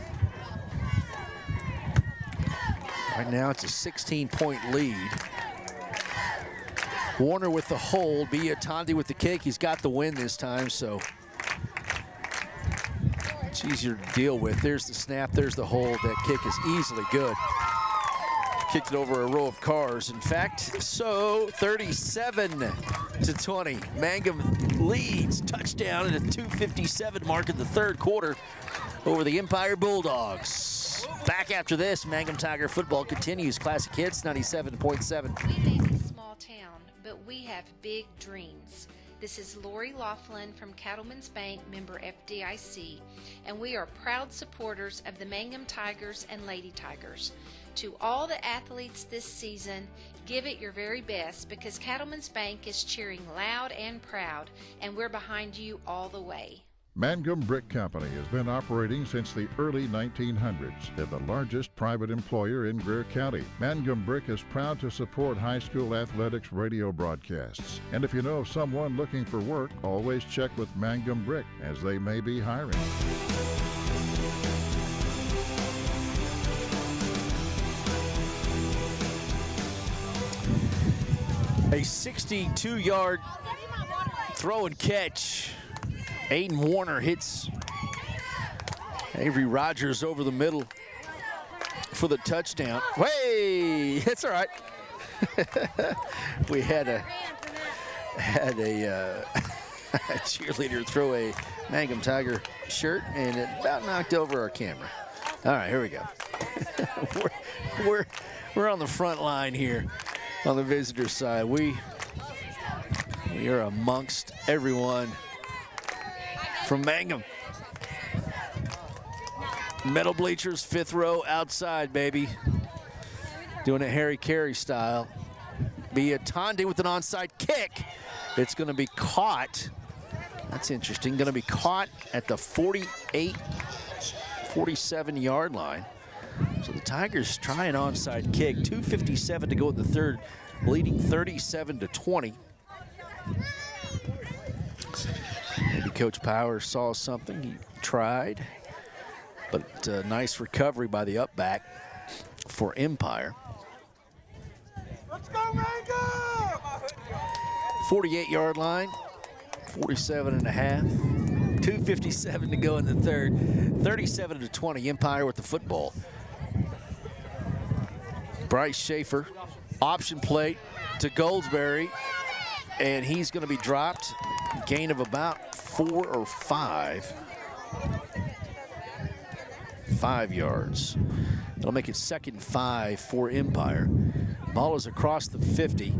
Speaker 4: Right now it's a 16-point lead. Warner with the hold, Biatondi with the kick. He's got the win this time, so it's easier to deal with. There's the snap, there's the hold. That kick is easily good. Kicked it over a row of cars. In fact, so 37-20. Mangum leads. Touchdown at a 2:57 mark in the third quarter over the Empire Bulldogs. Back after this, Mangum Tiger football continues. Classic Hits 97.7.
Speaker 9: We may be a small town, but we have big dreams. This is Lori Laughlin from Cattlemen's Bank, member FDIC, and we are proud supporters of the Mangum Tigers and Lady Tigers. To all the athletes this season, give it your very best because Cattlemen's Bank is cheering loud and proud, and we're behind you all the way.
Speaker 10: Mangum Brick Company has been operating since the early 1900s. They're the largest private employer in Greer County. Mangum Brick is proud to support high school athletics radio broadcasts. And if you know of someone looking for work, always check with Mangum Brick, as they may be hiring.
Speaker 4: A 62-yard throw and catch. Aiden Warner hits Avery Rogers over the middle for the touchdown. Hey, that's all right. We had a cheerleader throw a Mangum Tiger shirt, and it about knocked over our camera. All right, here we go. We're we're on the front line here on the visitor side. We are amongst everyone from Mangum. Metal bleachers, 5th row outside, baby. Doing it Harry Carey style. Biatande with an onside kick. It's going to be caught. That's interesting. Going to be caught at the 48, 47-yard line. So the Tigers try an onside kick. 2:57 to go in the third, leading 37-20. Maybe Coach Powers saw something. He tried. But nice recovery by the up back for Empire.
Speaker 15: Let's go, Mangum!
Speaker 4: 48-yard line, 47.5. 2:57 to go in the third. 37-20, Empire with the football. Bryce Schaefer, option plate to Goldsberry, and he's going to be dropped. Gain of about 4 or 5. 5 yards. That'll make it 2nd and 5 for Empire. Ball is across the 50.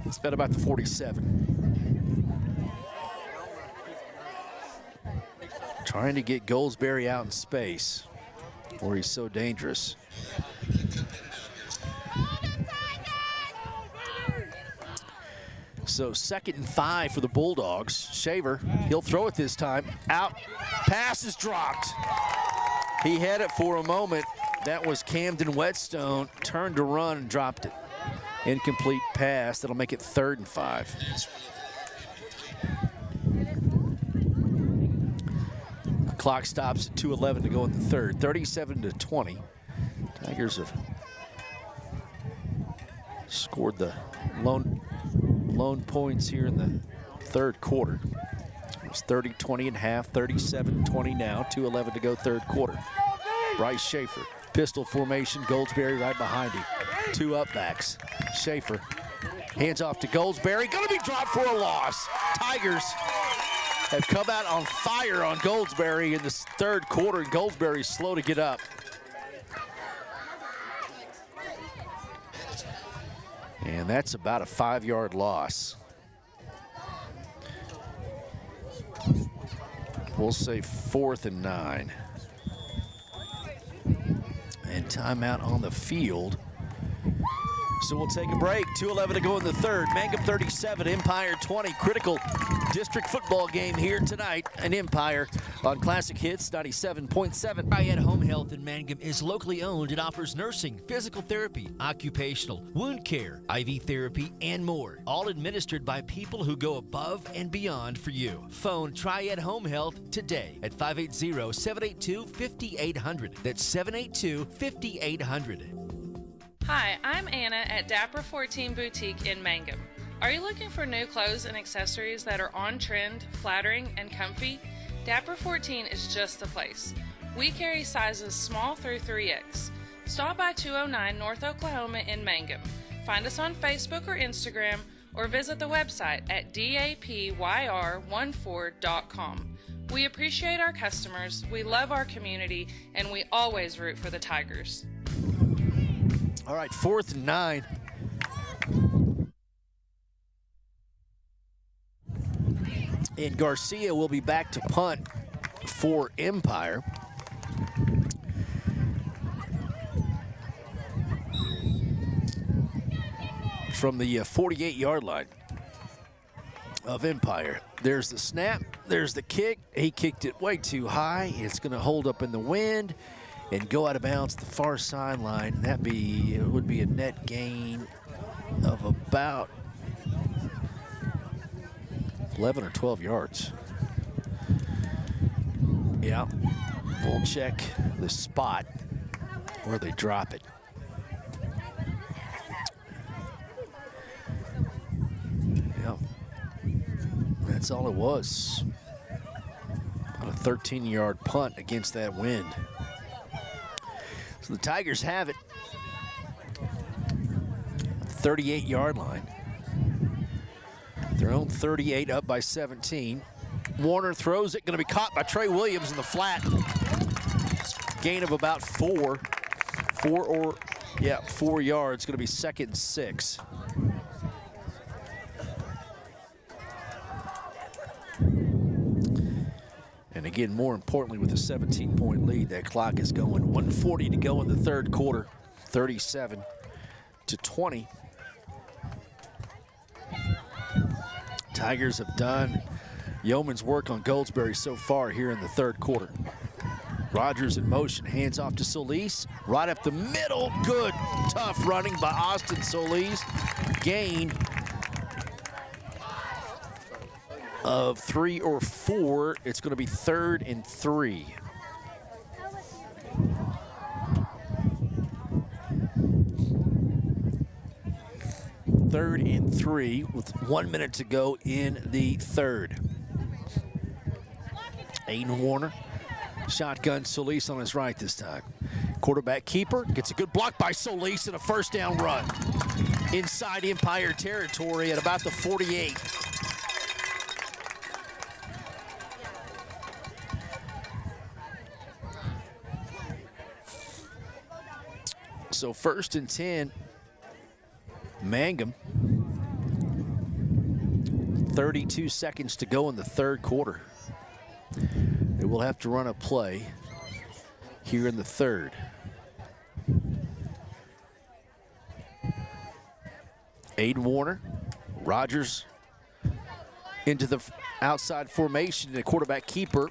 Speaker 4: It's been about the 47. Trying to get Goldsberry out in space where he's so dangerous. So 2nd and 5 for the Bulldogs. Shaver, he'll throw it this time. Out, pass is dropped. He had it for a moment. That was Camden Whetstone, turned to run and dropped it. Incomplete pass, that'll make it 3rd and 5. The clock stops at 2:11 to go in the third, 37-20. Tigers have scored the lone points here in the third quarter. It was 30-20 and half, 37-20 now, 2:11 to go third quarter. Bryce Schaefer, pistol formation, Goldsberry right behind him. 2 up backs. Schaefer hands off to Goldsberry, gonna be dropped for a loss. Tigers have come out on fire on Goldsberry in this third quarter, and Goldsberry's slow to get up. And that's about a 5-yard loss. We'll say 4th and 9. And timeout on the field. So we'll take a break. 2:11 to go in the third. Mangum 37, Empire 20. Critical district football game here tonight. And Empire on Classic Hits 97.7.
Speaker 6: Triad Home Health in Mangum is locally owned and offers nursing, physical therapy, occupational, wound care, IV therapy, and more. All administered by people who go above and beyond for you. Phone Triad Home Health today at 580-782-5800. That's 782-5800.
Speaker 11: Hi, I'm Anna at Dapper 14 Boutique in Mangum. Are you looking for new clothes and accessories that are on trend, flattering, and comfy? Dapper 14 is just the place. We carry sizes small through 3X. Stop by 209 North Oklahoma in Mangum. Find us on Facebook or Instagram, or visit the website at dapyr14.com. We appreciate our customers, we love our community, and we always root for the Tigers.
Speaker 4: All right, 4th and 9. And Garcia will be back to punt for Empire. From the 48-yard line of Empire. There's the snap, there's the kick. He kicked it way too high. It's going to hold up in the wind and go out of bounds the far sideline. That would be a net gain of about 11 or 12 yards. Yeah, we'll check the spot where they drop it. Yeah, that's all it was. About a 13-yard punt against that wind. So the Tigers have it. 38-yard line. Their own 38, up by 17. Warner throws it, going to be caught by Trey Williams in the flat. Gain of about 4. 4 yards. Going to be 2nd and 6. And again, more importantly, with a 17-point lead, that clock is going. 1:40 to go in the third quarter, 37-20. Tigers have done yeoman's work on Goldsberry so far here in the third quarter. Rogers in motion, hands off to Solis, right up the middle. Good, tough running by Austin Solis. Gain of 3 or 4. It's going to be 3rd and 3. Third and 3 with 1 minute to go in the third. Aiden Warner, shotgun Solis on his right this time. Quarterback keeper gets a good block by Solis and a first down run. Inside Empire territory at about the 48. So 1st and 10, Mangum. 32 seconds to go in the third quarter. They will have to run a play here in the third. Aiden Warner, Rogers into the outside formation, the quarterback keeper,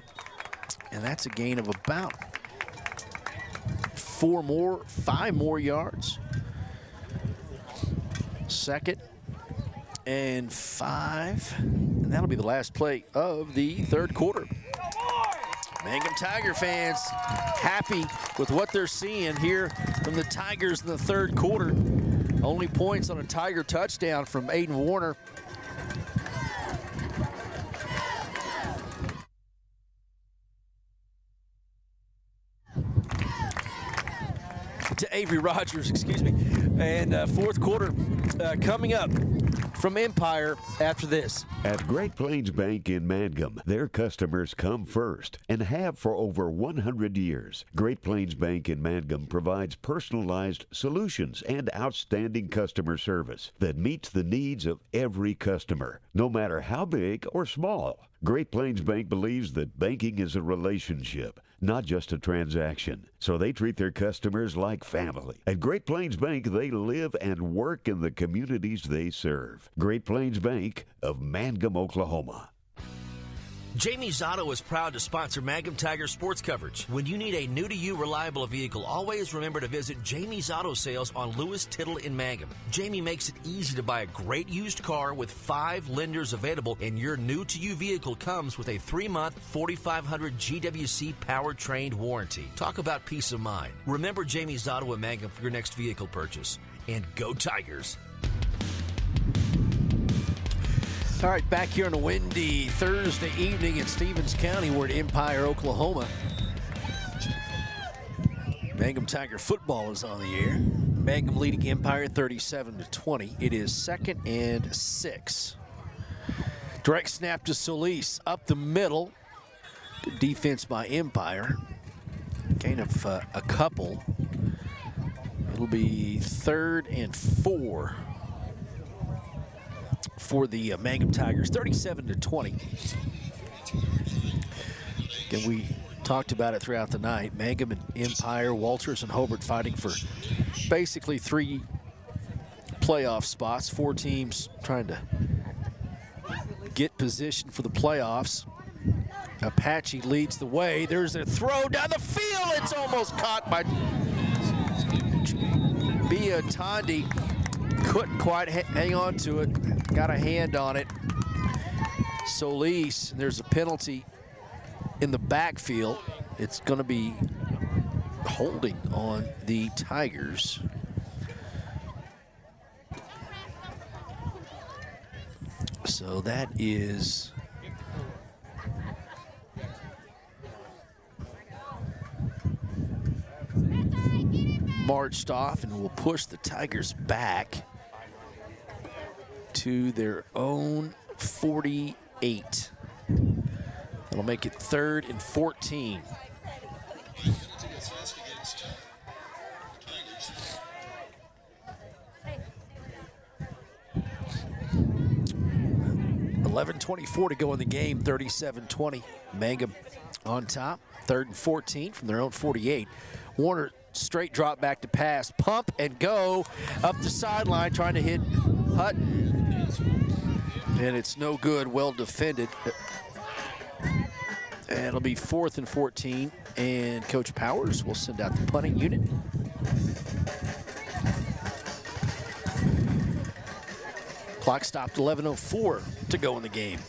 Speaker 4: and that's a gain of about 5 more yards. 2nd and 5, and that'll be the last play of the third quarter. Mangum Tiger fans happy with what they're seeing here from the Tigers in the third quarter. Only points on a Tiger touchdown from Aiden Warner. To Avery Rogers, excuse me. And fourth quarter coming up from Empire after this.
Speaker 1: At Great Plains Bank in Mangum, their customers come first and have for over 100 years. Great Plains Bank in Mangum provides personalized solutions and outstanding customer service that meets the needs of every customer, no matter how big or small. Great Plains Bank believes that banking is a relationship, not just a transaction. So they treat their customers like family. At Great Plains Bank, they live and work in the communities they serve. Great Plains Bank of Mangum, Oklahoma.
Speaker 6: Jamie's Auto is proud to sponsor Mangum Tiger sports coverage. When you need a new-to-you reliable vehicle, always remember to visit Jamie's Auto Sales on Lewis Tittle in Mangum. Jamie makes it easy to buy a great used car with 5 lenders available, and your new-to-you vehicle comes with a 3-month 4,500 GWC powertrain warranty. Talk about peace of mind. Remember Jamie's Auto in Mangum for your next vehicle purchase. And go Tigers!
Speaker 4: All right, back here on a windy Thursday evening in Stevens County. We're at Empire, Oklahoma. Mangum Tiger football is on the air. Mangum leading Empire 37-20. It is 2nd and 6. Direct snap to Solis up the middle. Good defense by Empire. Gain of a couple. It'll be 3rd and 4. For the Mangum Tigers, 37-20. Again, we talked about it throughout the night. Mangum and Empire, Walters and Hobart fighting for basically 3 playoff spots. 4 teams trying to get position for the playoffs. Apache leads the way. There's a throw down the field. It's almost caught by Bia Tondi. Couldn't quite hang on to it. Got a hand on it. Solis, there's a penalty in the backfield. It's going to be holding on the Tigers. So that is marched off, and will push the Tigers back to their own 48. That'll make it 3rd and 14. 11:24 to go in the game, 37-20. Mangum on top, 3rd and 14 from their own 48. Warner straight drop back to pass, pump and go up the sideline trying to hit Hutton. And it's no good, well defended. And it'll be 4th and 14, and Coach Powers will send out the punting unit. Clock stopped, 11:04 to go in the game.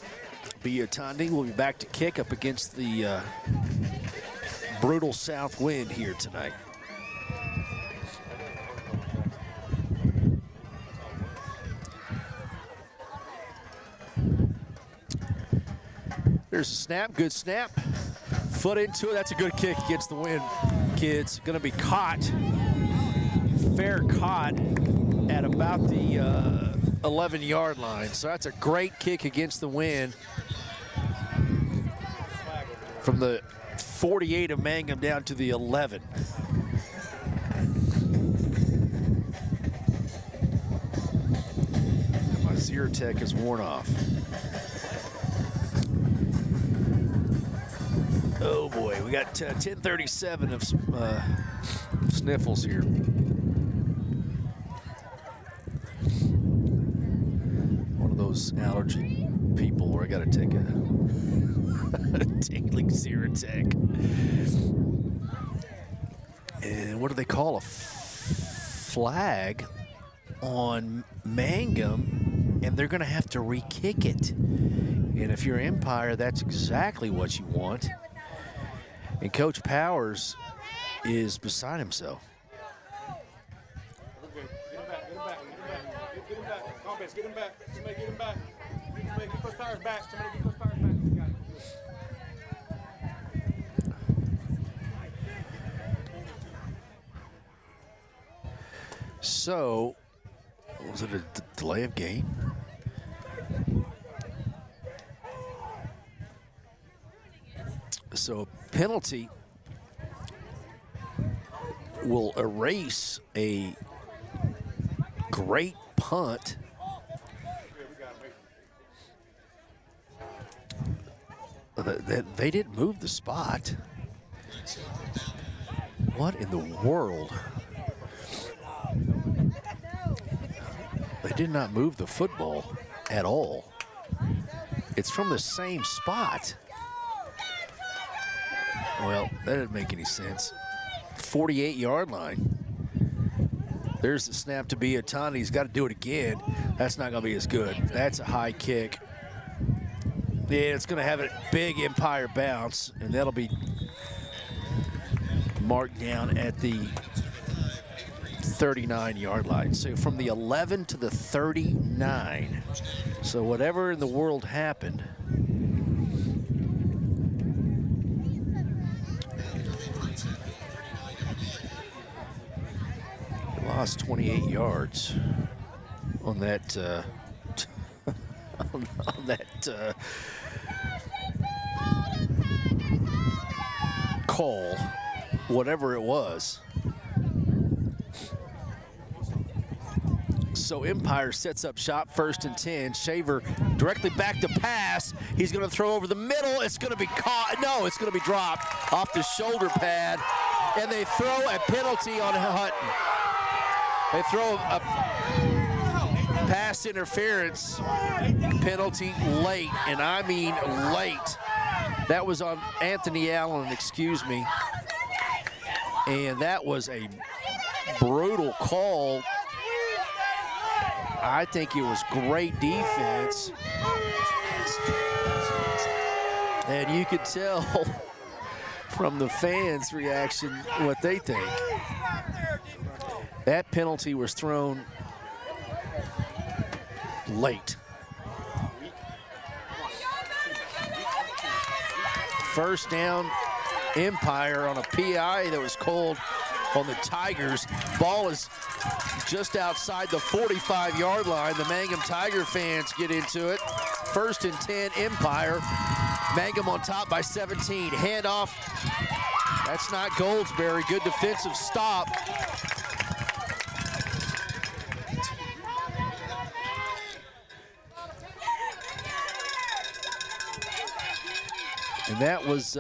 Speaker 4: Biotandi will be back to kick up against the brutal south wind here tonight. There's a snap, good snap. Foot into it, that's a good kick against the wind, kids. Gonna be caught, fair caught at about the 11-yard line. So that's a great kick against the wind from the 48 of Mangum down to the 11. And my Zyrtec is worn off. Oh boy, we got 10:37 of some sniffles here. One of those allergy people where I got to take a daily Zyrtec. And what do they call a flag on Mangum? And they're going to have to re-kick it. And if you're Empire, that's exactly what you want. And Coach Powers is beside himself.
Speaker 15: Get him back. Get him back. Come on, Bates, get him back. Somebody get him back. Somebody get Coach Powers back. Somebody get Coach Powers back. You got it.
Speaker 4: So, was it a delay of game? So, penalty will erase a great punt. They didn't move the spot. What in the world? They did not move the football at all. It's from the same spot. Well, that didn't make any sense. 48-yard line. There's the snap to Biotani. He's got to do it again. That's not going to be as good. That's a high kick. Yeah, it's going to have a big Empire bounce, and that'll be marked down at the 39-yard line. So from the 11 to the 39. So whatever in the world happened, they lost 28 yards on that on that call, whatever it was. So Empire sets up shop, 1st and 10. Shaver directly back to pass. He's going to throw over the middle. It's going to be caught. No, it's going to be dropped off the shoulder pad. And they throw a penalty on Hutton. They throw a pass interference penalty late, and I mean late. That was on Anthony Allen, excuse me. And that was a brutal call. I think it was great defense. And you could tell from the fans' reaction what they think. That penalty was thrown late. First down, Empire on a PI that was called on the Tigers. Ball is just outside the 45-yard line. The Mangum Tiger fans get into it. 1st and 10, Empire. Mangum on top by 17. Handoff. That's not Goldsberry. Good defensive stop. And that was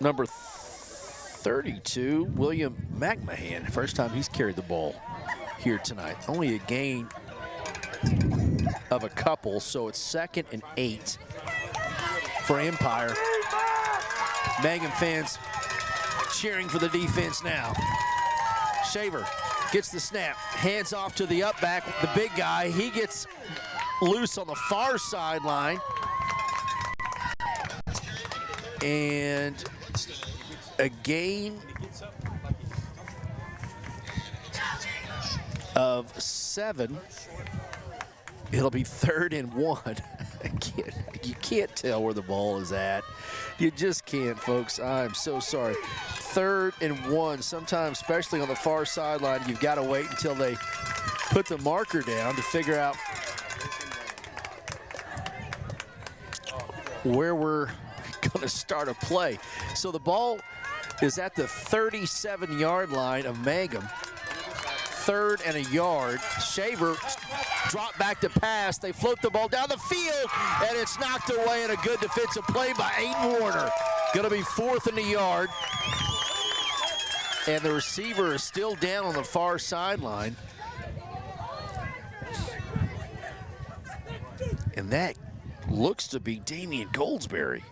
Speaker 4: number 32, William McMahon. First time he's carried the ball here tonight. Only a gain of a couple, so it's 2nd and 8 for Empire. Mangum fans cheering for the defense now. Shaver gets the snap, hands off to the up back, the big guy. He gets loose on the far sideline. And a gain of 7. It'll be 3rd and 1. You can't tell where the ball is at. You just can't, folks. I'm so sorry. 3rd and 1. Sometimes, especially on the far sideline, you've got to wait until they put the marker down to figure out where we're going to start a play. So the ball is at the 37-yard line of Mangum. 3rd and a yard. Shaver drop back to pass. They float the ball down the field, and it's knocked away in a good defensive play by Aiden Warner. Going to be 4th and a yard. And the receiver is still down on the far sideline. And that looks to be Damian Goldsberry.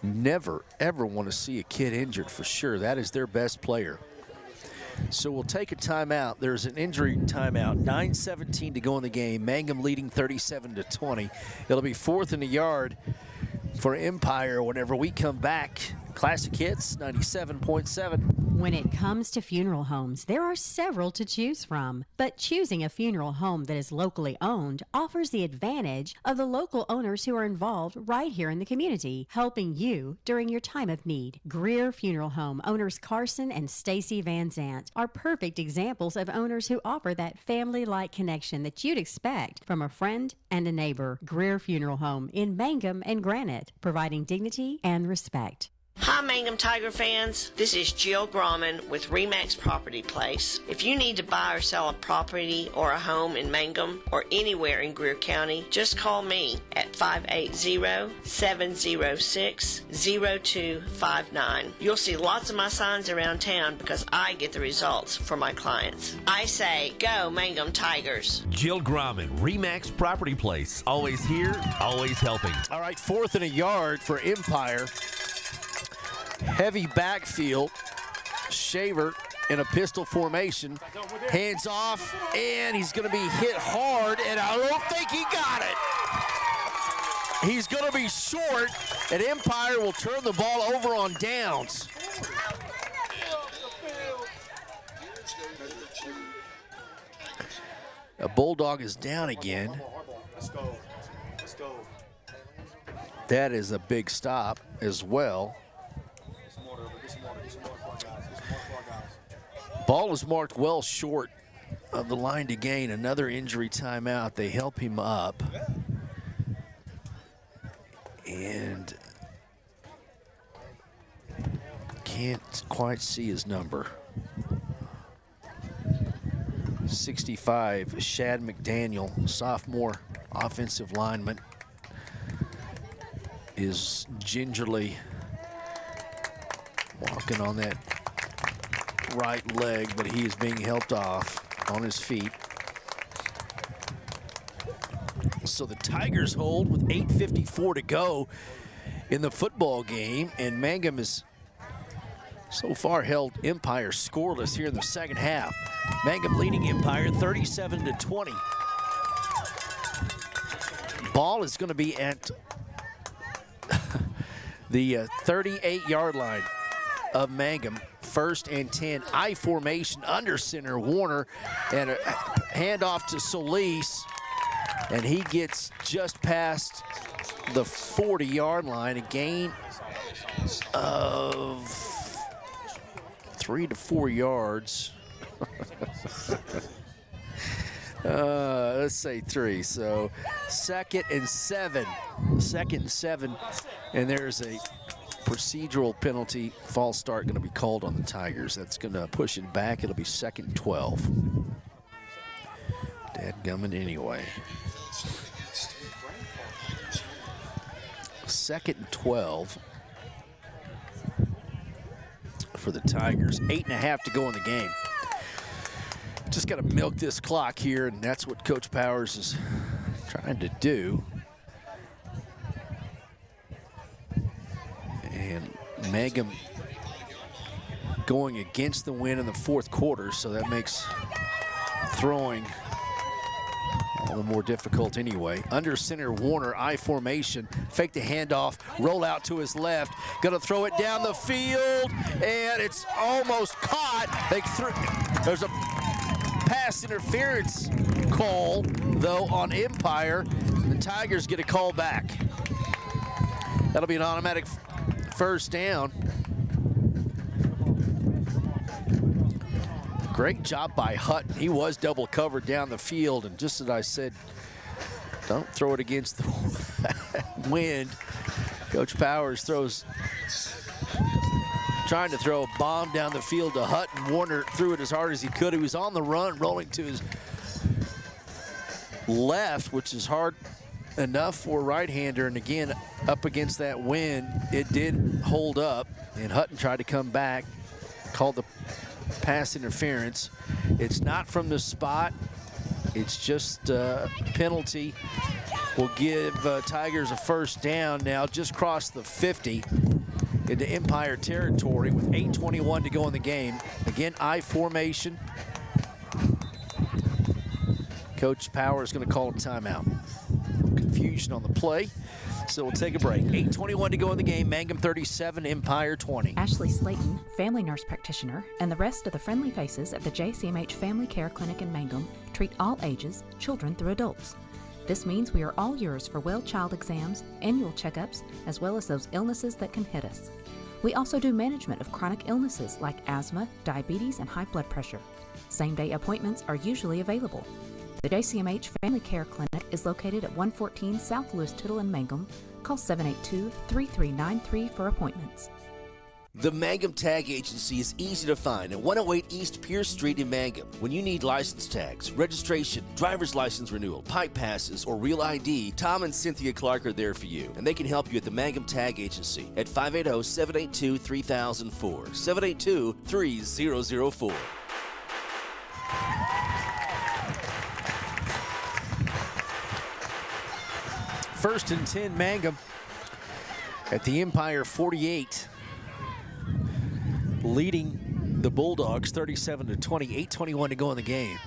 Speaker 4: Never, ever want to see a kid injured for sure. That is their best player. So we'll take a timeout. There's an injury timeout. 9:17 to go in the game. Mangum leading 37-20. It'll be 4th and a yard for Empire whenever we come back. Classic Hits 97.7.
Speaker 12: When it comes to funeral homes, there are several to choose from. But choosing a funeral home that is locally owned offers the advantage of the local owners who are involved right here in the community, helping you during your time of need. Greer Funeral Home owners Carson and Stacy Van Zant are perfect examples of owners who offer that family-like connection that you'd expect from a friend and a neighbor. Greer Funeral Home in Mangum and Granite, providing dignity and respect.
Speaker 13: Hi, Mangum Tiger fans. This is Jill Grauman with RE/MAX Property Place. If you need to buy or sell a property or a home in Mangum or anywhere in Greer County, just call me at 580-706-0259. You'll see lots of my signs around town because I get the results for my clients. I say, go Mangum Tigers.
Speaker 6: Jill Grauman, RE/MAX Property Place. Always here, always helping.
Speaker 4: All right, 4th and a yard for Empire. Heavy backfield. Shaver in a pistol formation. Hands off, and he's going to be hit hard, and I don't think he got it. He's going to be short, and Empire will turn the ball over on downs. A Bulldog is down again.
Speaker 15: Let's go. Let's go.
Speaker 4: That is a big stop as well. Ball is marked well short of the line to gain. Another injury timeout. They help him up. And can't quite see his number. 65, Shad McDaniel, sophomore offensive lineman, is gingerly walking on that right leg, but he is being helped off on his feet. So the Tigers hold with 8:54 to go in the football game, and Mangum has so far held Empire scoreless here in the second half. Mangum leading Empire 37-20. Ball is going to be at the 38-yard line of Mangum. 1st and 10, I formation under center, Warner, and a handoff to Solis, and he gets just past the 40-yard line, a gain of 3 to 4 yards. Let's say 3, so 2nd and 7, and there's a procedural penalty, false start going to be called on the Tigers. That's going to push it back. It'll be 2nd and 12. Dadgummit anyway. 2nd and 12 for the Tigers. 8.5 to go in the game. Just got to milk this clock here, and that's what Coach Powers is trying to do. And Mangum going against the wind in the 4th quarter, so that makes throwing all the more difficult anyway. Under center, Warner, I formation, fake the handoff, roll out to his left, gonna throw it down the field, and it's almost caught. There's a pass interference call, though, on Empire. The Tigers get a call back. That'll be an automatic first down. Great job by Hutton. He was double covered down the field, and just as I said, don't throw it against the wind. Coach Powers trying to throw a bomb down the field to Hutton. Warner threw it as hard as he could. He was on the run, rolling to his left, which is hard enough for a right-hander, and again, up against that wind, it did hold up, and Hutton tried to come back, called the pass interference. It's not from the spot. It's just a penalty. Will give Tigers a first down now, just crossed the 50 into Empire territory with 8:21 to go in the game. Again, I formation. Coach Powers is going to call a timeout. Confusion on the play. So we'll take a break. 8:21 to go in the game. Mangum 37, Empire 20.
Speaker 16: Ashley Slayton, family nurse practitioner, and the rest of the friendly faces of the JCMH Family Care Clinic in Mangum treat all ages, children through adults. This means we are all yours for well child exams, annual checkups, as well as those illnesses that can hit us. We also do management of chronic illnesses like asthma, diabetes, and high blood pressure. Same-day appointments are usually available. The JCMH Family Care Clinic is located at 114 South Lewis Tittle in Mangum. Call 782-3393 for appointments.
Speaker 17: The Mangum Tag Agency is easy to find at 108 East Pierce Street in Mangum. When you need license tags, registration, driver's license renewal, pipe passes, or real ID, Tom and Cynthia Clark are there for you, and they can help you at the Mangum Tag Agency at 580-782-3004, 782-3004.
Speaker 4: First and 10, Mangum at the Empire 48. Leading the Bulldogs 37-20, 8:21 to go in the game.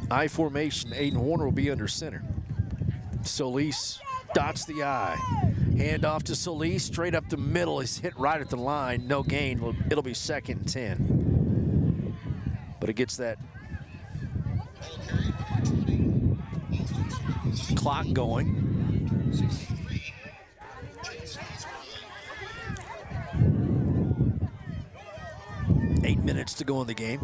Speaker 4: I formation, Aiden Warner will be under center. Solis dots the I. Hand off to Solis, straight up the middle. He's hit right at the line, no gain. It'll be 2nd and 10. But it gets that clock going. 8 minutes to go in the game.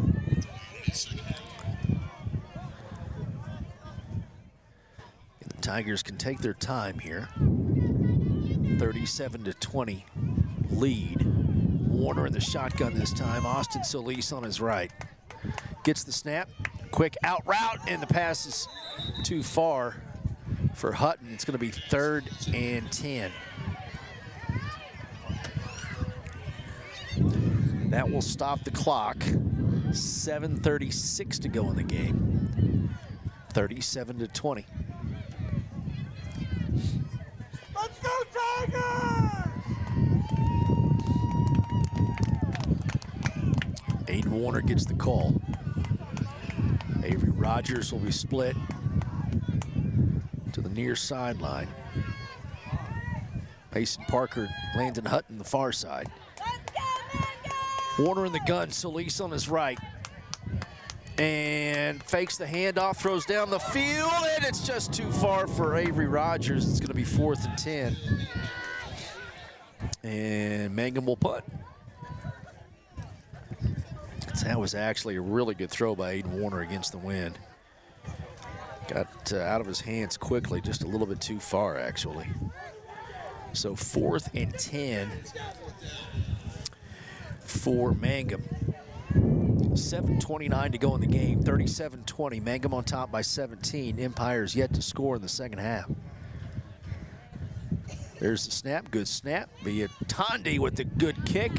Speaker 4: And the Tigers can take their time here. 37-20 lead. Warner in the shotgun this time. Austin Solis on his right. Gets the snap. Quick out route, and the pass is too far for Hutton. It's going to be 3rd and 10. That will stop the clock. 7:36 to go in the game. 37-20.
Speaker 15: Let's go, Tigers!
Speaker 4: Aiden Warner gets the call. Avery Rogers will be split to the near sideline. Mason Parker, Landon Hutton the far side. Warner in the gun, Solis on his right. And fakes the handoff, throws down the field, and it's just too far for Avery Rogers. It's going to be 4th and 10. And Mangum will punt. That was actually a really good throw by Aiden Warner against the wind. Got out of his hands quickly, just a little bit too far, actually. So 4th and 10 for Mangum. 7:29 to go in the game. 37-20. Mangum on top by 17. Empire's yet to score in the second half. There's the snap. Good snap. Tondi with the good kick.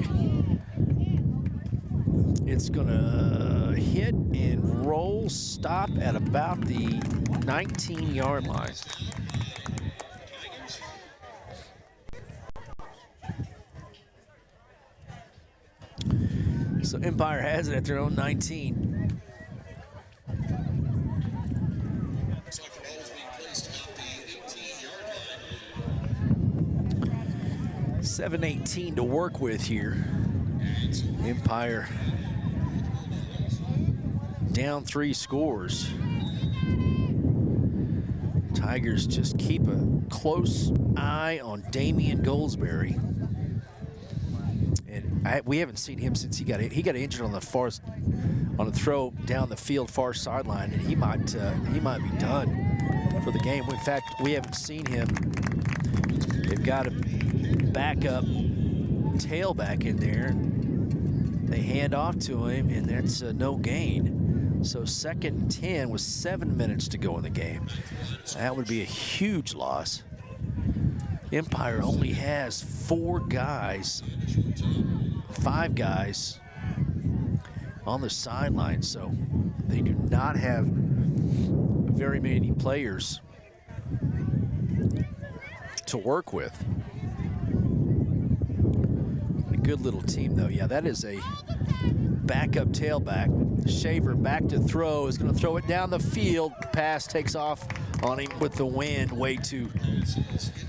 Speaker 4: It's going to hit and roll, stop at about the 19-yard line. So Empire has it at their own 19. $7:18 to work with here. Empire down 3 scores. Tigers just keep a close eye on Damian Goldsberry. And we haven't seen him since he got injured on a throw down the field far sideline, and he might be done for the game. In fact, we haven't seen him. They've got a backup tailback in there. They hand off to him, and that's no gain. So 2nd and 10 with 7 minutes to go in the game. That would be a huge loss. Empire only has 5 guys on the sideline, so they do not have very many players to work with. A good little team, though. Yeah, that is a backup tailback. Shaver back to throw, is going to throw it down the field. Pass takes off on him with the wind, way too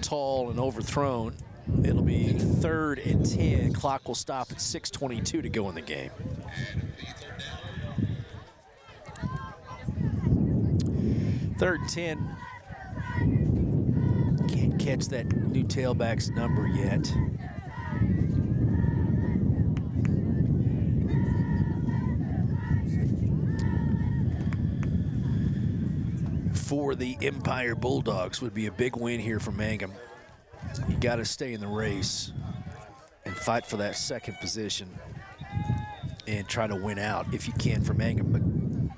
Speaker 4: tall and overthrown. It'll be 3rd and 10. Clock will stop at 6:22 to go in the game. Third and 10. Can't catch that new tailback's number yet. For the Empire Bulldogs would be a big win here for Mangum. You got to stay in the race and fight for that 2nd position and try to win out if you can for Mangum. But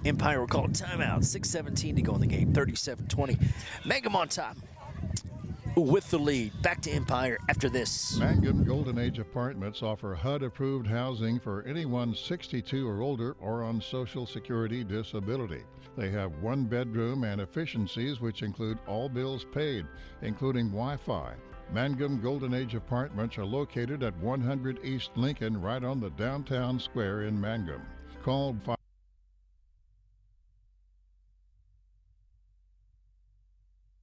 Speaker 4: Empire will call a timeout. 6:17 to go in the game. 37-20. Mangum on top with the lead. Back to Empire after this.
Speaker 10: Mangum Golden Age Apartments offer HUD-approved housing for anyone 62 or older or on Social Security disability. They have 1 bedroom and efficiencies which include all bills paid, including Wi-Fi. Mangum Golden Age Apartments are located at 100 East Lincoln, right on the downtown square in Mangum. Call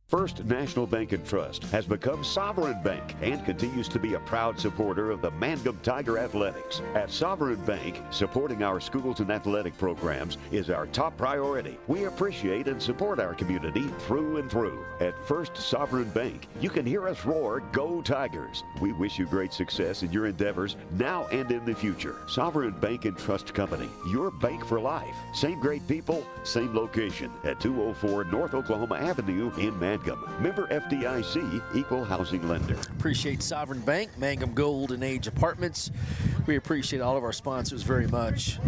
Speaker 1: First National Bank and Trust has become Sovereign Bank and continues to be a proud supporter of the Mangum Tiger Athletics. At Sovereign Bank, supporting our schools and athletic programs is our top priority. We appreciate and support our community through and through. At First Sovereign Bank, you can hear us roar, "Go Tigers!" We wish you great success in your endeavors now and in the future. Sovereign Bank and Trust Company, your bank for life. Same great people, same location at 204 North Oklahoma Avenue in Mangum. Member FDIC, equal housing lender.
Speaker 4: Appreciate Sovereign Bank, Mangum Golden Age Apartments. We appreciate all of our sponsors very much,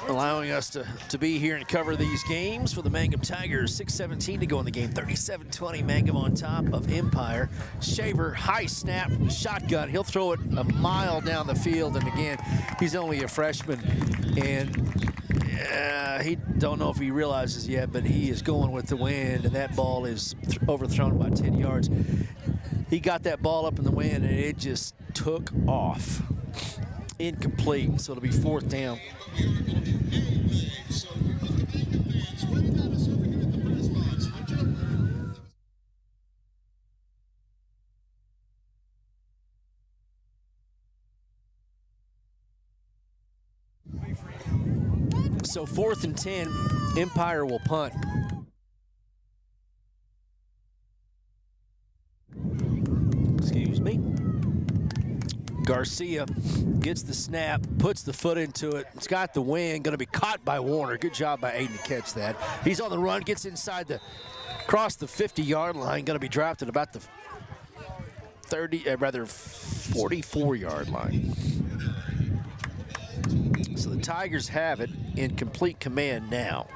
Speaker 4: allowing us to be here and cover these games for the Mangum Tigers. 6:17 to go in the game. 37-20. Mangum on top of Empire. Shaver, high snap, shotgun. He'll throw it a mile down the field, and again, he's only a freshman, and he don't know if he realizes yet, but he is going with the wind, and that ball is overthrown by 10 yards. He got that ball up in the wind, and it just took off. Incomplete, so it'll be 4th down. So 4th and 10, Empire will punt. Excuse me. Garcia gets the snap, puts the foot into it. It's got the wind, going to be caught by Warner. Good job by Aiden to catch that. He's on the run, gets inside across the 50-yard line, going to be dropped at about the 44-yard line. So the Tigers have it in complete command now.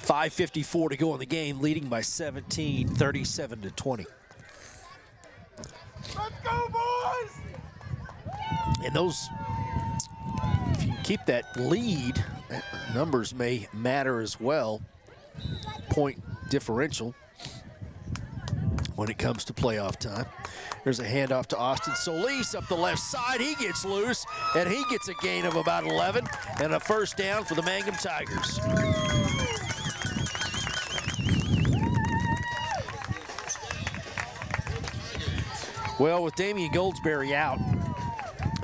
Speaker 4: 5:54 to go in the game, leading by 17, 37-20.
Speaker 15: Let's go, boys!
Speaker 4: And those, if you keep that lead, numbers may matter as well. Point differential when it comes to playoff time. There's a handoff to Austin Solis up the left side. He gets loose, and he gets a gain of about 11 and a first down for the Mangum Tigers. Well, with Damian Goldsberry out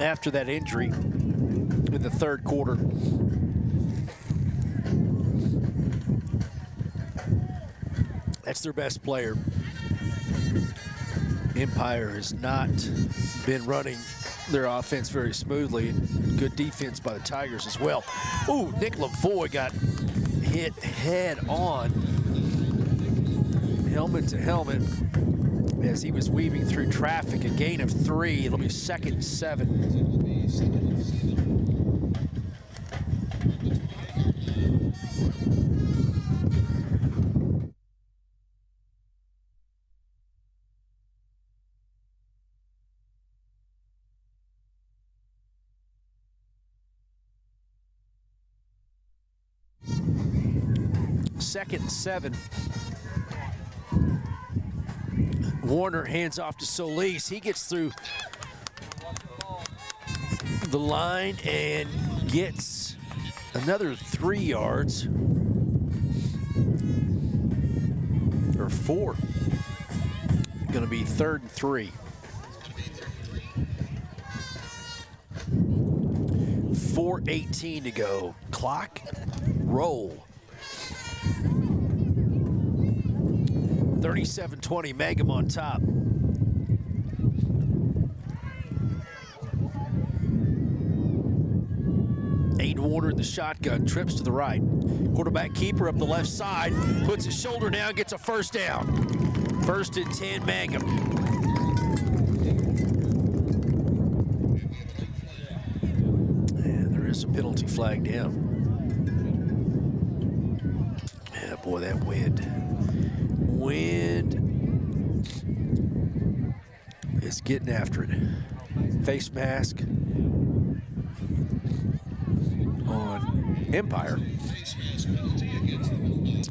Speaker 4: after that injury in the third quarter, that's their best player. Empire has not been running their offense very smoothly, and good defense by the Tigers as well. Ooh, Nick Lavoie got hit head on, helmet to helmet, as he was weaving through traffic. A gain of 3. It'll be 2nd and 7. Second and 7. Warner hands off to Solis. He gets through the line and gets another 3 yards. Or 4. Going to be 3rd and 3. 4:18 to go. Clock roll. 37-20, Mangum on top. Aiden Warner in the shotgun, trips to the right. Quarterback keeper up the left side, puts his shoulder down, gets a first down. 1st and 10, Mangum. And there is a penalty flag down. Yeah, boy, that wind is getting after it. Face mask on Empire.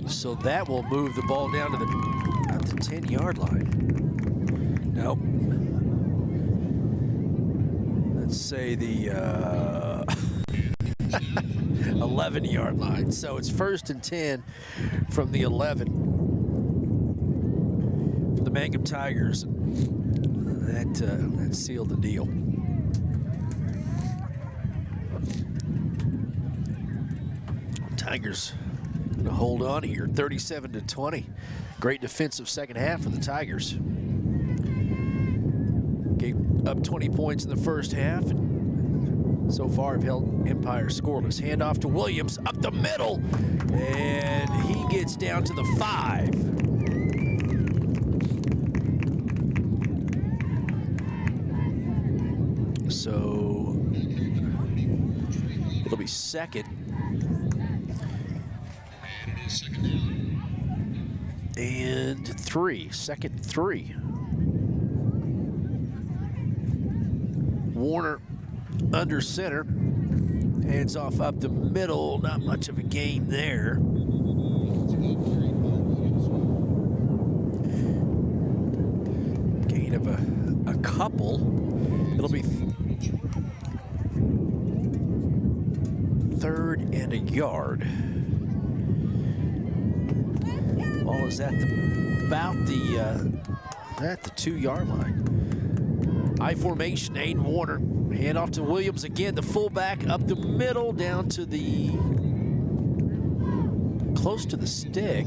Speaker 4: So that will move the ball down to the 10-yard line. Nope. Let's say the 11-yard line. So it's 1st and 10 from the 11. The Mangum Tigers, that sealed the deal. Tigers gonna hold on here, 37-20. Great defensive second half for the Tigers. Gave up 20 points in the first half, and so far have held Empire scoreless. Handoff to Williams up the middle, and he gets down to the 5. So it'll be 2nd and 3. 2nd and 3. Warner under center. Hands off up the middle. Not much of a gain there. Gain of a couple. It'll be 3rd and a yard. Ball is at about the 2-yard line. I formation, Aiden Warner. Hand off to Williams again, the fullback up the middle, down to the close to the stick.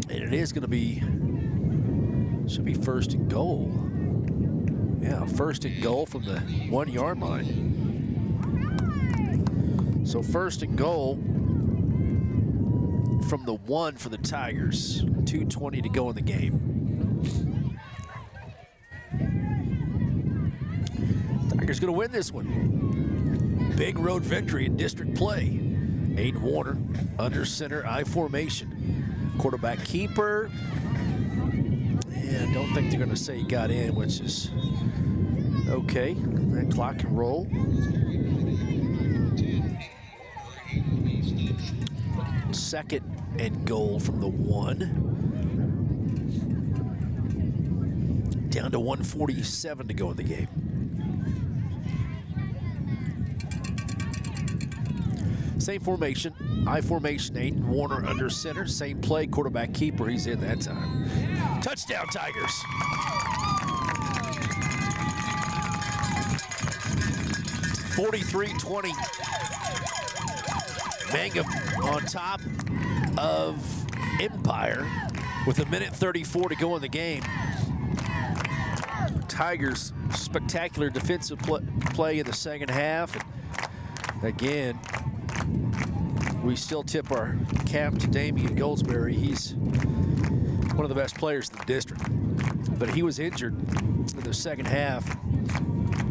Speaker 4: And it is going to be, should be 1st and goal. Yeah, 1st and goal from the 1-yard line. So 1st and goal from the 1 for the Tigers. 2:20 to go in the game. Tigers going to win this one. Big road victory in district play. Aiden Warner under center, I formation. Quarterback keeper. And don't think they're going to say he got in, which is okay. That clock can roll. Second and goal from the 1. Down to 1:47 to go in the game. Same formation, I formation, Aiden Warner under center. Same play, quarterback keeper, he's in that time. Touchdown, Tigers. (43-20). Mangum on top of Empire with 1:34 to go in the game. Tigers, spectacular defensive play in the second half. Again, we still tip our cap to Damian Goldsberry. He's one of the best players in the district, but he was injured in the second half.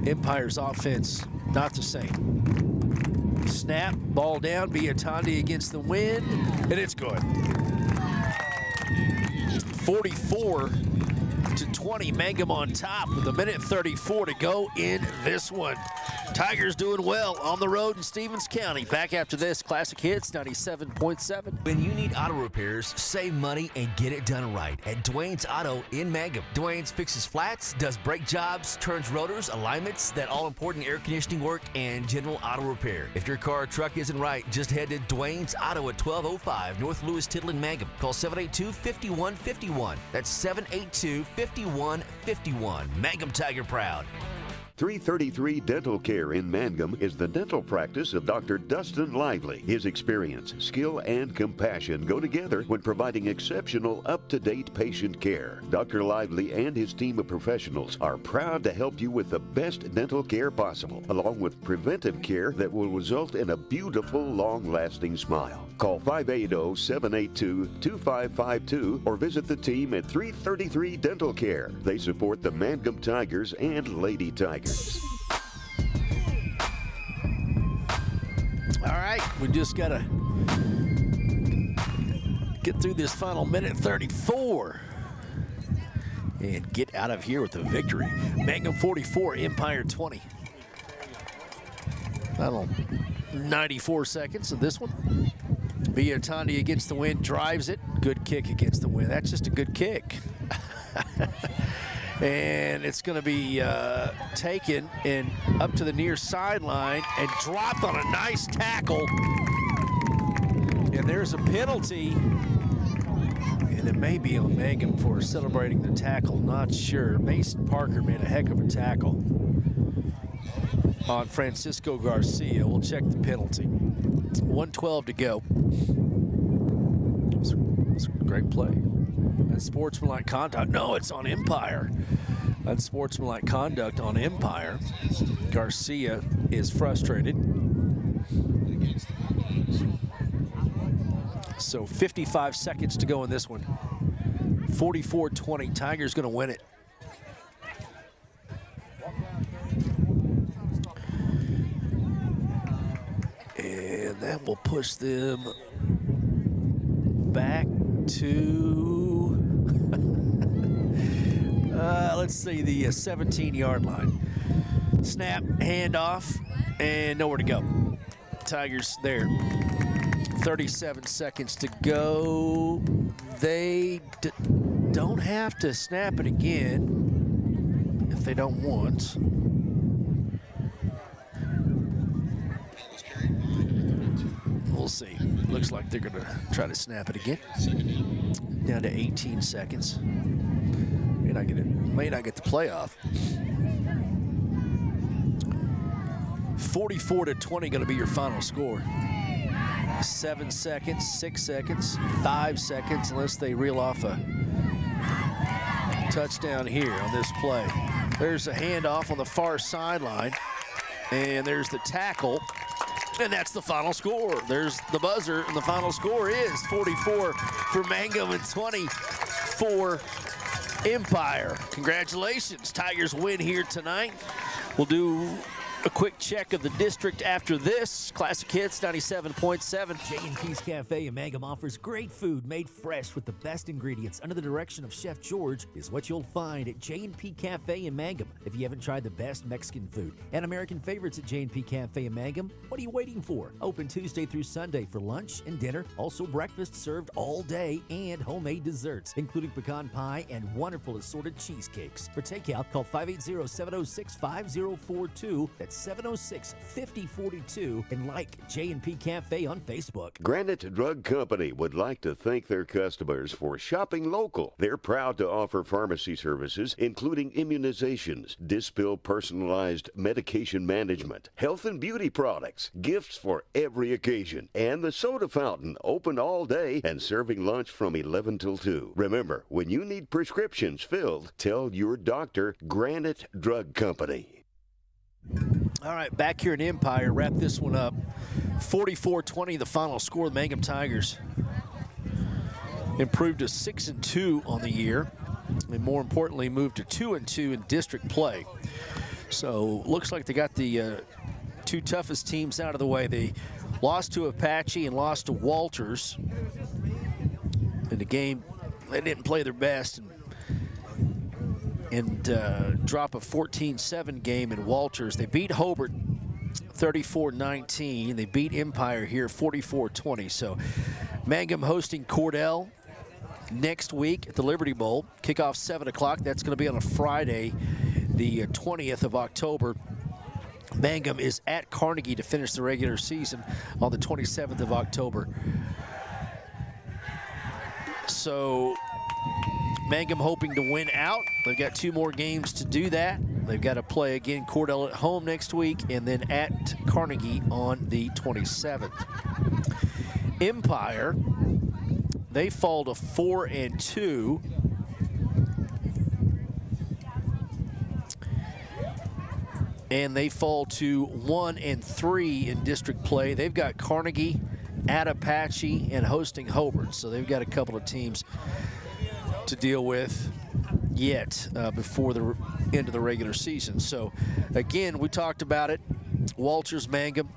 Speaker 4: Empire's offense, not the same. Snap, ball down, Biatandi against the wind, and it's good. 44-20, Mangum on top with 1:34 to go in this one. Tigers doing well on the road in Stevens County. Back after this, Classic Hits 97.7.
Speaker 6: When you need auto repairs, save money and get it done right at Dwayne's Auto in Mangum. Dwayne's fixes flats, does brake jobs, turns rotors, alignments, that all-important air conditioning work, and general auto repair. If your car or truck isn't right, just head to Dwayne's Auto at 1205 North Lewis Tittle in Mangum. Call 782-5151. That's 782-5151. Mangum Tiger proud.
Speaker 1: 333 Dental Care in Mangum is the dental practice of Dr. Dustin Lively. His experience, skill, and compassion go together when providing exceptional, up-to-date patient care. Dr. Lively and his team of professionals are proud to help you with the best dental care possible, along with preventive care that will result in a beautiful, long-lasting smile. Call 580-782-2552 or visit the team at 333 Dental Care. They support the Mangum Tigers and Lady Tigers.
Speaker 4: All right, we just got to get through this final 1:34 and get out of here with a victory. Mangum 44, Empire 20. Final 94 seconds of this one. Biatandi against the wind, drives it. Good kick against the wind. That's just a good kick. And it's going to be taken and up to the near sideline and dropped on a nice tackle. And there's a penalty. And it may be on Mangum for celebrating the tackle. Not sure. Mason Parker made a heck of a tackle on Francisco Garcia. We'll check the penalty. 1:12 to go. It's a great play. That's sportsmanlike conduct. No, it's on Empire. That's sportsmanlike conduct on Empire. Garcia is frustrated. So 55 seconds to go in this one. 44-20. Tigers going to win it. And that will push them back to, let's see, the 17-yard line. Snap, handoff, and nowhere to go. Tigers there. 37 seconds to go. They don't have to snap it again if they don't want. We'll see. Looks like they're going to try to snap it again. Down to 18 seconds. May not get the playoff. 44-20 going to be your final score. 7 seconds, 6 seconds, 5 seconds, unless they reel off a touchdown here on this play. There's a handoff on the far sideline, and there's the tackle. And that's the final score. There's the buzzer, and the final score is 44 for Mangum and 20 for Empire. Congratulations. Tigers win here tonight. We'll do a quick check of the district after this. Classic Hits 97.7.
Speaker 6: J&P's Cafe in Mangum offers great food made fresh with the best ingredients under the direction of Chef George is what you'll find at J&P Cafe in Mangum. If you haven't tried the best Mexican food and American favorites at J&P Cafe in Mangum, what are you waiting for? Open Tuesday through Sunday for lunch and dinner. Also breakfast served all day and homemade desserts, including pecan pie and wonderful assorted cheesecakes. For takeout, call 580-706-5042. That's 706-5042, and like J&P Cafe on Facebook.
Speaker 1: Granite Drug Company would like to thank their customers for shopping local. They're proud to offer pharmacy services, including immunizations, Dispill personalized medication management, health and beauty products, gifts for every occasion, and the soda fountain open all day and serving lunch from 11 till 2. Remember, when you need prescriptions filled, tell your doctor Granite Drug Company.
Speaker 4: All right, back here in Empire, wrap this one up. 44-20, the final score. The Mangum Tigers improved to 6-2 on the year, and more importantly, moved to 2-2 in district play. So looks like they got the two toughest teams out of the way. They lost to Apache and lost to Walters in the game. They didn't play their best and drop a 14-7 game in Walters. They beat Hobart 34-19. They beat Empire here 44-20. So Mangum hosting Cordell next week at the Liberty Bowl. Kickoff 7 o'clock. That's going to be on a Friday, the 20th of October. Mangum is at Carnegie to finish the regular season on the 27th of October. So Mangum hoping to win out. They've got 2 more games to do that. They've got to play again Cordell at home next week and then at Carnegie on the 27th. Empire, they fall to 4-2. And they fall to 1-3 in district play. They've got Carnegie, at Apache, and hosting Hobart. So they've got a couple of teams to deal with yet before the end of the regular season. So again, we talked about it. Walters, Mangum,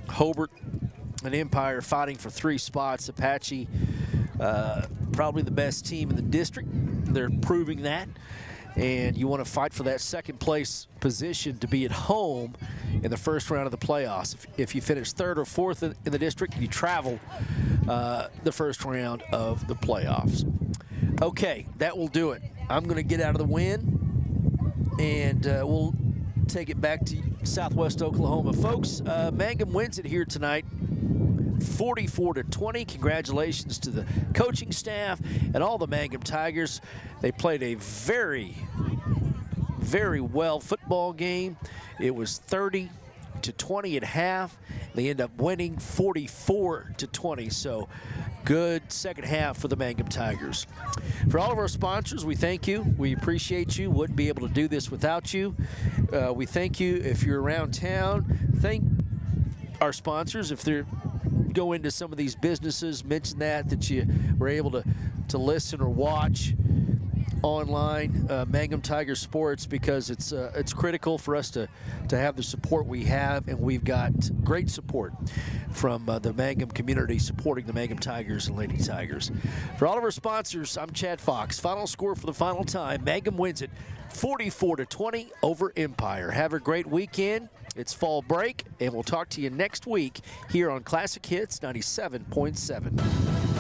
Speaker 4: Hobart, and Empire fighting for 3 spots. Apache, probably the best team in the district. They're proving that. And you want to fight for that second place position to be at home in the first round of the playoffs. If you finish 3rd or 4th in the district, you travel the first round of the playoffs. Okay, that will do it. I'm going to get out of the wind, and we'll take it back to Southwest Oklahoma. Folks, Mangum wins it here tonight, 44-20. Congratulations to the coaching staff and all the Mangum Tigers. They played a very, very well football game. It was 30-20 at half. They end up winning 44-20. So good second half for the Mangum Tigers. For all of our sponsors, we thank you. We appreciate you. Wouldn't be able to do this without you. We thank you if you're around town. Thank our sponsors if they're go into some of these businesses, mention that you were able to listen or watch online Mangum Tiger Sports, because it's critical for us to have the support we have, and we've got great support from the Mangum community supporting the Mangum Tigers and Lady Tigers. For all of our sponsors, I'm Chad Fox. Final score for the final time, Mangum wins it 44-20 over Empire. Have a great weekend. It's fall break, and we'll talk to you next week here on Classic Hits 97.7.